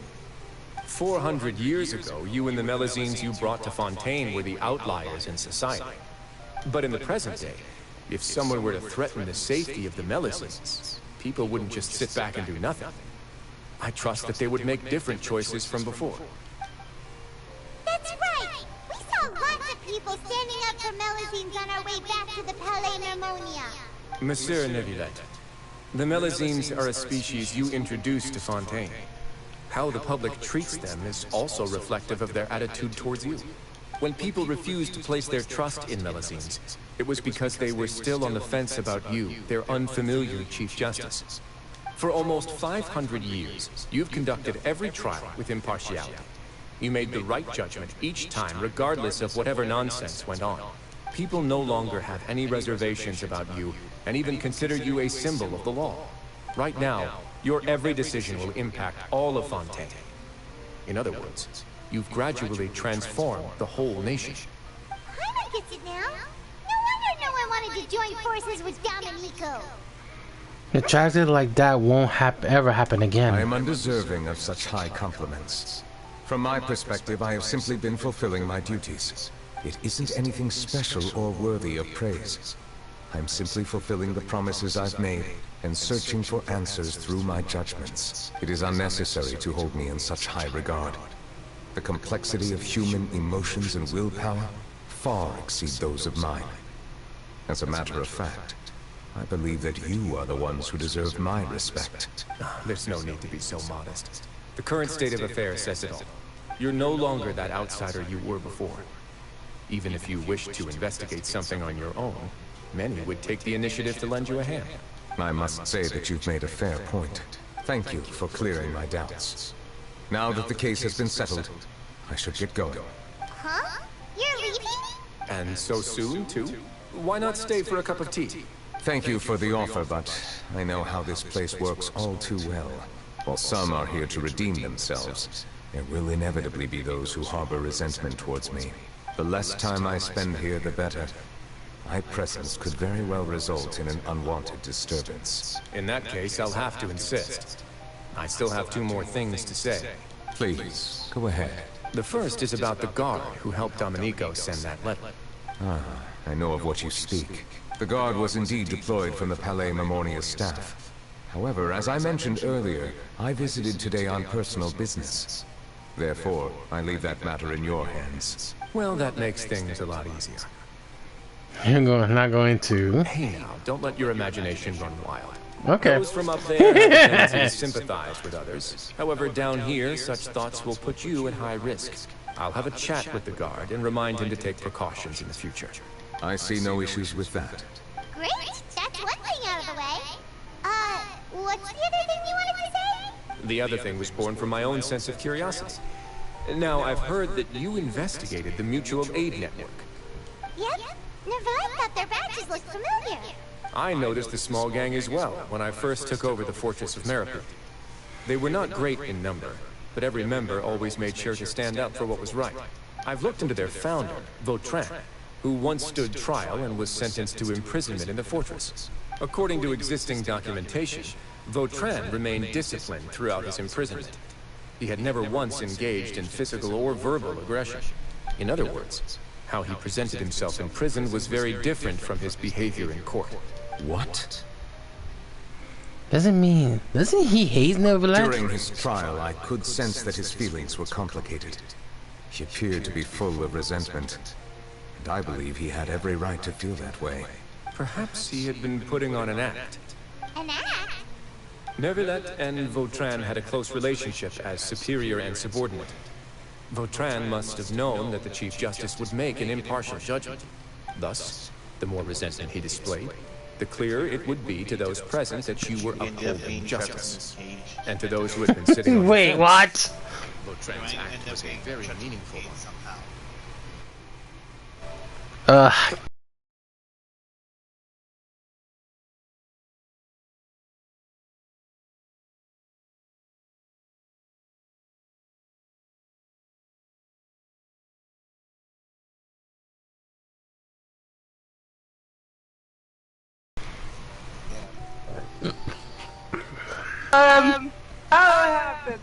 400 years ago, you and the Melazines you brought to Fontaine were the outliers in society. But in the present day, if someone were to threaten the safety of the Melazines, people wouldn't just sit back and do nothing. I trust that they would make different choices from before. That's right! We saw lots of people standing up for Melazines on our way back to the Palais Nermonia. Monsieur Neuvillette, the Melazines are a species you introduced to Fontaine. How the public treats them is also reflective of their attitude towards you. When people refused to place their trust in Melazines, it was because they were still on the fence about you, their unfamiliar Chief Justice. For almost 500 years, you've conducted every trial with impartiality. You made the right judgment each time, regardless of whatever nonsense went on. People no longer have any reservations about you, and even consider you a symbol of the law. Right now, your every decision will impact all of Fontaine. In other words, you've gradually transformed the whole nation. I get it now. No wonder no one wanted to join forces with Domenico. A tragedy like that won't ever happen again. I am undeserving of such high compliments. From my perspective, I have simply been fulfilling my duties. It isn't anything special or worthy of praise. I'm simply fulfilling the promises I've made and searching for answers through my judgments. It is unnecessary to hold me in such high regard. The complexity of human emotions and willpower far exceed those of mine. As a matter of fact, I believe that you are the ones who deserve my respect. There's no need to be so modest. The current state of affairs says it all. You're no longer that outsider you were before. Even if you wish to investigate something on your own, many would take the initiative to lend you a hand. I must say that you've made a fair point. Thank you for clearing my doubts. Now that the case has been settled, I should get going. Huh? You're leaving? And so soon, too? Why not stay for a cup of tea? Thank you for the offer, but I know how this place works all too well. While some are here to redeem themselves, there will inevitably be those who harbor resentment towards me. The less time I spend here, the better. My presence could very well result in an unwanted disturbance. In that case, I'll have to insist. I still have 2 more things to say. Please, go ahead. The first is about the guard who helped Domenico send that letter. Ah, I know of what you speak. The guard was indeed deployed from the Palais Memoria's staff. However, as I mentioned earlier, I visited today on personal business. Therefore, I leave that matter in your hands. Well, that makes things a lot easier. You're not going to. Hey now, don't let your imagination run wild. Okay. Those from up there have a tendency to sympathize with others. However, down here, such thoughts will put you at high risk. I'll have a chat with the guard and remind him to take precautions in the future. I see no issues with that. Great! That's one thing out of the way. What's the other thing you wanted to say? The other thing was born from my own sense of curiosity. Now, I've heard that you investigated the mutual aid network. Yep. Neuvillette thought their badges looked familiar. I noticed the small gang as well when I first took over the fortress of Meripede. They were not great in number, but every member always made sure to stand up for what was right. I've looked into their founder, Vautrin, who once stood trial and was sentenced to imprisonment in the fortress. According to existing documentation, Vautrin remained disciplined throughout his imprisonment. He had never once engaged in physical or verbal aggression. In other words, how he presented himself in prison was very different from his behavior in court. What? Doesn't he hate Neuvillette? During his trial, I could sense that his feelings were complicated. He appeared to be full of resentment, and I believe he had every right to feel that way. Perhaps he had been putting on an act. An act? Neuvillette and Vautrin had a close relationship as superior and subordinate. Vautrin must have known that the Chief Justice would make an impartial judgment. Thus, the more resentment he displayed, the clearer it would be to those present that you were upholding justice. And to those who had been sitting on Wait, what? Vautrin's act was a very meaningful one. How it happened,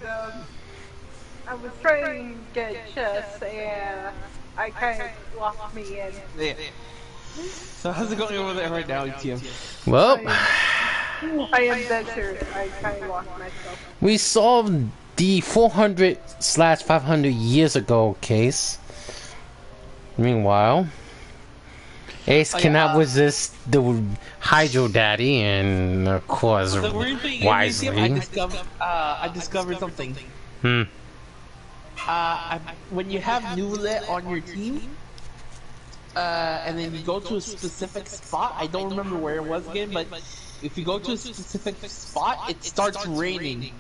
I was trying to get chess and I kind of locked me in. Yeah. So how's it going over there right now, ATM? Well, I am dead serious. I kind of locked myself. we solved the 400/500 years ago case. Meanwhile, Ace cannot resist the Hydro Daddy, and of course, the weird thing wisely. is, I discovered something. When you have Neuvillette on your team, and then you go to a specific spot, I don't remember where it was again, but if you go to a specific spot, it starts raining.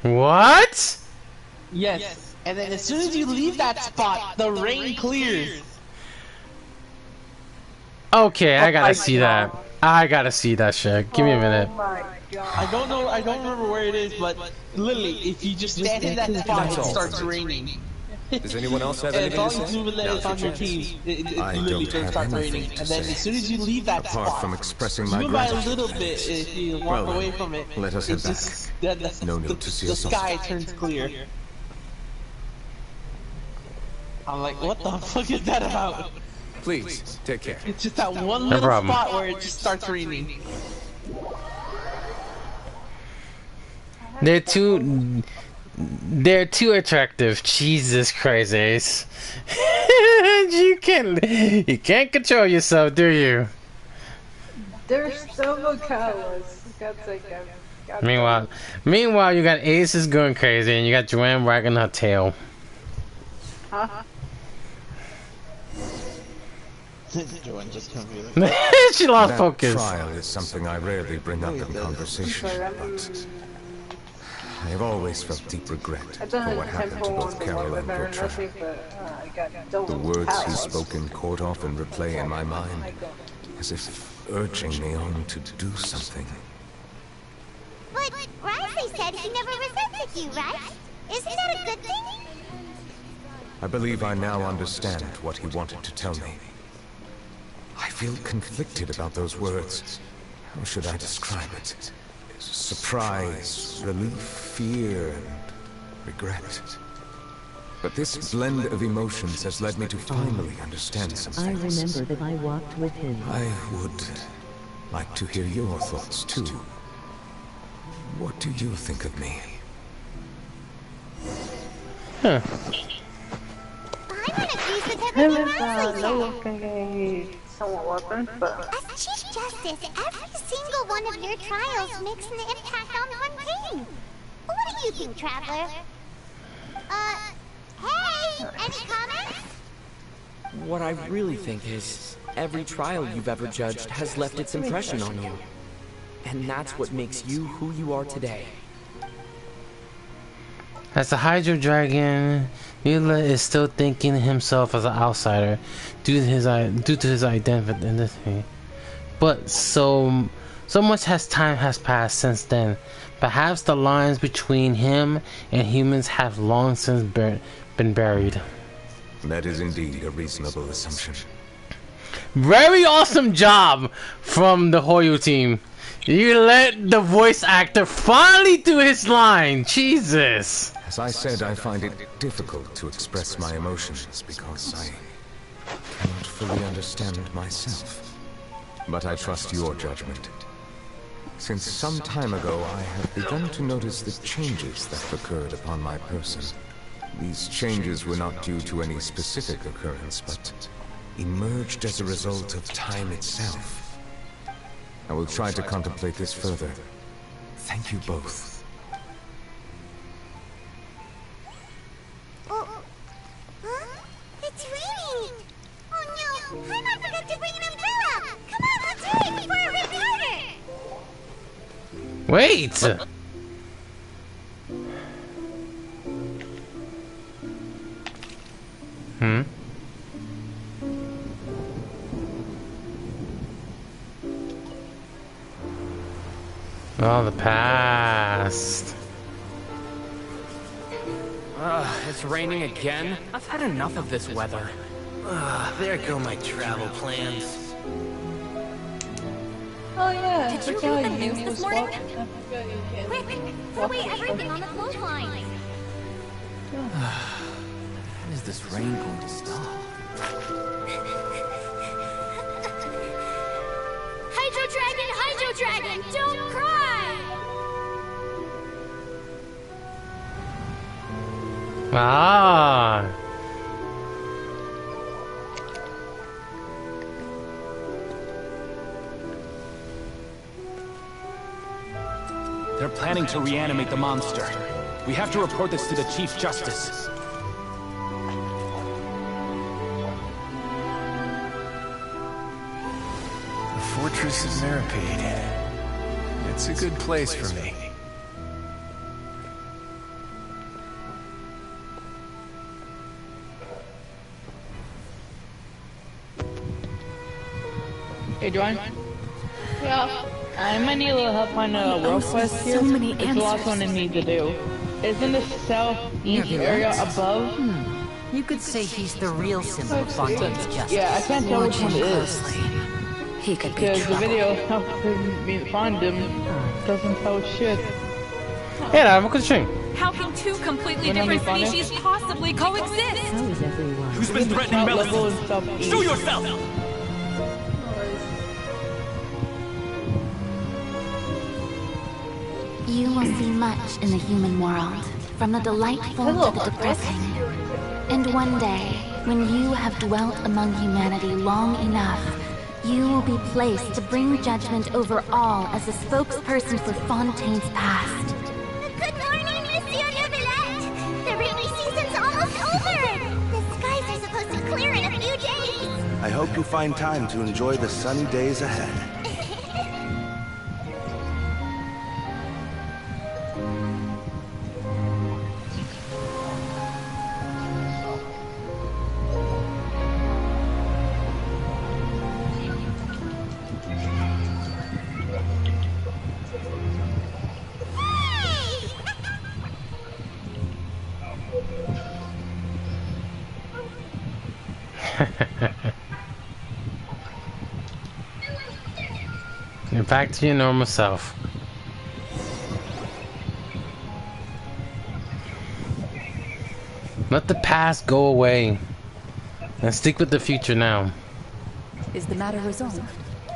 What? Yes, and then as soon as you leave that spot, the rain clears. Okay, I gotta see that. I gotta see that shit. Give me a minute. I don't know. I don't remember where it is, but literally, if you just stand in that spot, it starts raining. Does anyone else have And anything as long to as say? Neuvillette is on your team, it literally starts raining. And then as soon as you leave that Apart spot, from expressing my even by a gratitude. little bit, if you walk away from it, let us head it's just back. No need to the see us sky turns clear. I'm like, what the fuck is that about? Please, take care. It's just that one No little problem. spot where it just starts raining. They're too attractive. Jesus Christ, Ace. you can't control yourself, do you? They're so colorless. Meanwhile, you got Aces going crazy, and you got Joanne wagging her tail. Huh? Joanne just confused. She lost that focus. Trial is something I rarely bring up in conversation, but I have always felt deep regret for what happened to both Carol and Bertrand. The words he spoke in court often replay in my mind, as if urging me on to do something. But Riley said he never resented you, right? Isn't that a good thing? I believe I now understand what he wanted to tell me. I feel conflicted about those words. How should I describe it? Surprise, relief, fear, and regret. But this blend of emotions has led me to finally understand something. I remember that I walked with him. I would like to hear your thoughts, too. What do you think of me? Huh. Him and Noah can get somewhat weapons, but... As Chief Justice, every single one of your trials makes an impact on Fontaine. What do you think, Traveler? Hey! Any comments? What I really think is, every trial you've ever judged has left its impression on you. And that's what makes you who you are today. As a Hydro Dragon, Neuvillette is still thinking himself as an outsider due to his identity. But so much time has passed since then. Perhaps the lines between him and humans have long since been buried. That is indeed a reasonable assumption. Very awesome job from the Hoyo team. You let the voice actor finally do his line. Jesus. As I said, I find it difficult to express my emotions because I cannot fully understand myself. But I trust your judgment. Since some time ago, I have begun to notice the changes that have occurred upon my person. These changes were not due to any specific occurrence, but emerged as a result of time itself. I will try to contemplate this further. Thank you both. Oh, huh? It's raining! Oh no, I forgot to bring an umbrella! Come on, let's hurry before it rains harder! Wait! Oh, the past. It's raining again? I've had enough of this weather. There go my travel plans. Oh yeah, Did you read the news this morning? Quick, throw away everything on the clothesline. When is this rain going to stop? Hydro Dragon, don't cry! Ah. They're planning to reanimate the monster. We have to report this to the Chief Justice. The Fortress of Meripede. It's a good place for me. Hey, Joanne? Yeah. I might need a little help on a world quest here. It's the last one I need to do. Isn't the southeast area above? You could say he's the real symbol of Fontaine's justice. Yeah, I can't tell which one it is. He could be because the video helping me find him doesn't tell shit. Yeah, I'm a stream. How can two completely different species possibly coexist? How is everyone? Who's been threatening Melody? Show yourself! You will see much in the human world, from the delightful to the depressing. And one day, when you have dwelt among humanity long enough, you will be placed to bring judgment over all as a spokesperson for Fontaine's past. Good morning, Monsieur Neuvillette! The rainy season's almost over! The skies are supposed to clear in a few days! I hope you find time to enjoy the sunny days ahead. You're back to your normal self. Let the past go away and stick with the future now. Is the matter resolved?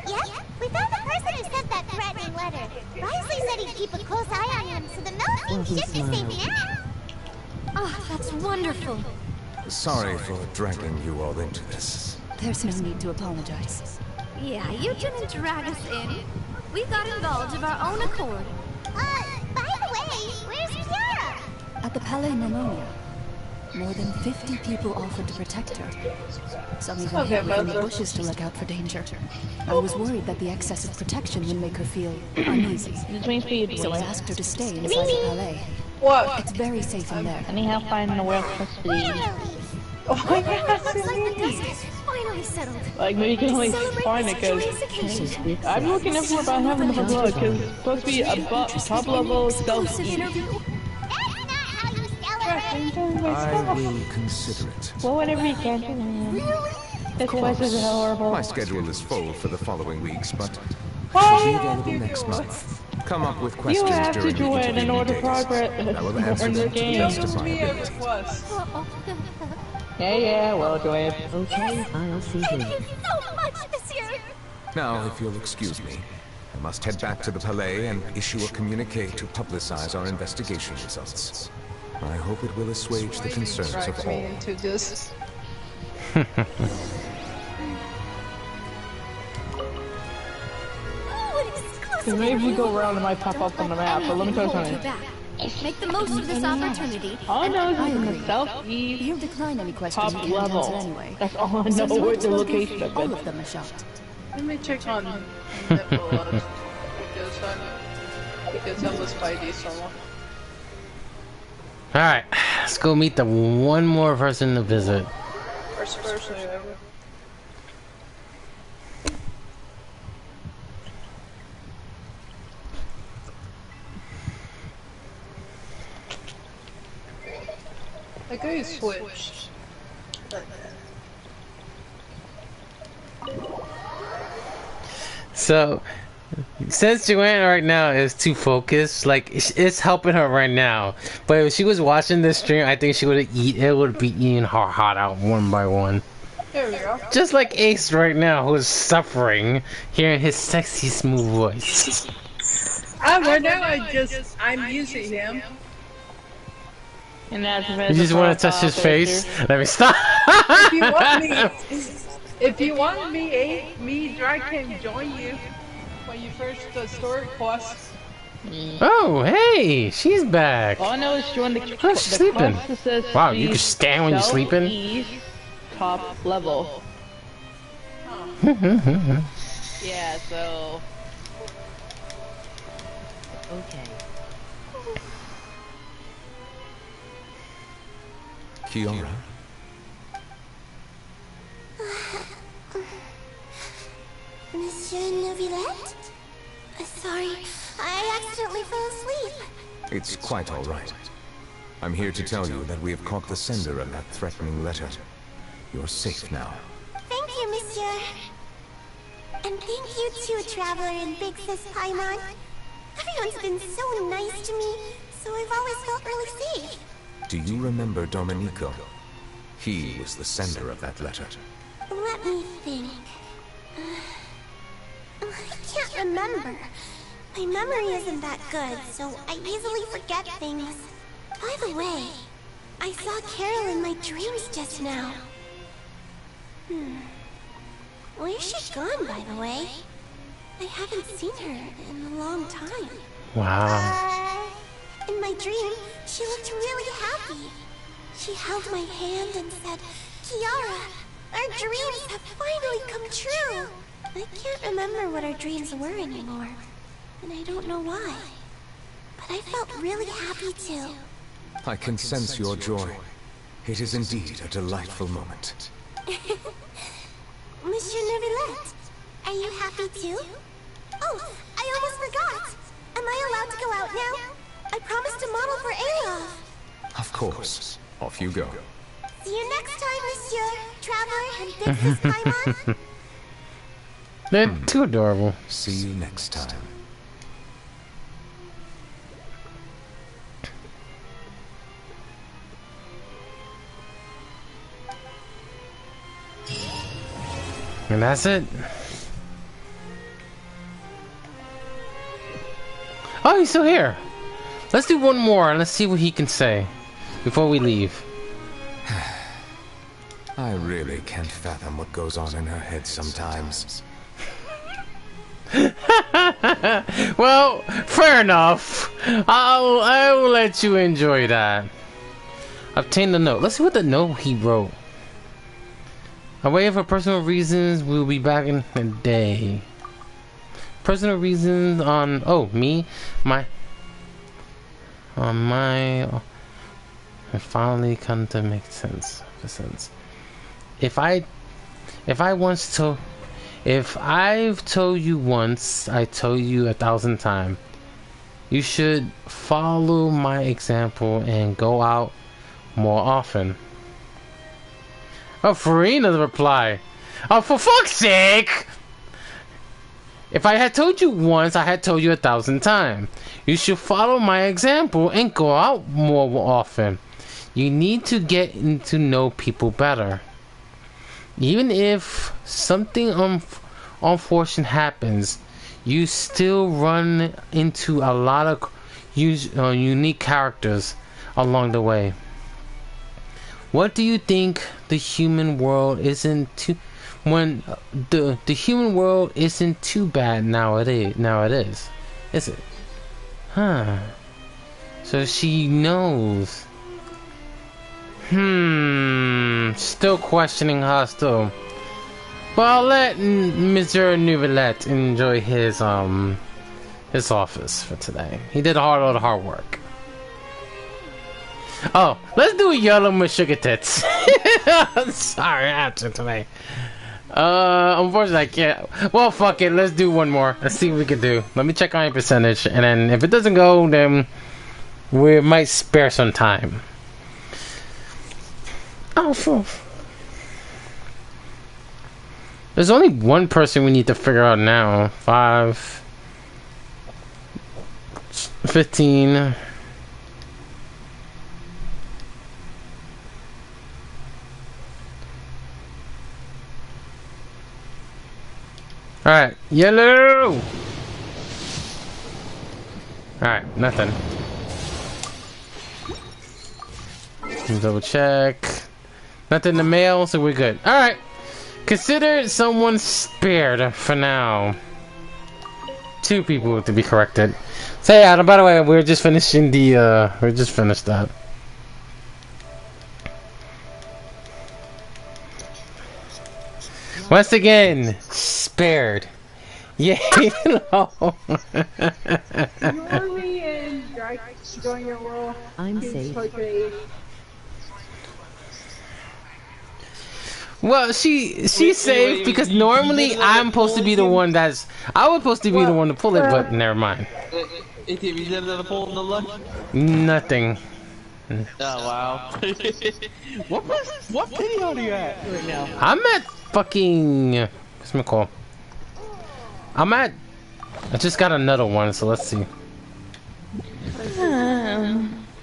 Yes, we found the person who sent that threatening letter. Risley said he'd keep a close eye on him, so the Melusine ship is safe now. Oh, that's wonderful. Sorry for dragging you all into this. There's no need to apologize. Yeah, you didn't drag us in. We got involved of our own accord. By the way, where's Kiara? At the Palais Pneumonia, more than 50 people offered to protect her. Some even hid within the bushes to look out for danger. I was worried that the excess of protection would make her feel uneasy. So I asked her to stay inside the Palais. What? It's very safe in there. Anyhow, finding a world custody. Oh my god, Finally settled. Like, maybe you can only find it because I'm looking for about having a blood because it's supposed to be a top level stealth interview. I will consider it. Well, whatever you can. This quest is horrible. My schedule is full for the following weeks, but I'll be available next month. Come up with questions you have during to join the in order to progress I will answer in the them to the game. best of my ability. Yeah, well, join. Okay, I'll see you. Thank you so much, monsieur. Now, if you'll excuse me, I must head back to the Palais and issue a communique to publicize our investigation results. I hope it will assuage the concerns of all. into this. Because maybe if we go around, it might pop up on the map. But let me tell you something. Make the most of this opportunity. All I know is it's the southeast You decline any questions top you can't level. answer anyway. That's all I know where the location of All it. of them are shot. Let me check on Neuvillette because I was fighting someone. Alright, let's go meet the one more person to visit. First person ever. The guy switched. So, since Joanne right now is too focused, like it's helping her right now. But if she was watching this stream, I think she would have it would be eating her heart out one by one. There we go. Just like Ace right now, who is suffering hearing his sexy, smooth voice. Right now I'm using him. And that's You just want to touch his face? Let me stop. If you want me, Drake can join you when you first story quest. Oh, hey, she's back. All I know is join the she's sleeping. Wow, you can stand when you're sleeping. Southeast top level. Yeah, so. Okay. Kiara? Monsieur Neuvillette? Sorry, I accidentally fell asleep. It's quite all right. I'm here to tell you that we have caught the sender of that threatening letter. You're safe now. Thank you, monsieur. And thank you too, Traveler and Big Sis Paimon. Everyone's been so nice to me, so I've always felt really safe. Do you remember Domenico? He was the sender of that letter. Let me think. I can't remember. My memory isn't that good, so I easily forget things. By the way, I saw Carol in my dreams just now. Where's she gone, by the way? I haven't seen her in a long time. Wow. In my dream, she looked really happy. She held my hand and said, Kiara. Our dreams have finally come true. I can't remember what our dreams were anymore, and I don't know why. But I felt really happy too. I can sense your joy. It is indeed a delightful moment. Monsieur Neuvillette, are you happy too? Oh, I almost forgot. Am I allowed to go out now? I promised to model for Aerof. Of course. Off you go. See you next time, Monsieur Traveler and Princess Paimon. They're too adorable. See you next time. And that's it. Oh, he's still here. Let's do one more and let's see what he can say before we leave. I really can't fathom what goes on in her head sometimes. Well, fair enough. I'll let you enjoy that. Obtain the note. Let's see what the note he wrote. Away for personal reasons, we'll be back in a day. Personal reasons on me, it finally come to make sense. If I've told you once, I told you 1,000 times. You should follow my example and go out more often. Oh, Farina's reply. Oh, for fuck's sake! If I had told you once, I had told you 1,000 times. You should follow my example and go out more often. You need to get to know people better. Even if something unfortunate happens, you still run into a lot of unique characters along the way. What do you think the human world isn't too... When the human world isn't too bad nowadays, is it? Huh. So she knows. Still questioning her still. But I'll let Mr. Neuvillette enjoy his office for today. He did a lot of hard work. Oh, let's do a yellow with sugar tits. Sorry, after today. Unfortunately I can't. Well, fuck it, let's do one more. Let's see what we can do. Let me check on your percentage, and then if it doesn't go, then we might spare some time. Oh, fuck. There's only one person we need to figure out now. 5, 15. Alright, yellow! Alright, nothing. Double check. Nothing in the mail, so we're good. Alright. Consider someone spared for now. 2 people to be corrected. So yeah, by the way, we're just finishing the, we just finished that. Once again, spared. Yay! I'm safe. Well, she's safe because normally I'm supposed to be the one that's... I was supposed to be the one to pull it, but never mind. Nothing. Oh wow. What video are you at right now? I'm at fucking... What's my call? I'm at... I just got another one, so let's see.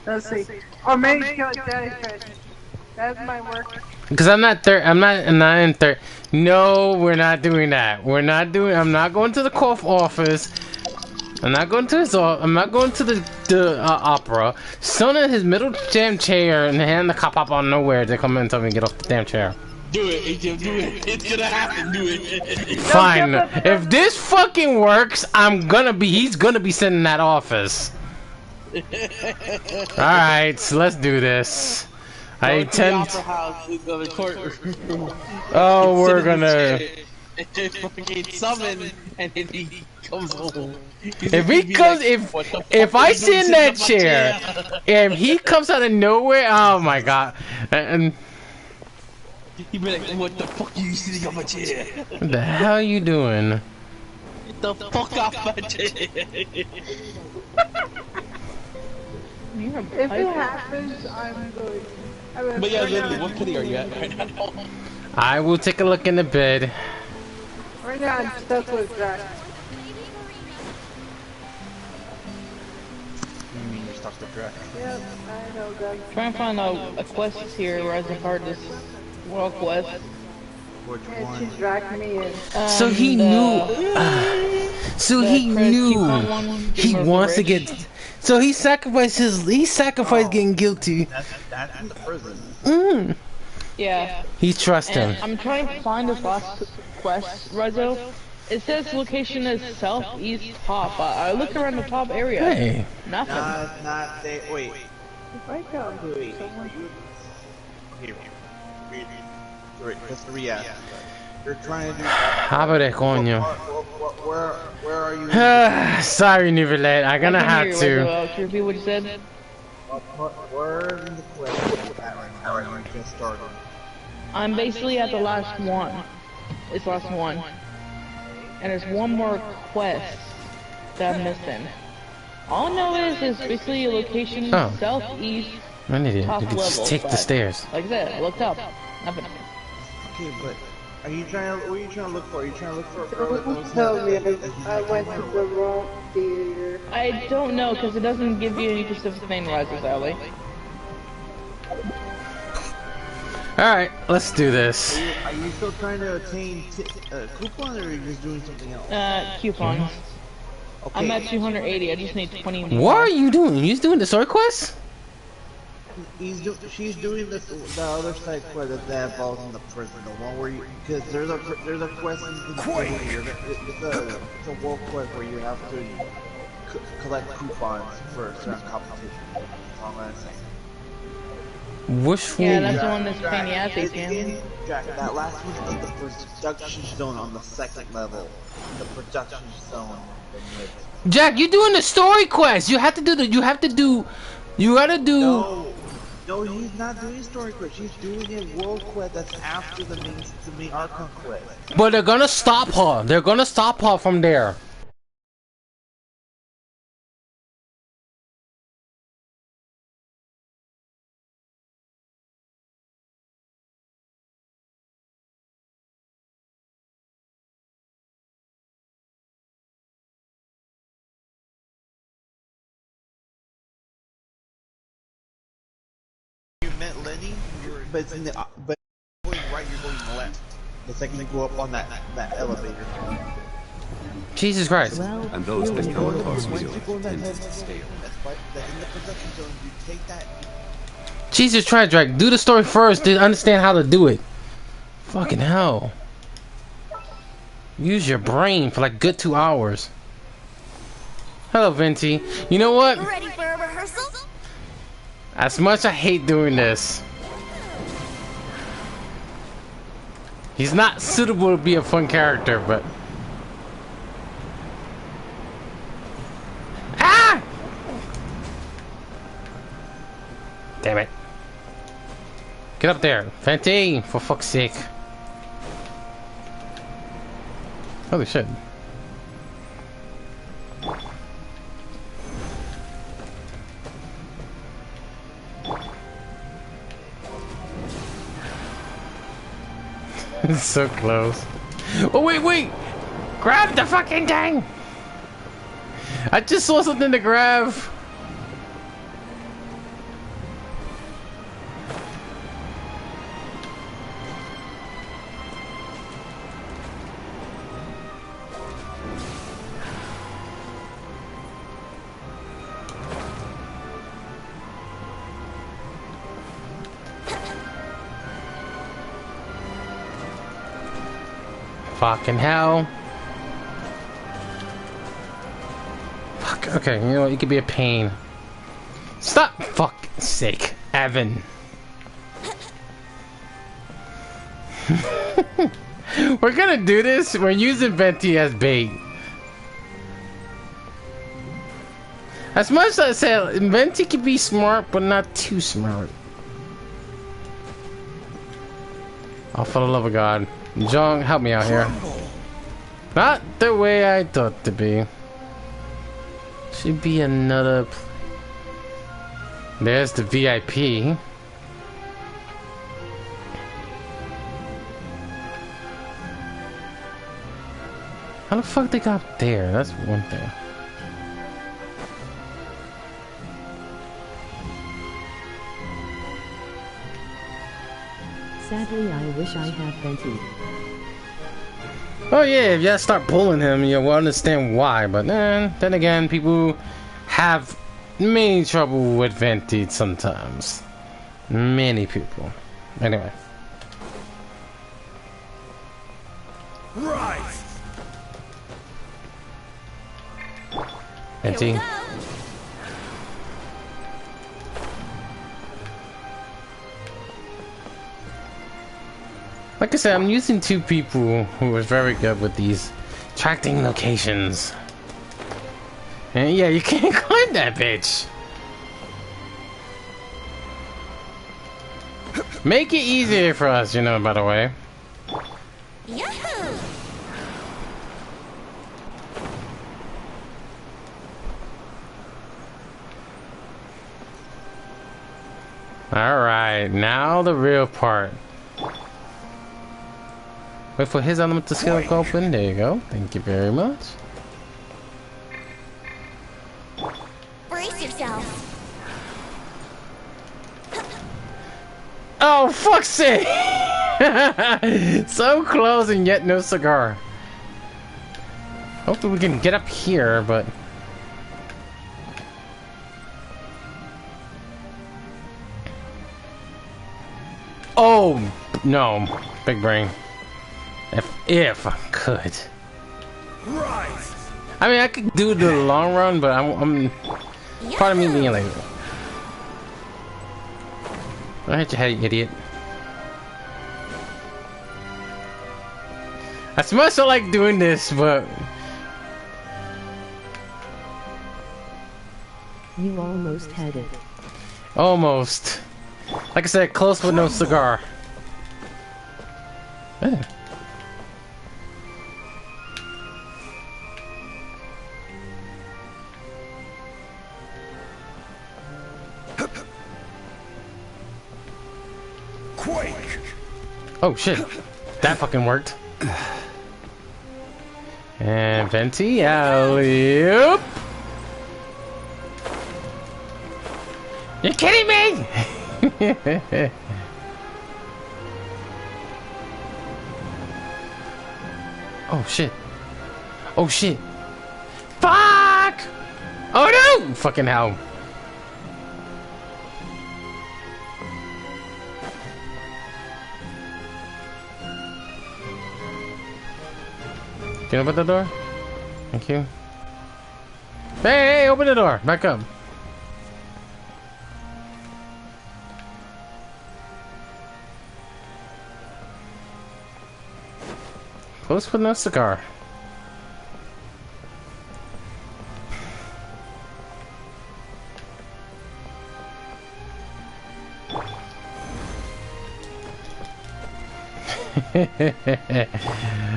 Let's see. Or maybe kill Jellyfish. That might work. Because I'm not in third. No, we're not doing that. I'm not going to the cough office. I'm not going to his. I'm not going to the opera. Sona in his middle damn chair and hand the cop up on nowhere to come in and tell me to get off the damn chair. Do it, AJ, do it. It's gonna happen. Do it. Fine. If this fucking works, he's gonna be sitting in that office. All right, so let's do this. I Go to the tend. opera house, the courtroom. Oh, we're gonna. Fucking summon, and then he comes home. If he comes, if I sit in that chair, and he comes out of nowhere, oh my god! And he'd be like, "What the fuck are you sitting on my chair? what the hell are you doing? Get the fuck off my chair!" If it happens, I'm going. But yeah, literally, what kitty are you at right now? I will take a look in the bed. Right now, I'm stuck with Jack. You mean you're stuck with Drac? Yep, I know, guys. Try and find a quest here where I can start this world quest. Which one? She dragged me in. So he knew. So he knew. He wants to get. So he sacrificed his. He sacrificed getting guilty. That's in the prison. Yeah. He trusts him. And I'm trying to find this last quest, Rizzo. It says location is southeast top. I looked around the top area. Hey. Nothing. Not they. Wait. If I tell Wait. Here. Wait. Just to re-ask. You're trying to do. Abre, coño. Where are you? Sorry, Neuvillette. I'm gonna have to. Can you repeat what you said? Where in the quest are you at right now? You just started. I'm basically at the last one. It's last one. And there's one more quest that I'm missing. All I know is it's basically a location southeast I'm an idiot. top You can level. just take the stairs. Like I said, I looked up. Nothing. Okay, but are you trying to? What are you trying to look for? Are you trying to look for? Don't tell me I went to the wrong theater. I don't know, because it doesn't give you any specific thing, Rises Alley. Alright, let's do this. Are you still trying to attain coupons, or are you just doing something else? Coupons. Okay. I'm at 280, I just need 20 more. What are you doing? You doing the story quest? She's doing the other side quest that involves in the prison, the one where you, because there's a quest in the it's a world quest where you have to collect coupons for certain competitions. That's all I'm saying. Which one? Yeah, that's the one that's pain in the ass, ATM. Jack, that last one is the production zone on the second level. The production zone. Jack, you doing the story quest. You have to do the. You have to do. You gotta do. No, he's not doing story quest. He's doing a world quest that's after the main Archon quest. But they're gonna stop her. They're gonna stop her from there. You met Lenny, but it's in the but going right, you're going left. The second you go up on that elevator. Jesus Christ. And those that come across me tend to stay. That's in the production zone. You take that. Jesus Christ, Drake. Do the story first to understand how to do it. Fucking hell. Use your brain for like good 2 hours. Hello, Venti. You know what? Ready for a rehearsal? As much I hate doing this, he's not suitable to be a fun character, but ah! Damn it! Get up there, Fenty, for fuck's sake! Holy shit! It's so close. Oh wait! Grab the fucking thing! I just saw something to grab. Fucking hell. Fuck, okay, you know, it could be a pain. Stop! Fuck's sake, Evan. We're gonna do this. We're using Venti as bait. As much as I said, Venti can be smart, but not too smart. Oh, for the love of God. Jong, help me out here. Not the way I thought to be. Should be another... There's the VIP. How the fuck they got there? That's one thing. Sadly, I wish I had Venti. Oh yeah, if you start pulling him, you'll understand why. But then again, people have many trouble with Venti sometimes. Many people. Anyway. Right. Venti. Like I said, I'm using two people who are very good with these tracking locations. And yeah, you can't climb that bitch. Make it easier for us, you know, by the way. Yahoo! Alright, now the real part. Wait for his elemental skill to open. There you go. Thank you very much. Brace yourself. Oh, fuck's sake! So close and yet no cigar. Hopefully we can get up here, but... Oh, no. Big brain. If I could. Right. I mean, I could do the long run, but I'm part of me being like, I hit your head, you idiot. As much as I like doing this, but You almost had it. almost. Like I said, close with no cigar. Eh. Quake. Oh shit, that fucking worked. And Venti, alley-oop. You're kidding me? Oh shit. Oh shit. Fuck! Oh no! Fucking hell. Can you open the door? Thank you. Hey, open the door. Back up. Close with no cigar.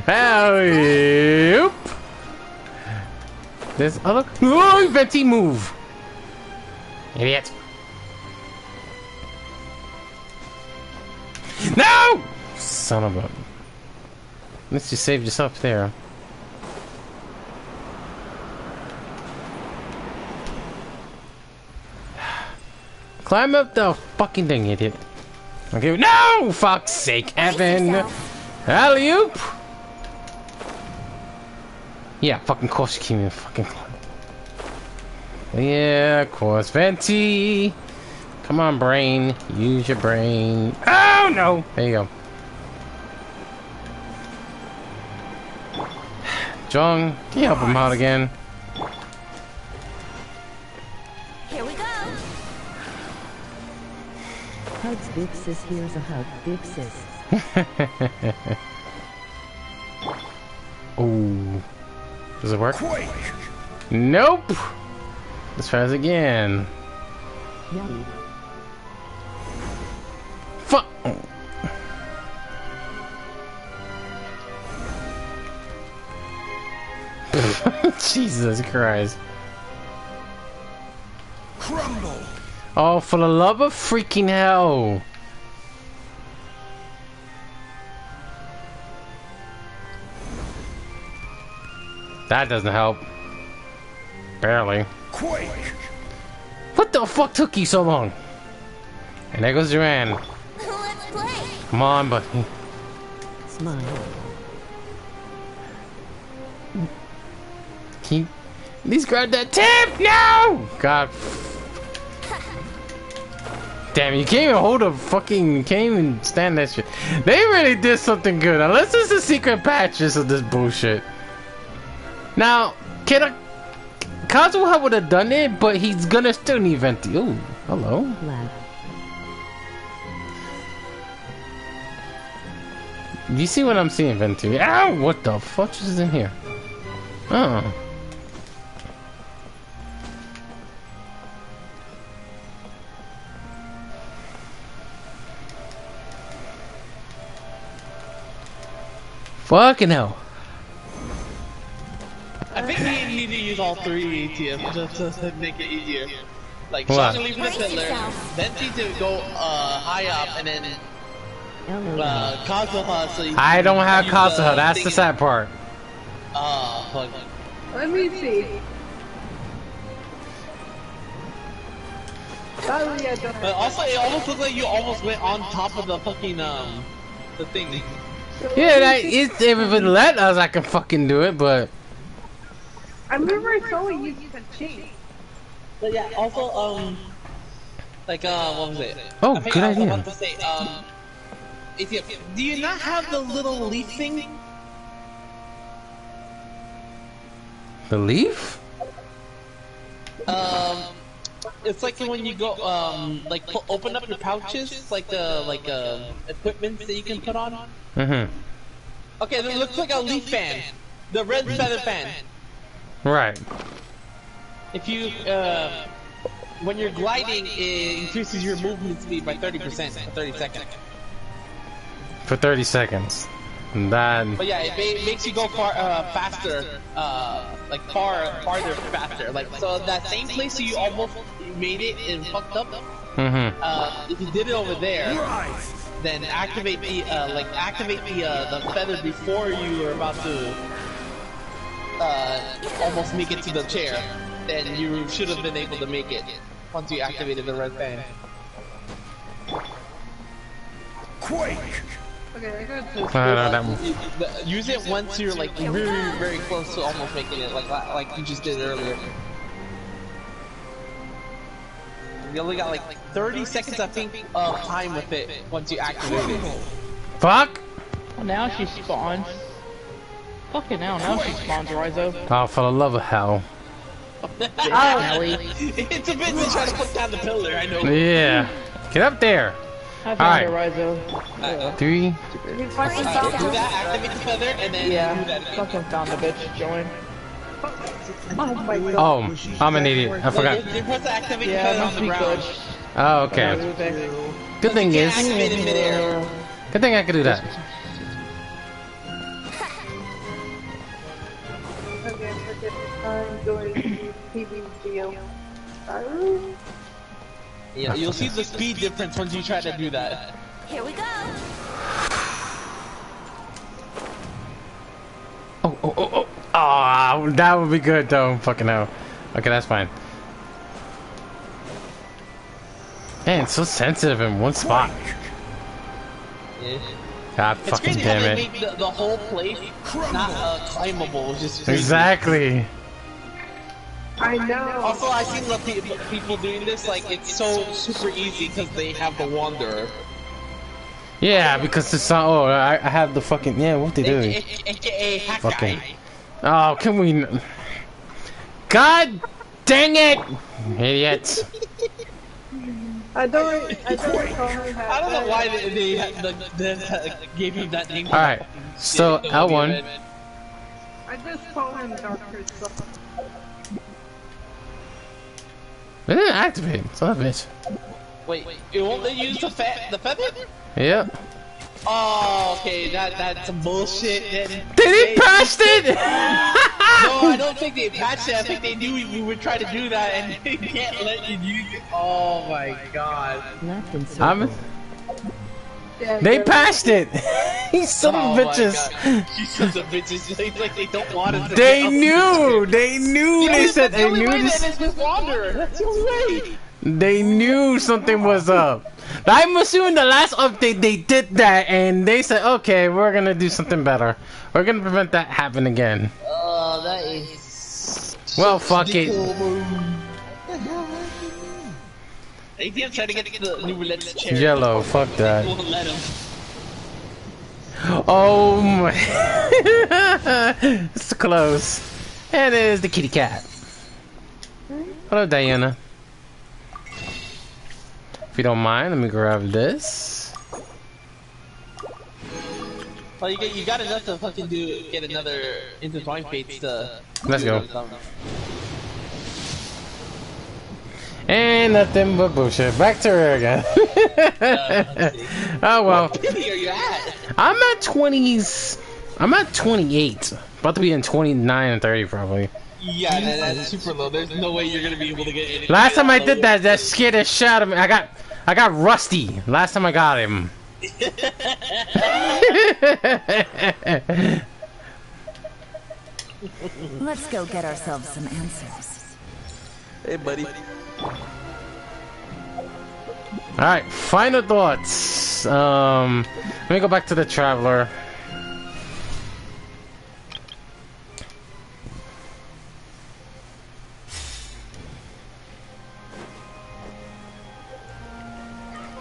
Alley-oop. There's other. Oh, Venti, move! Idiot! No! Son of a. At least you saved yourself there. Climb up the fucking thing, idiot. Okay, no! Fuck's sake, Evan! Alley-oop! Yeah, fucking course you can't even fucking climb. Yeah, of course. Venti! Come on, brain. Use your brain. Oh, no! There you go. Jong, can you help him out again? Here we go. Hugs Big Sis, here's a hug, Big Sis. Ooh. Does it work? Nope. Let's try this again. Fuck. Jesus Christ. Crumble. Oh, for the love of freaking hell. That doesn't help. Barely. Quake. What the fuck took you so long? And there goes Joanne. Let's play. Come on, buddy. Smile. Can you at least grab that tip? No! God. Damn, you can't even hold a fucking... You can't even stand that shit. They really did something good. Unless it's a secret patches of this bullshit. Now, Kazuha would have done it, but he's gonna still need Venti. Ooh, hello. You see what I'm seeing, Venti? Ow! What the fuck is in here? Oh. Fucking hell. I think we need to use all 3 ATMs just to make it easier. Like, What? Shotgun leaving the pillar, Venti to go high up, and then Kazuha so you I don't have use Kazuha, that's the thing- sad part. Fuck. Let me see. Oh, yeah, But also, it almost looks like you almost went on top of the fucking, the thing. Yeah, that is, if it would let us, I can fucking do it, but... I remember I saw you use a cheat. But yeah, also, like, what was it? Oh, I think good I was idea. about to say, ATM, do you not have the little leaf thing? The leaf? It's like when you go, like, open up your pouches, like the, equipment that you can put on. Mm-hmm. Okay, then it looks like a leaf fan. The red feather fan. Right. If you, when you're gliding, it increases your movement speed by 30% for 30 seconds. For 30 seconds. And then... But yeah, it makes you go faster, like farther faster. Like, so that same place you almost made it and fucked up, Mm-hmm. if you did it over there, then activate the, the feather before you were about to, almost make it to the chair. Then you should have been able to make it once you activated the red fan. Quake. Okay, I got this. That one. Use it once you're like very, very close to almost making it, like you just did earlier. You only got like 30 seconds, I think, of time with it once you activate it. Fuck! Well, now she spawns. Fucking hell, now she spawns, Rizo. Oh, for the love of hell. It's a bit to try to put down the pillar, I know. Yeah. Get up there. Have Alright. Rizo. 3. Do that, activate the feather, and then do Yeah, that. fucking found the bitch, join. Oh my god. Oh, I'm an idiot. I forgot. You're supposed to activate the Yeah, feather on must the be ground. good. Oh, okay. Good thing is... Activate it midair. Good thing I could do that. Okay, I'm going to PvGO. Yeah, you'll see the speed difference once you try to do that. Here we go. Oh. Ah, that would be good though. Fucking hell. Okay, that's fine. Man, it's so sensitive in one spot. Yeah. God It's fucking crazy how damn they it. make the whole place not climbable. It's just crazy. Exactly. I know. Also, I've seen the people doing this, like, it's so super easy because they have the Wanderer. Yeah, because it's oh, I have the fucking yeah. What they doing? AKA Hack Fucking. Guy. Oh, can we? God dang it, idiots! I don't recall I don't know why they gave him that name. Alright, so L1. I just call him Dr. Stuff. It didn't activate, son of a bitch. Wait, it won't let you use the feather? Yep. Oh, okay, that's some bullshit. They patched it! No, I don't think they patched it. I think they knew we would try to do that and they can't let you use it. Oh my god. Left and circle. They patched it! These son of bitches! You sons of bitches. Like they don't want us to They knew! They knew! They said they knew this. Is just wander. That's the only way. They knew something was up. I'm assuming the last update they did that and they said, okay, we're gonna do something better. We're gonna prevent that happen again. Oh, that is... Well, fuck it. ATM trying to get the Neuvillette's chair. Yellow, fuck that. Won't let him. Oh my. It's close. And there's the kitty cat. Hello, Diana. If you don't mind, let me grab this. Well, you got enough to fucking get another intertwined fates to... Let's go. And nothing but bullshit. Back to her again. Oh well. What are you at? I'm at 20s. I'm at 28. About to be in 29 and 30 probably. Yeah, that's super low. There's no way you're gonna be able to get anything. Last time I did that scared the shit out of me. I got Rusty. Last time I got him. Let's go get ourselves some answers. Hey, buddy. Alright, final thoughts. Let me go back to the Traveler.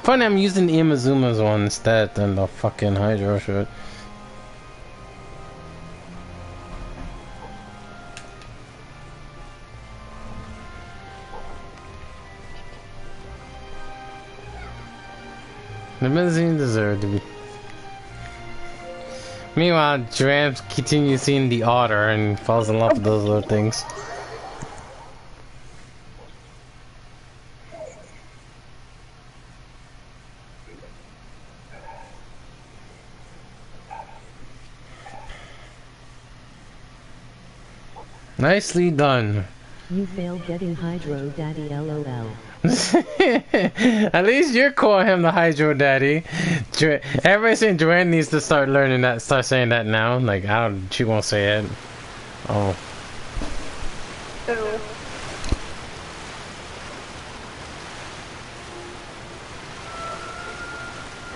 Funny, I'm using the Imazuma's one instead than the fucking Hydro shit. The magazine deserved to be. Meanwhile, Dram continues seeing the otter and falls in love with those little things. Nicely done. You failed getting Hydro Daddy LOL. At least you're calling him the Hydro Daddy. Everybody saying Joanne needs to start learning that, start saying that now. Like, I don't, she won't say it. Oh.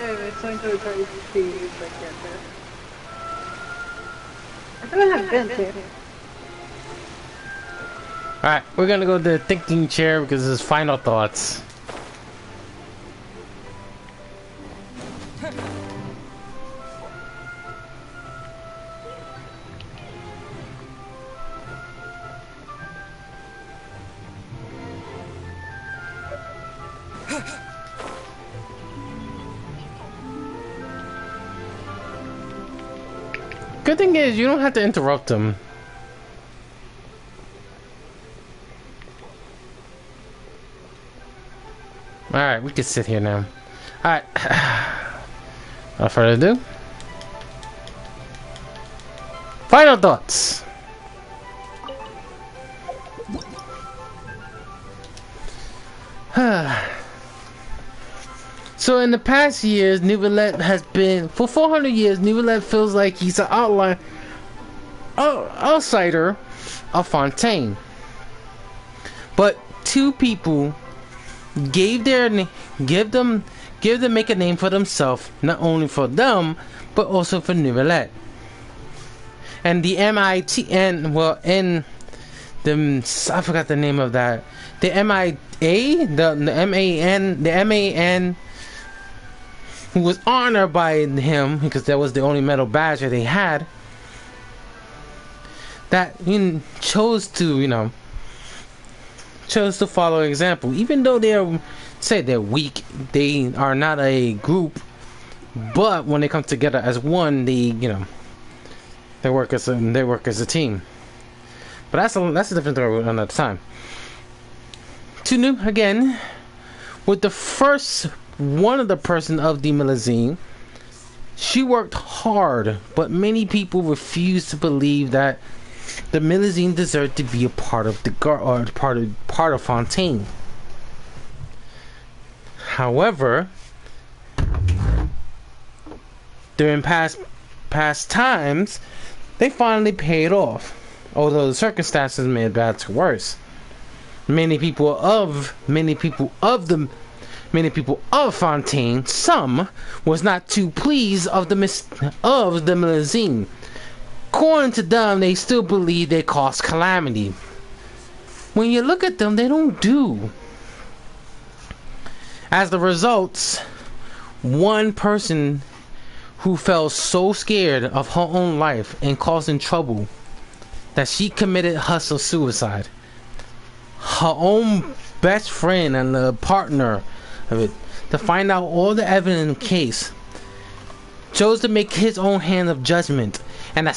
Anyway, it's time to try to see if I get there. I feel like I've been there. Alright, we're gonna go to the thinking chair because this is final thoughts. Good thing is, you don't have to interrupt them. Alright, we can sit here now. Alright. Without further ado. Final thoughts. So in the past years, Neuvillette has been, for 400 years, Neuvillette feels like he's an outsider of Fontaine. But two people make a name for themselves, not only for them, but also for Neuvillette. And the I forgot the name of that. The MAN who was honored by him because that was the only metal badge that they had. That chose to follow example, even though they're say they're weak. They are not a group, but when they come together as one, they work as a team. But that's a different story another time. To new again, with the first one of the person of the Melusine, she worked hard, but many people refused to believe that the Melusine deserved to be a part of the part of Fontaine. However, during past times, they finally paid off. Although the circumstances made bad to worse. Many people of Fontaine, some was not too pleased of the Melusine. According to them, they still believe they caused calamity. When you look at them, they don't do. As the results, one person who felt so scared of her own life and causing trouble that she committed hustle suicide. Her own best friend and the partner of it, to find out all the evidence in the case, chose to make his own hand of judgment and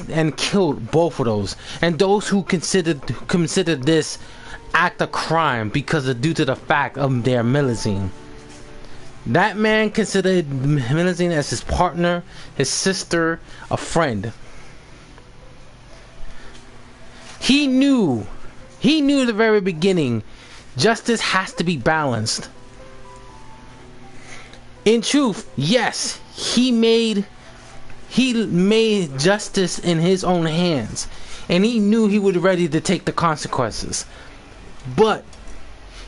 and killed both of those, and those who considered this act a crime due to the fact of their Melusine. That man considered Melusine as his partner, his sister, a friend. He knew at the very beginning, justice has to be balanced. In truth, yes, he made justice in his own hands, and he knew he was ready to take the consequences. But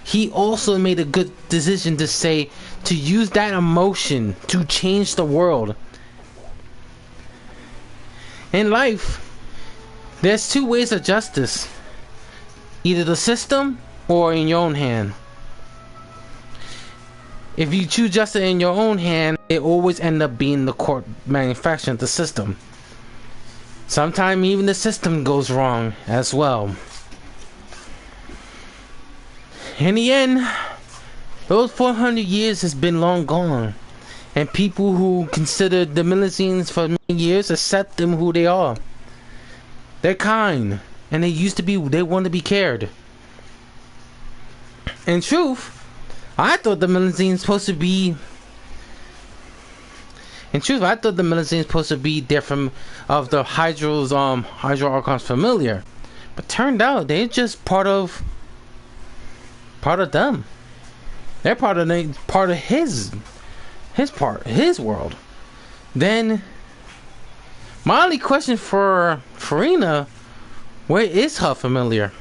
he also made a good decision to use that emotion to change the world. In life, there's two ways of justice. Either the system or in your own hand. If you choose justice in your own hand, it always ends up being the court manufacturing the system. Sometimes even the system goes wrong as well. In the end, those 400 years has been long gone, and people who considered the Melusines for many years accept them who they are. They're kind, and they want to be cared. In truth, I thought the Melusine supposed to be. In truth, I thought the Melusine supposed to be different of the Hydro Archon's familiar, but turned out they're just part of them. They're part of his world. Then my only question for Farina, where is her familiar?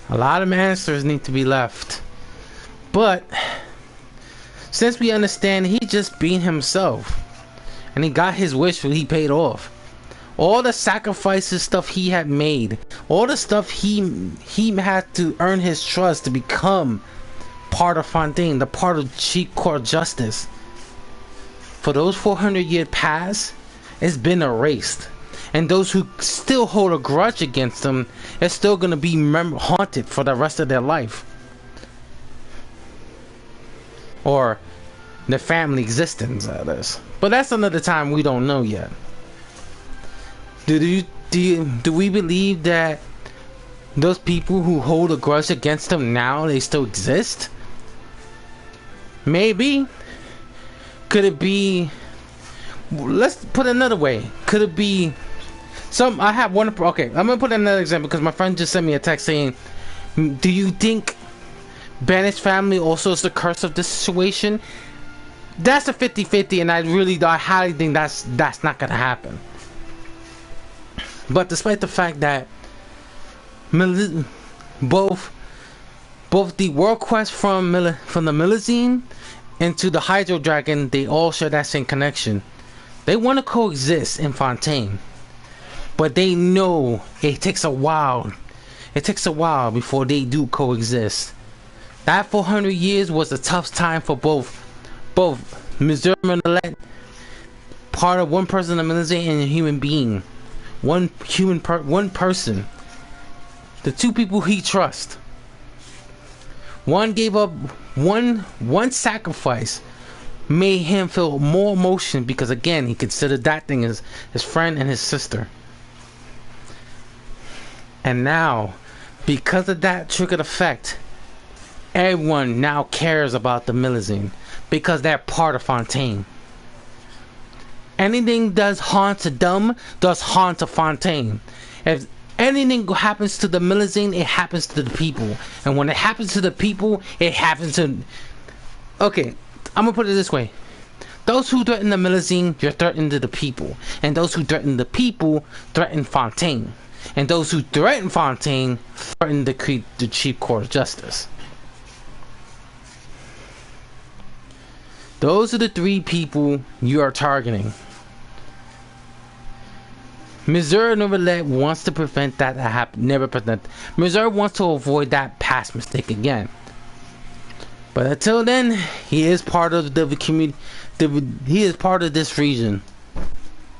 A lot of answers need to be left. But since we understand he just being himself and he got his wish, he paid off. All the sacrifices stuff he had made, all the stuff he had to earn his trust to become part of Fontaine, the part of Chief Court Justice. For those 400-year past, it's been erased. And those who still hold a grudge against him are still going to be haunted for the rest of their life. Or their family existence, that is. But that's another time we don't know yet. Do we believe that those people who hold a grudge against them now, they still exist? Maybe. Could it be... Let's put it another way. Could it be... I have one... Okay, I'm going to put another example because my friend just sent me a text saying, do you think Banish's family also is the curse of this situation? That's a 50-50, and I highly think that's not going to happen. But despite the fact that both the World Quest from the Melusine and to the Hydro Dragon, they all share that same connection. They want to coexist in Fontaine, but they know it takes a while. It takes a while before they do coexist. That 400 years was a tough time for both Missouri and Neuvillette, part of one person in the Melusine and a human being. One person. The two people he trusts. One gave up one sacrifice made him feel more emotion because again he considered that thing as his friend and his sister. And now, because of that triggered effect, everyone now cares about the Melusine because they're part of Fontaine. Anything does harm to them does harm to Fontaine. If anything happens to the Melusine, it happens to the people. And when it happens to the people, it happens to... Okay, I'm gonna put it this way. Those who threaten the Melusine, you're threatening to the people. And those who threaten the people, threaten Fontaine. And those who threaten Fontaine, threaten the Chief Court of Justice. Those are the three people you are targeting. Missouri Neuvillette wants to prevent that to happen. Missouri wants to avoid that past mistake again. But until then, he is part of the community. He is part of this region.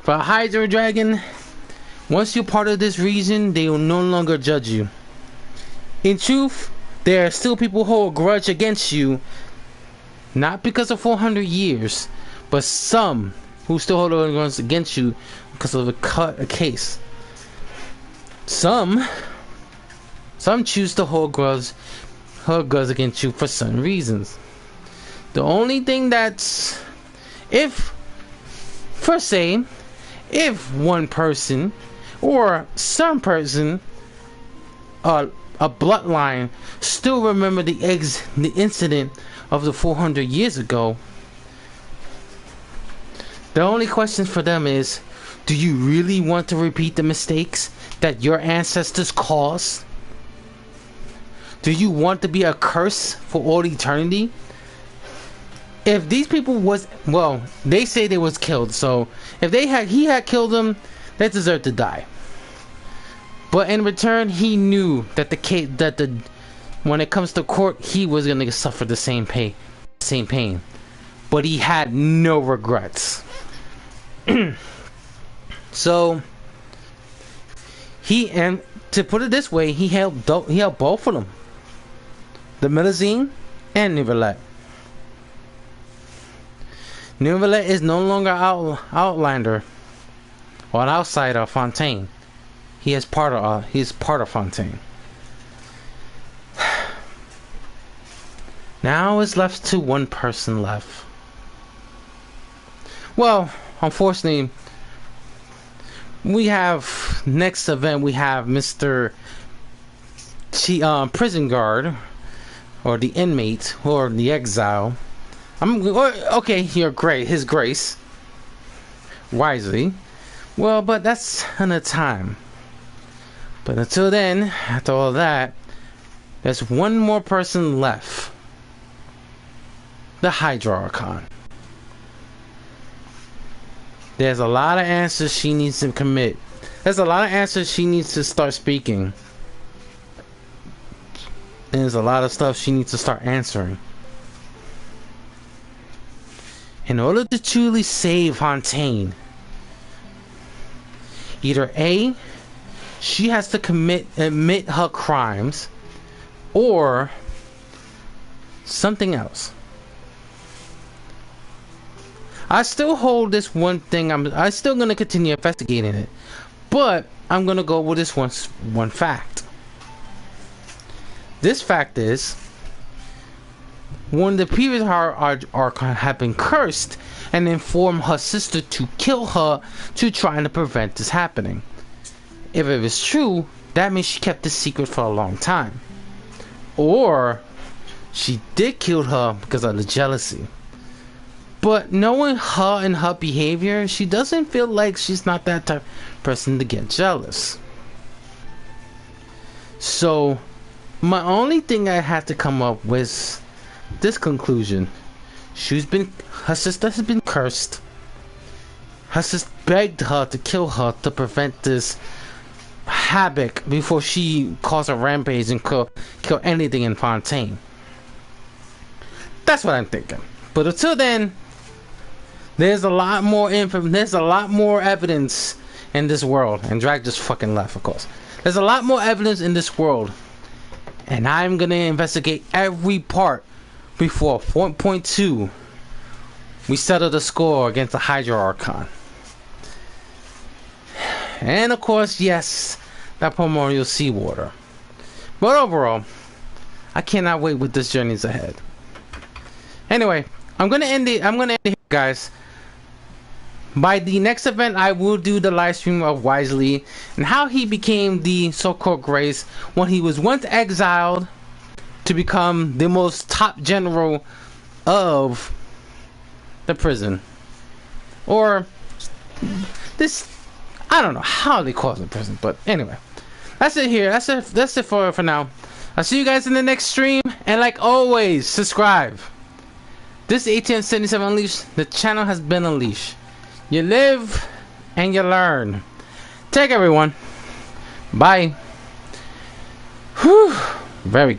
For Hydra Dragon, once you're part of this region, they will no longer judge you. In truth, there are still people who hold a grudge against you, not because of 400 years, but some who still hold a grudge against you because of a case. Some choose to hold grudge against you for some reasons. The only thing that's if one person or some person a bloodline still remember the incident of the 400 years ago, the only question for them is, do you really want to repeat the mistakes that your ancestors caused? Do you want to be a curse for all eternity? If these people was, well, they say they was killed, so if he had killed them, they deserve to die. But in return, he knew that when it comes to court, he was gonna suffer the same pain. But he had no regrets. So and to put it this way, he helped both of them, the Melusine and Neuvillette. Neuvillette is no longer Outlander or an outsider of Fontaine. He is part of Fontaine. Now it's left to one person left. Well, unfortunately, we have next event. We have Mr. Prison Guard, or the inmate, or the exile. Okay, His Grace, wisely. Well, but that's another time. But until then, after all that, there's one more person left. The Hydra Archon. There's a lot of answers she needs to commit. There's a lot of answers she needs to start speaking. And there's a lot of stuff she needs to start answering. In order to truly save Fontaine, either A, she has to admit her crimes, or something else. I still hold this one thing. I'm still gonna continue investigating it, but I'm gonna go with this one fact. This fact is, when the previous Archon had been cursed and informed her sister to kill her to try to prevent this happening. If it was true, that means she kept this secret for a long time. Or she did kill her because of the jealousy. But knowing her and her behavior, she doesn't feel like she's not that type of person to get jealous. So my only thing I had to come up with this conclusion. Her sister has been cursed. Her sister begged her to kill her to prevent this havoc before she caused a rampage and kill anything in Fontaine. That's what I'm thinking. But until then, there's a lot more evidence in this world. And Drag just fucking left, of course. There's a lot more evidence in this world, and I'm gonna investigate every part before 4.2 we settle the score against the Hydra Archon. And of course, yes, that primordial seawater. But overall, I cannot wait with this journey's ahead. Anyway, I'm gonna end it here, guys. By the next event, I will do the live stream of Wisely and how he became the so-called Grace when he was once exiled to become the most top general of the prison. Or this, I don't know how they call it the prison, but anyway. That's it here. That's it for now. I'll see you guys in the next stream, and like always, subscribe. This ATM 77 Unleashed, the channel has been unleashed. You live and you learn. Take care, everyone. Bye. Whew. Very good.